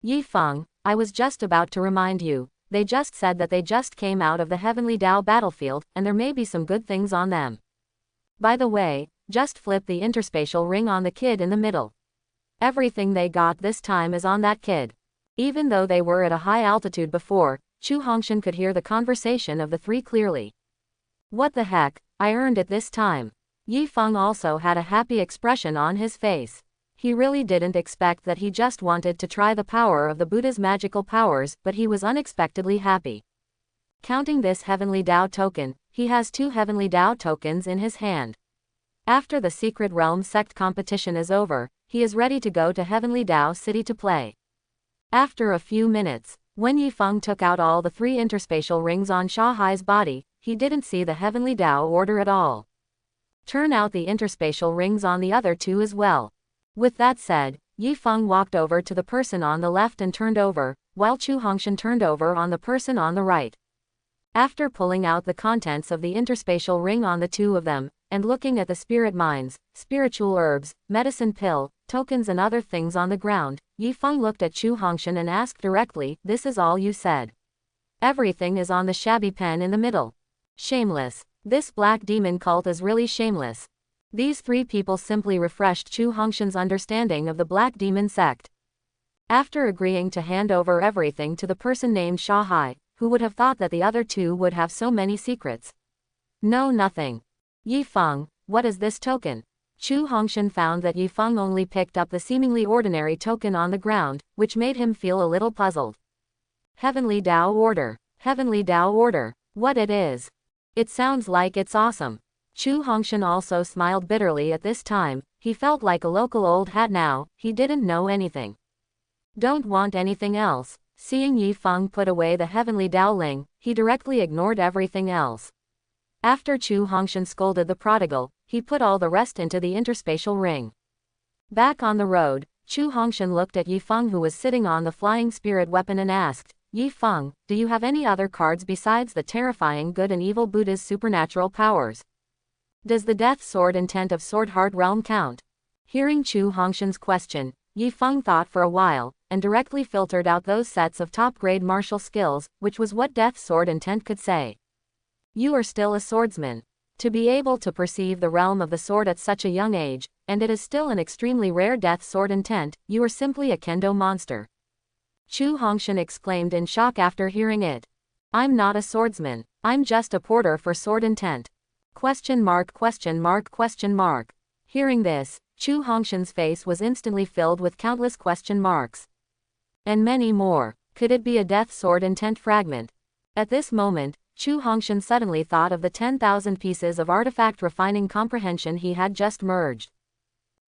Yi Feng, I was just about to remind you, they just said that they just came out of the Heavenly Tao battlefield, and there may be some good things on them. By the way, just flip the interspatial ring on the kid in the middle. Everything they got this time is on that kid. Even though they were at a high altitude before, Chu Hongshan could hear the conversation of the 3 clearly. What the heck, I earned it this time. Yi Feng also had a happy expression on his face. He really didn't expect that, he just wanted to try the power of the Buddha's magical powers, but he was unexpectedly happy. Counting this Heavenly Tao token, he has 2 Heavenly Tao tokens in his hand. After the Secret Realm sect competition is over, he is ready to go to Heavenly Tao City to play. After a few minutes, when Yi Feng took out all the 3 interspatial rings on Shanghai's body, he didn't see the Heavenly Tao order at all. Turn out the interspatial rings on the other 2 as well. With that said, Yi Feng walked over to the person on the left and turned over, while Chu Hongshan turned over on the person on the right. After pulling out the contents of the interspatial ring on the 2 of them, and looking at the spirit mines, spiritual herbs, medicine pill, tokens and other things on the ground, Yi Feng looked at Chu Hongshan and asked directly, this is all you said? Everything is on the shabby pen in the middle. Shameless. This black demon cult is really shameless. These 3 people simply refreshed Chu Hongshan's understanding of the Black Demon sect. After agreeing to hand over everything to the person named Shanghai, who would have thought that the other 2 would have so many secrets? No, nothing. Yi Feng, what is this token? Chu Hongshan found that Yi Feng only picked up the seemingly ordinary token on the ground, which made him feel a little puzzled. Heavenly Dao Order. Heavenly Dao Order. What it is? It sounds like it's awesome. Chu Hongshan also smiled bitterly at this time. He felt like a local old hat now. He didn't know anything. Don't want anything else. Seeing Yi Feng put away the Heavenly Dao Ling, he directly ignored everything else. After Chu Hongshan scolded the prodigal, he put all the rest into the interspatial ring. Back on the road, Chu Hongshan looked at Yi Feng, who was sitting on the flying spirit weapon, and asked, Yi Feng, do you have any other cards besides the terrifying good and evil Buddha's supernatural powers? Does the death sword intent of Sword Heart Realm count? Hearing Chu Hongshan's question, Yi Feng thought for a while, and directly filtered out those sets of top-grade martial skills, which was what Death Sword Intent could say. You are still a swordsman. To be able to perceive the realm of the sword at such a young age, and it is still an extremely rare Death Sword Intent, you are simply a kendo monster. Chu Hongshan exclaimed in shock after hearing it. I'm not a swordsman. I'm just a porter for Sword Intent. ? Hearing this, Chu Hongshan's face was instantly filled with countless question marks. And many more. Could it be a Death Sword Intent fragment? At this moment, Chu Hongshan suddenly thought of the 10,000 pieces of artifact refining comprehension he had just merged.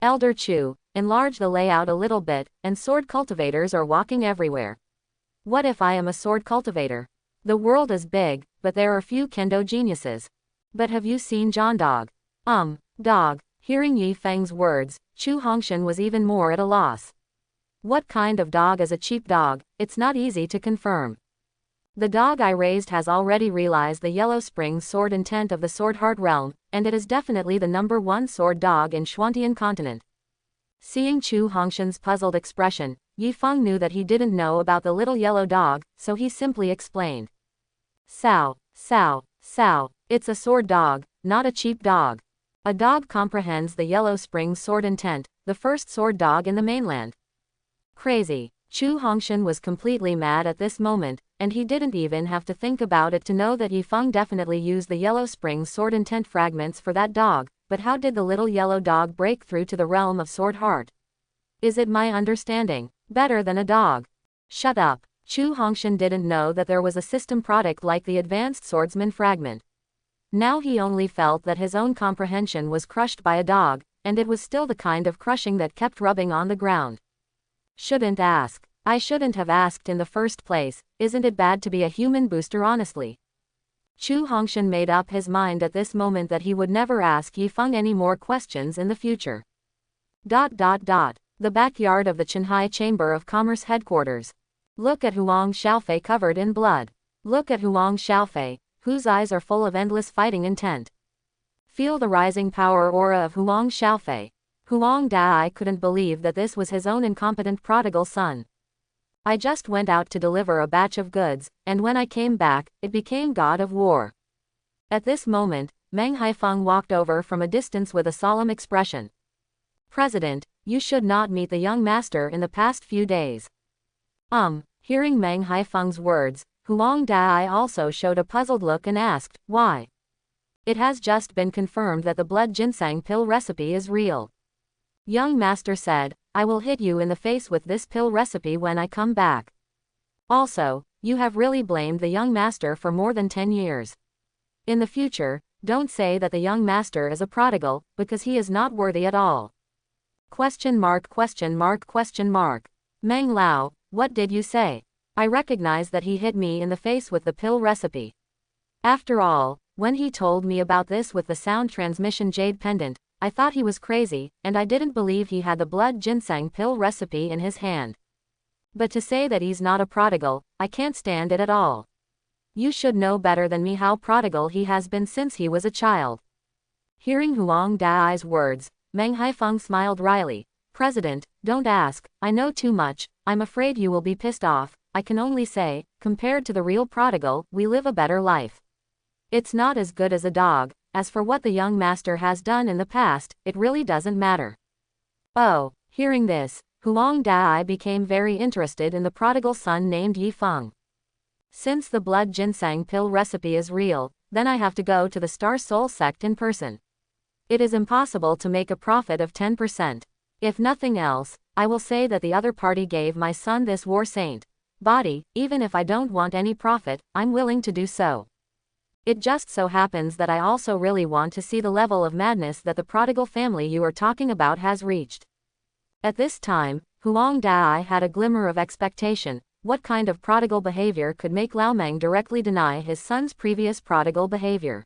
Elder Chu, enlarge the layout a little bit, and sword cultivators are walking everywhere. What if I am a sword cultivator? The world is big, but there are few kendo geniuses. But have you seen John Dog? Dog. Hearing Yi Feng's words, Chu Hongshan was even more at a loss. What kind of dog is a cheap dog? It's not easy to confirm. The dog I raised has already realized the Yellow Spring Sword Intent of the Sword Heart Realm, and it is definitely the #1 sword dog in Xuantian continent. Seeing Chu Hongshan's puzzled expression, Yi Feng knew that he didn't know about the little yellow dog, so he simply explained. Sao. It's a sword dog, not a cheap dog. A dog comprehends the Yellow Spring Sword Intent, the first sword dog in the mainland. Crazy. Chu Hongshan was completely mad at this moment, and he didn't even have to think about it to know that Yi Feng definitely used the Yellow Spring Sword Intent fragments for that dog, but how did the little yellow dog break through to the realm of Sword Heart? Is it my understanding? Better than a dog. Shut up. Chu Hongshan didn't know that there was a system product like the Advanced Swordsman fragment. Now he only felt that his own comprehension was crushed by a dog, and it was still the kind of crushing that kept rubbing on the ground. Shouldn't ask. I shouldn't have asked in the first place. Isn't it bad to be a human booster honestly? Chu Hongshan made up his mind at this moment that he would never ask Yi Feng any more questions in the future. The backyard of the Qinghai Chamber of Commerce headquarters. Look at Huang Xiaofei covered in blood. Look at Huang Xiaofei, whose eyes are full of endless fighting intent. Feel the rising power aura of Huang Xiaofei. Huang Dai couldn't believe that this was his own incompetent prodigal son. I just went out to deliver a batch of goods, and when I came back, it became God of War. At this moment, Meng Haifeng walked over from a distance with a solemn expression. President, you should not meet the young master in the past few days. Hearing Meng Haifeng's words, Huang Dai also showed a puzzled look and asked, why? It has just been confirmed that the blood ginseng pill recipe is real. Young master said, I will hit you in the face with this pill recipe when I come back. Also, you have really blamed the young master for more than 10 years. In the future, don't say that the young master is a prodigal, because he is not worthy at all. ? Meng Lao, what did you say? I recognize that he hit me in the face with the pill recipe. After all, when he told me about this with the sound transmission jade pendant, I thought he was crazy, and I didn't believe he had the blood ginseng pill recipe in his hand. But to say that he's not a prodigal, I can't stand it at all. You should know better than me how prodigal he has been since he was a child. Hearing Huang Dai's words, Meng Haifeng smiled wryly. President, don't ask, I know too much, I'm afraid you will be pissed off. I can only say, compared to the real prodigal, we live a better life. It's not as good as a dog. As for what the young master has done in the past, it really doesn't matter. Oh, hearing this, Huang Dai became very interested in the prodigal son named Yi Feng. Since the blood ginseng pill recipe is real, then I have to go to the Star Soul sect in person. It is impossible to make a profit of 10%. If nothing else, I will say that the other party gave my son this war saint body, even if I don't want any profit, I'm willing to do so. It just so happens that I also really want to see the level of madness that the prodigal family you are talking about has reached. At this time, Huang Dai had a glimmer of expectation. What kind of prodigal behavior could make Lao Meng directly deny his son's previous prodigal behavior?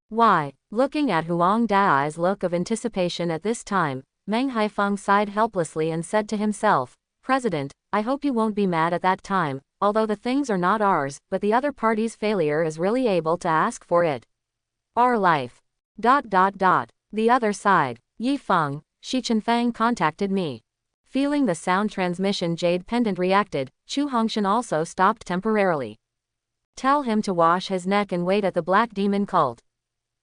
Why, looking at Huang Dai's look of anticipation at this time, Meng Haifeng sighed helplessly and said to himself, President, I hope you won't be mad at that time, although the things are not ours, but the other party's failure is really able to ask for it. Our life. The other side. Yi Feng, Shi Chenfang contacted me. Feeling the sound transmission jade pendant reacted, Chu Hongshan also stopped temporarily. Tell him to wash his neck and wait at the Black Demon cult.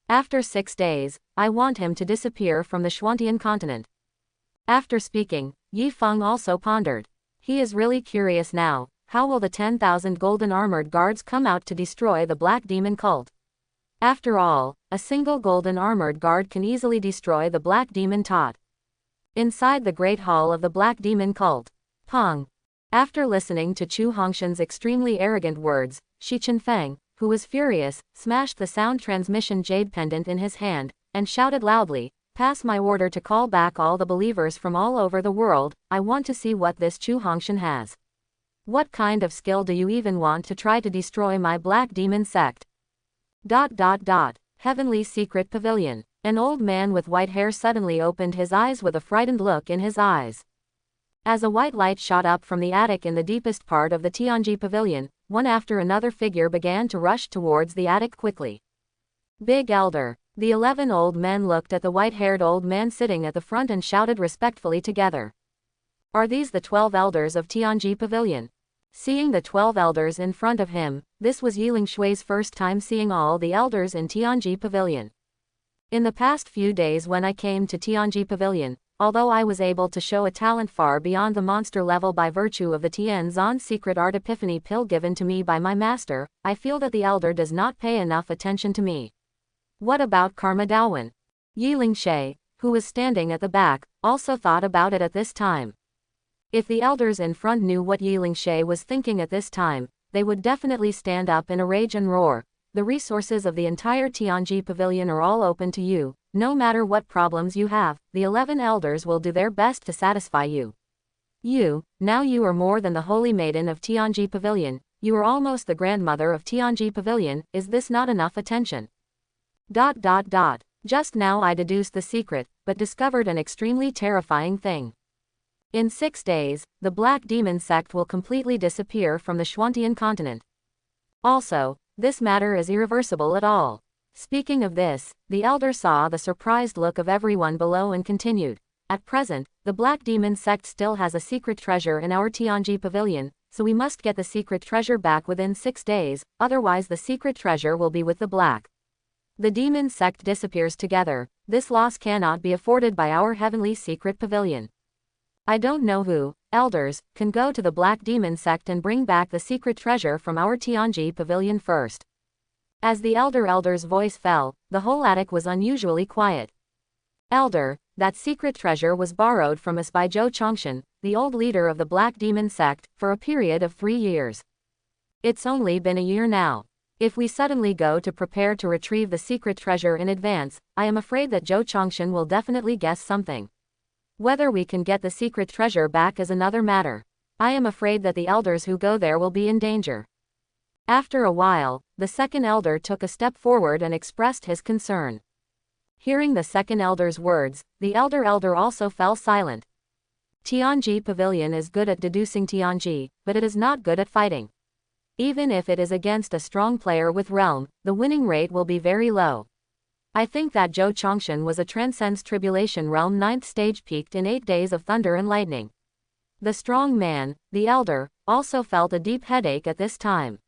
After 6 days, I want him to disappear from the Xuantian continent. After speaking, Yi Feng also pondered. He is really curious now, how will the 10,000 golden armored guards come out to destroy the Black Demon cult? After all, a single golden armored guard can easily destroy the Black Demon tot. Inside the Great Hall of the Black Demon cult. Pong. After listening to Chu Hongshan's extremely arrogant words, Shi Chenfeng, who was furious, smashed the sound transmission jade pendant in his hand, and shouted loudly, Pass my order to call back all the believers from all over the world, I want to see what this Chu Hongshan has. What kind of skill do you even want to try to destroy my Black Demon sect? Heavenly Secret Pavilion. An old man with white hair suddenly opened his eyes with a frightened look in his eyes. As a white light shot up from the attic in the deepest part of the Tianji Pavilion, one after another figure began to rush towards the attic quickly. Big Elder. The 11 old men looked at the white-haired old man sitting at the front and shouted respectfully together. Are these the 12 elders of Tianji Pavilion? Seeing the 12 elders in front of him, this was Yiling Shui's first time seeing all the elders in Tianji Pavilion. In the past few days when I came to Tianji Pavilion, although I was able to show a talent far beyond the monster level by virtue of the Tianzan secret art epiphany pill given to me by my master, I feel that the elder does not pay enough attention to me. What about Karma Daowen? Yiling Shui, who was standing at the back, also thought about it at this time. If the elders in front knew what Yiling Shui was thinking at this time, they would definitely stand up in a rage and roar. The resources of the entire Tianji Pavilion are all open to you. No matter what problems you have, the 11 elders will do their best to satisfy you. Now you are more than the holy maiden of Tianji Pavilion, you are almost the grandmother of Tianji Pavilion, is this not enough attention? Just now I deduced the secret, but discovered an extremely terrifying thing. In 6 days, the Black Demon sect will completely disappear from the Xuantian continent. Also, this matter is irreversible at all. Speaking of this, the elder saw the surprised look of everyone below and continued. At present, the Black Demon sect still has a secret treasure in our Tianji Pavilion, so we must get the secret treasure back within 6 days, otherwise the secret treasure will be with the Black. The Demon sect disappears together, this loss cannot be afforded by our heavenly secret pavilion. I don't know who, elders, can go to the Black Demon sect and bring back the secret treasure from our Tianji Pavilion first. As the elder's voice fell, the whole attic was unusually quiet. Elder, that secret treasure was borrowed from us by Zhou Chongshan, the old leader of the Black Demon sect, for a period of 3 years. It's only been a year now. If we suddenly go to prepare to retrieve the secret treasure in advance, I am afraid that Zhou Chongshan will definitely guess something. Whether we can get the secret treasure back is another matter. I am afraid that the elders who go there will be in danger. After a while, the second elder took a step forward and expressed his concern. Hearing the second elder's words, the elder also fell silent. Tianji Pavilion is good at deducing Tianji, but it is not good at fighting. Even if it is against a strong player with realm, the winning rate will be very low. I think that Zhou Chongshan was a transcends tribulation realm 9th stage peaked in 8 days of thunder and lightning. The strong man, the elder, also felt a deep headache at this time.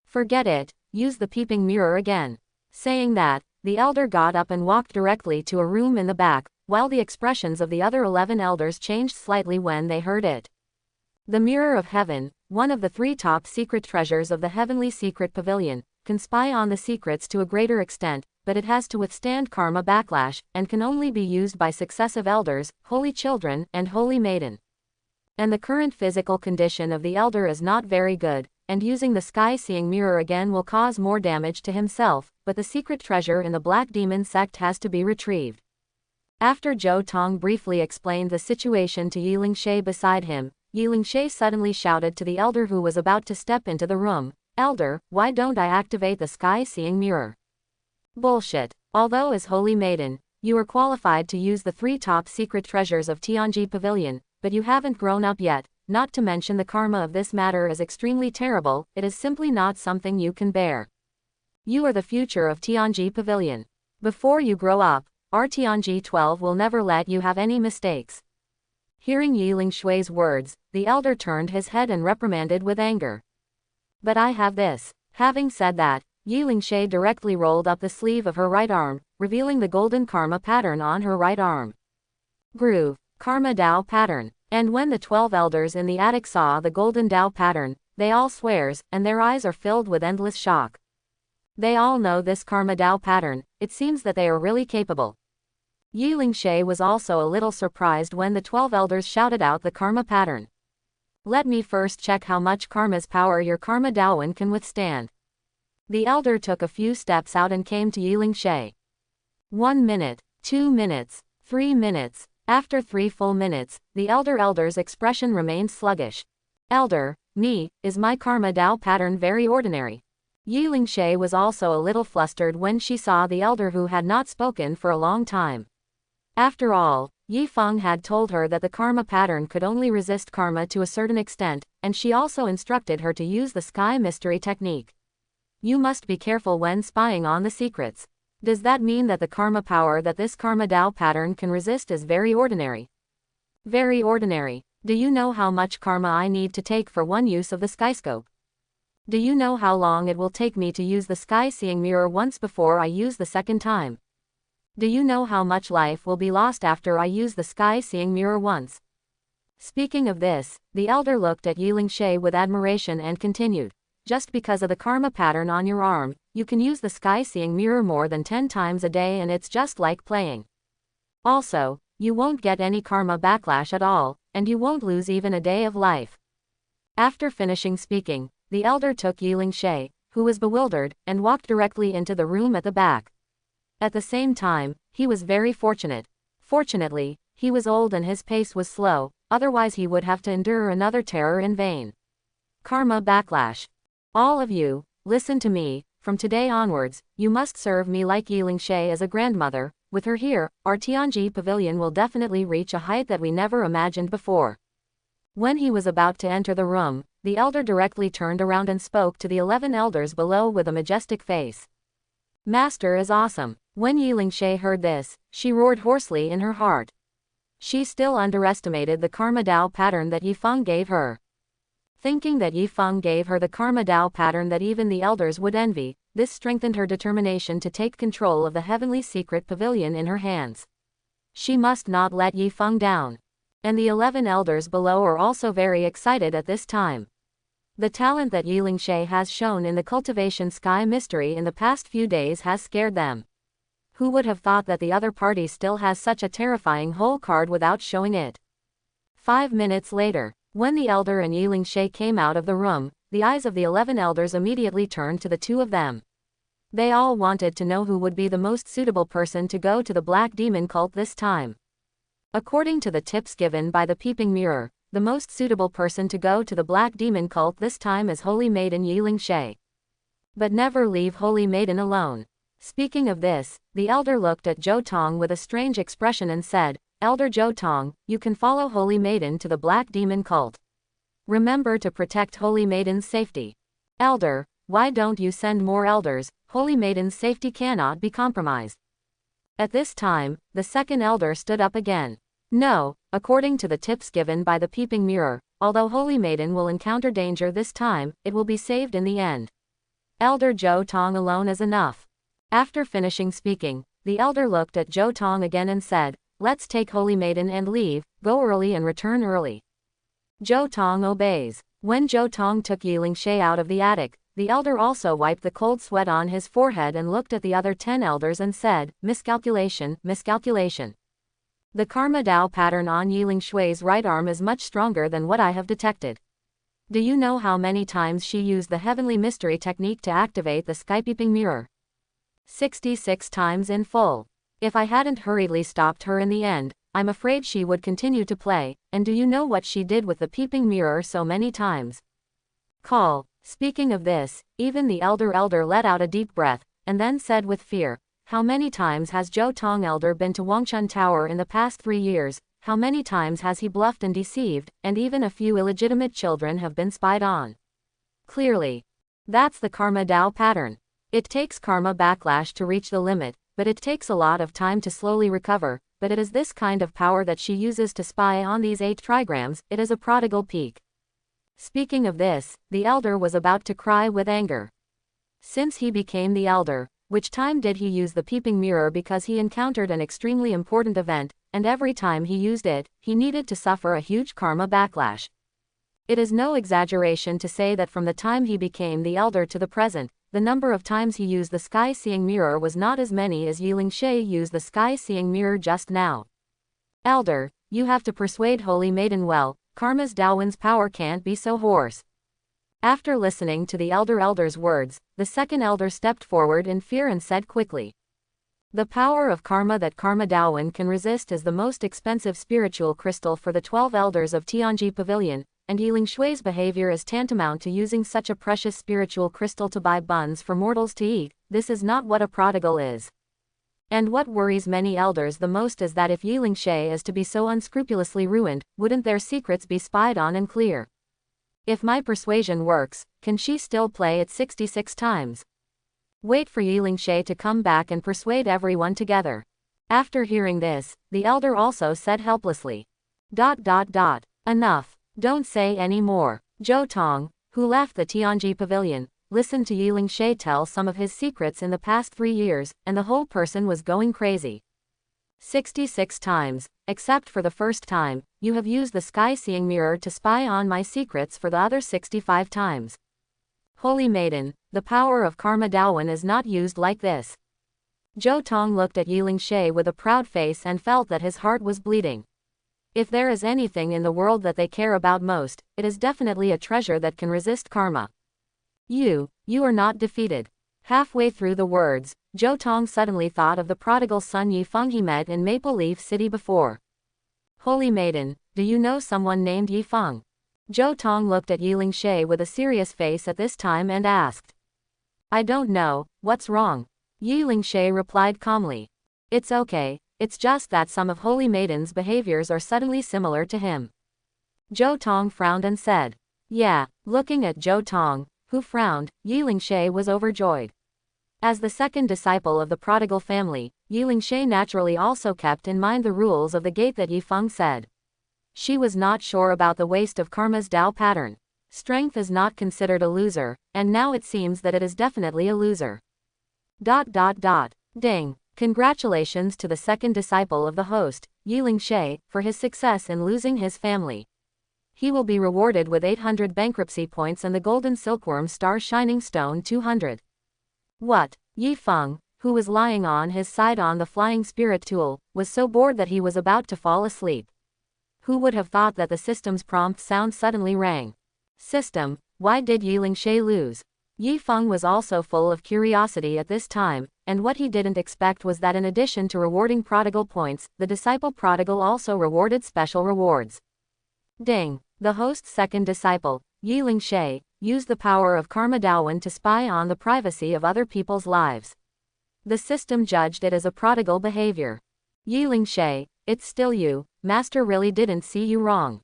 Forget it, use the peeping mirror again. Saying that, the elder got up and walked directly to a room in the back, while the expressions of the other 11 elders changed slightly when they heard it. The Mirror of Heaven, one of the 3 top secret treasures of the Heavenly Secret Pavilion, can spy on the secrets to a greater extent, but it has to withstand karma backlash, and can only be used by successive elders, holy children, and holy maiden. And the current physical condition of the elder is not very good, and using the sky-seeing mirror again will cause more damage to himself, but the secret treasure in the Black Demon sect has to be retrieved. After Zhou Tong briefly explained the situation to Yilingshe beside him, Yilingshe suddenly shouted to the elder who was about to step into the room, "Elder, why don't I activate the sky-seeing mirror?" Bullshit. Although as holy maiden, you are qualified to use the 3 top secret treasures of Tianji Pavilion, but you haven't grown up yet, not to mention the karma of this matter is extremely terrible, it is simply not something you can bear. You are the future of Tianji Pavilion. Before you grow up, our Tianji 12 will never let you have any mistakes. Hearing Yilingshui's words, the elder turned his head and reprimanded with anger. But I have this. Having said that, Yilingshe directly rolled up the sleeve of her right arm, revealing the golden karma pattern on her right arm. Groove. Karma Dao pattern. And when the 12 elders in the attic saw the golden Dao pattern, they all swears, and their eyes are filled with endless shock. They all know this karma Dao pattern, it seems that they are really capable. Yilingshe was also a little surprised when the 12 elders shouted out the karma pattern. Let me first check how much karma's power your karma Daoan can withstand. The elder took a few steps out and came to Yilingshe. 1 minute, 2 minutes, 3 minutes. After 3 full minutes, the elder's expression remained sluggish. Elder, is my karma Dao pattern very ordinary? Yilingshe was also a little flustered when she saw the elder who had not spoken for a long time. After all, Yi Feng had told her that the karma pattern could only resist karma to a certain extent, and she also instructed her to use the sky mystery technique. You must be careful when spying on the secrets. Does that mean that the karma power that this karma Dao pattern can resist is very ordinary? Very ordinary. Do you know how much karma I need to take for one use of the skyscope? Do you know how long it will take me to use the sky-seeing mirror once before I use the second time? Do you know how much life will be lost after I use the sky-seeing mirror once? Speaking of this, the elder looked at Yilingshe with admiration and continued. Just because of the karma pattern on your arm, you can use the sky-seeing mirror more than 10 times a day and it's just like playing. Also, you won't get any karma backlash at all, and you won't lose even a day of life. After finishing speaking, the elder took Yilingshe, who was bewildered, and walked directly into the room at the back. At the same time, he was very fortunate. Fortunately, he was old and his pace was slow, otherwise he would have to endure another terror in vain. Karma backlash. All of you, listen to me, from today onwards, you must serve me like Yilingshe as a grandmother. With her here, our Tianji Pavilion will definitely reach a height that we never imagined before. When he was about to enter the room, the elder directly turned around and spoke to the 11 elders below with a majestic face. Master is awesome. When Yilingshe heard this, she roared hoarsely in her heart. She still underestimated the karma Dao pattern that Yi Feng gave her. Thinking that Yi Feng gave her the karma Dao pattern that even the elders would envy, this strengthened her determination to take control of the heavenly secret pavilion in her hands. She must not let Yi Feng down. And the 11 elders below are also very excited at this time. The talent that Yilingshe has shown in the cultivation sky mystery in the past few days has scared them. Who would have thought that the other party still has such a terrifying hole card without showing it? 5 minutes later, when the elder and Yilingshe came out of the room, the eyes of the 11 elders immediately turned to the two of them. They all wanted to know who would be the most suitable person to go to the Black Demon cult this time. According to the tips given by the peeping mirror, the most suitable person to go to the Black Demon cult this time is Holy Maiden Yilingshe. But never leave Holy Maiden alone. Speaking of this, the elder looked at Zhou Tong with a strange expression and said, Elder Zhou Tong, you can follow Holy Maiden to the Black Demon cult. Remember to protect Holy Maiden's safety. Elder, why don't you send more elders? Holy Maiden's safety cannot be compromised. At this time, the second elder stood up again. No, according to the tips given by the peeping mirror, although Holy Maiden will encounter danger this time, it will be saved in the end. Elder Zhou Tong alone is enough. After finishing speaking, the elder looked at Zhou Tong again and said, let's take Holy Maiden and leave, go early and return early. Zhou Tong obeys. When Zhou Tong took Yilingshe out of the attic, the elder also wiped the cold sweat on his forehead and looked at the other 10 elders and said, miscalculation, miscalculation. The karma Dao pattern on Yiling Shui's right arm is much stronger than what I have detected. Do you know how many times she used the heavenly mystery technique to activate the skypeeping mirror? 66 times in full. If I hadn't hurriedly stopped her in the end, I'm afraid she would continue to play, and do you know what she did with the peeping mirror so many times? Call. Speaking of this, even the elder let out a deep breath, and then said with fear, how many times has Zhou Tong elder been to Wangchun Tower in the past 3 years? How many times has he bluffed and deceived, and even a few illegitimate children have been spied on? Clearly. That's the karma Dao pattern. It takes karma backlash to reach the limit, but it takes a lot of time to slowly recover, but it is this kind of power that she uses to spy on these 8 trigrams. It is a prodigal peak. Speaking of this, the elder was about to cry with anger. Since he became the elder, which time did he use the peeping mirror because he encountered an extremely important event, and every time he used it, he needed to suffer a huge karma backlash. It is no exaggeration to say that from the time he became the elder to the present, the number of times he used the sky-seeing mirror was not as many as Yiling Shui used the sky-seeing mirror just now. Elder, you have to persuade Holy Maiden well, karma's Daowen's power can't be so hoarse. After listening to the elder's words, the second elder stepped forward in fear and said quickly, the power of karma that karma Daowen can resist is the most expensive spiritual crystal for the 12 elders of Tianji Pavilion, and Yiling Shui's behavior is tantamount to using such a precious spiritual crystal to buy buns for mortals to eat. This is not what a prodigal is. And what worries many elders the most is that if Yiling Shui is to be so unscrupulously ruined, wouldn't their secrets be spied on and clear? If my persuasion works, can she still play it 66 times? Wait for Yiling Shui to come back and persuade everyone together. After hearing this, the elder also said helplessly, ... Enough. Don't say any more. Zhou Tong, who left the Tianji Pavilion, listened to Yiling Shui tell some of his secrets in the past 3 years, and the whole person was going crazy. 66 times, except for the first time, you have used the sky-seeing mirror to spy on my secrets for the other 65 times. Holy Maiden, the power of karma Daowen is not used like this. Zhou Tong looked at Yiling Shui with a proud face and felt that his heart was bleeding. If there is anything in the world that they care about most, it is definitely a treasure that can resist karma. You are not defeated. Halfway through the words, Zhou Tong suddenly thought of the prodigal son Yifeng he met in Maple Leaf City before. Holy Maiden, do you know someone named Yifeng? Zhou Tong looked at Yiling Shui with a serious face at this time and asked. I don't know, what's wrong? Yiling Shui replied calmly. It's okay. It's just that some of Holy Maiden's behaviors are suddenly similar to him. Zhou Tong frowned and said, yeah. Looking at Zhou Tong, who frowned, Yiling Shui was overjoyed. As the second disciple of the prodigal family, Yiling Shui naturally also kept in mind the rules of the gate that Yifeng said. She was not sure about the waste of karma's Dao pattern. Strength is not considered a loser, and now it seems that it is definitely a loser. ... Ding. Congratulations to the second disciple of the host, Yiling Shui, for his success in losing his family. He will be rewarded with 800 bankruptcy points and the golden silkworm star shining stone 200. What? Yifeng, who was lying on his side on the flying spirit tool, was so bored that he was about to fall asleep. Who would have thought that the system's prompt sound suddenly rang? System, why did Yiling Shui lose? Yifeng was also full of curiosity at this time, and what he didn't expect was that in addition to rewarding prodigal points, the disciple prodigal also rewarded special rewards. Ding. The host's second disciple, Yiling Shui, used the power of karma Daowen to spy on the privacy of other people's lives. The system judged it as a prodigal behavior. Yiling Shui, it's still you, master really didn't see you wrong.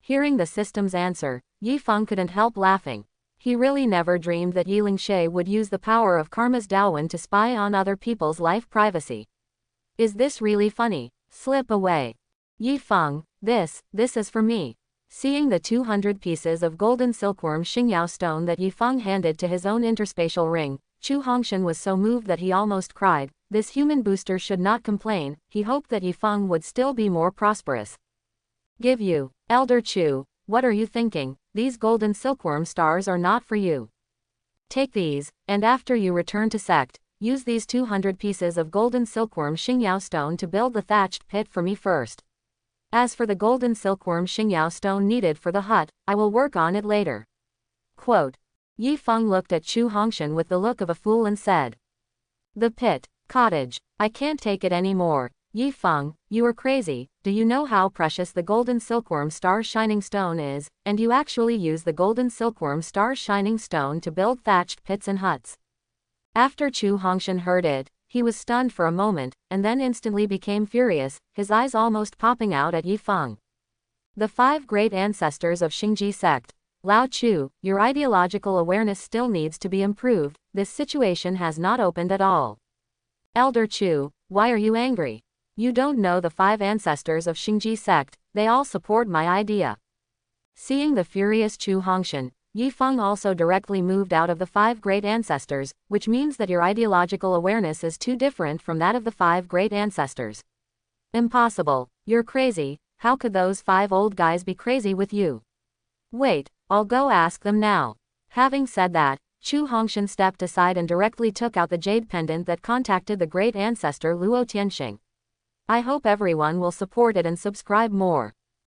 Hearing the system's answer, Yifeng couldn't help laughing. He really never dreamed that Yiling Shui would use the power of karma's Daowen to spy on other people's life privacy. Is this really funny? Slip away. Yifeng, this is for me. Seeing the 200 pieces of golden silkworm Xingyao stone that Yifeng handed to his own interspatial ring, Chu Hongshan was so moved that he almost cried. This human booster should not complain. He hoped that Yifeng would still be more prosperous. Give you, Elder Chu, what are you thinking? These golden silkworm stars are not for you. Take these, and after you return to sect, use these 200 pieces of golden silkworm Xingyao stone to build the thatched pit for me first. As for the golden silkworm Xingyao stone needed for the hut, I will work on it later." Quote. Yi Feng looked at Chu Hongshan with the look of a fool and said, "The pit, cottage, I can't take it anymore. Yi Feng, you are crazy. Do you know how precious the golden silkworm star shining stone is, and you actually use the golden silkworm star shining stone to build thatched pits and huts?" After Chu Hongshan heard it, he was stunned for a moment, and then instantly became furious, his eyes almost popping out at Yi Feng. "The 5 great ancestors of Xingji sect. Lao Chu, your ideological awareness still needs to be improved, this situation has not opened at all. Elder Chu, why are you angry? You don't know the 5 ancestors of Xingji sect, they all support my idea." Seeing the furious Chu Hongshan, Yi Feng also directly moved out of the 5 great ancestors, which means that your ideological awareness is too different from that of the 5 great ancestors. Impossible, you're crazy, how could those 5 old guys be crazy with you? Wait, I'll go ask them now. Having said that, Chu Hongshan stepped aside and directly took out the jade pendant that contacted the great ancestor Luo Tianxing. I hope everyone will support it and subscribe more.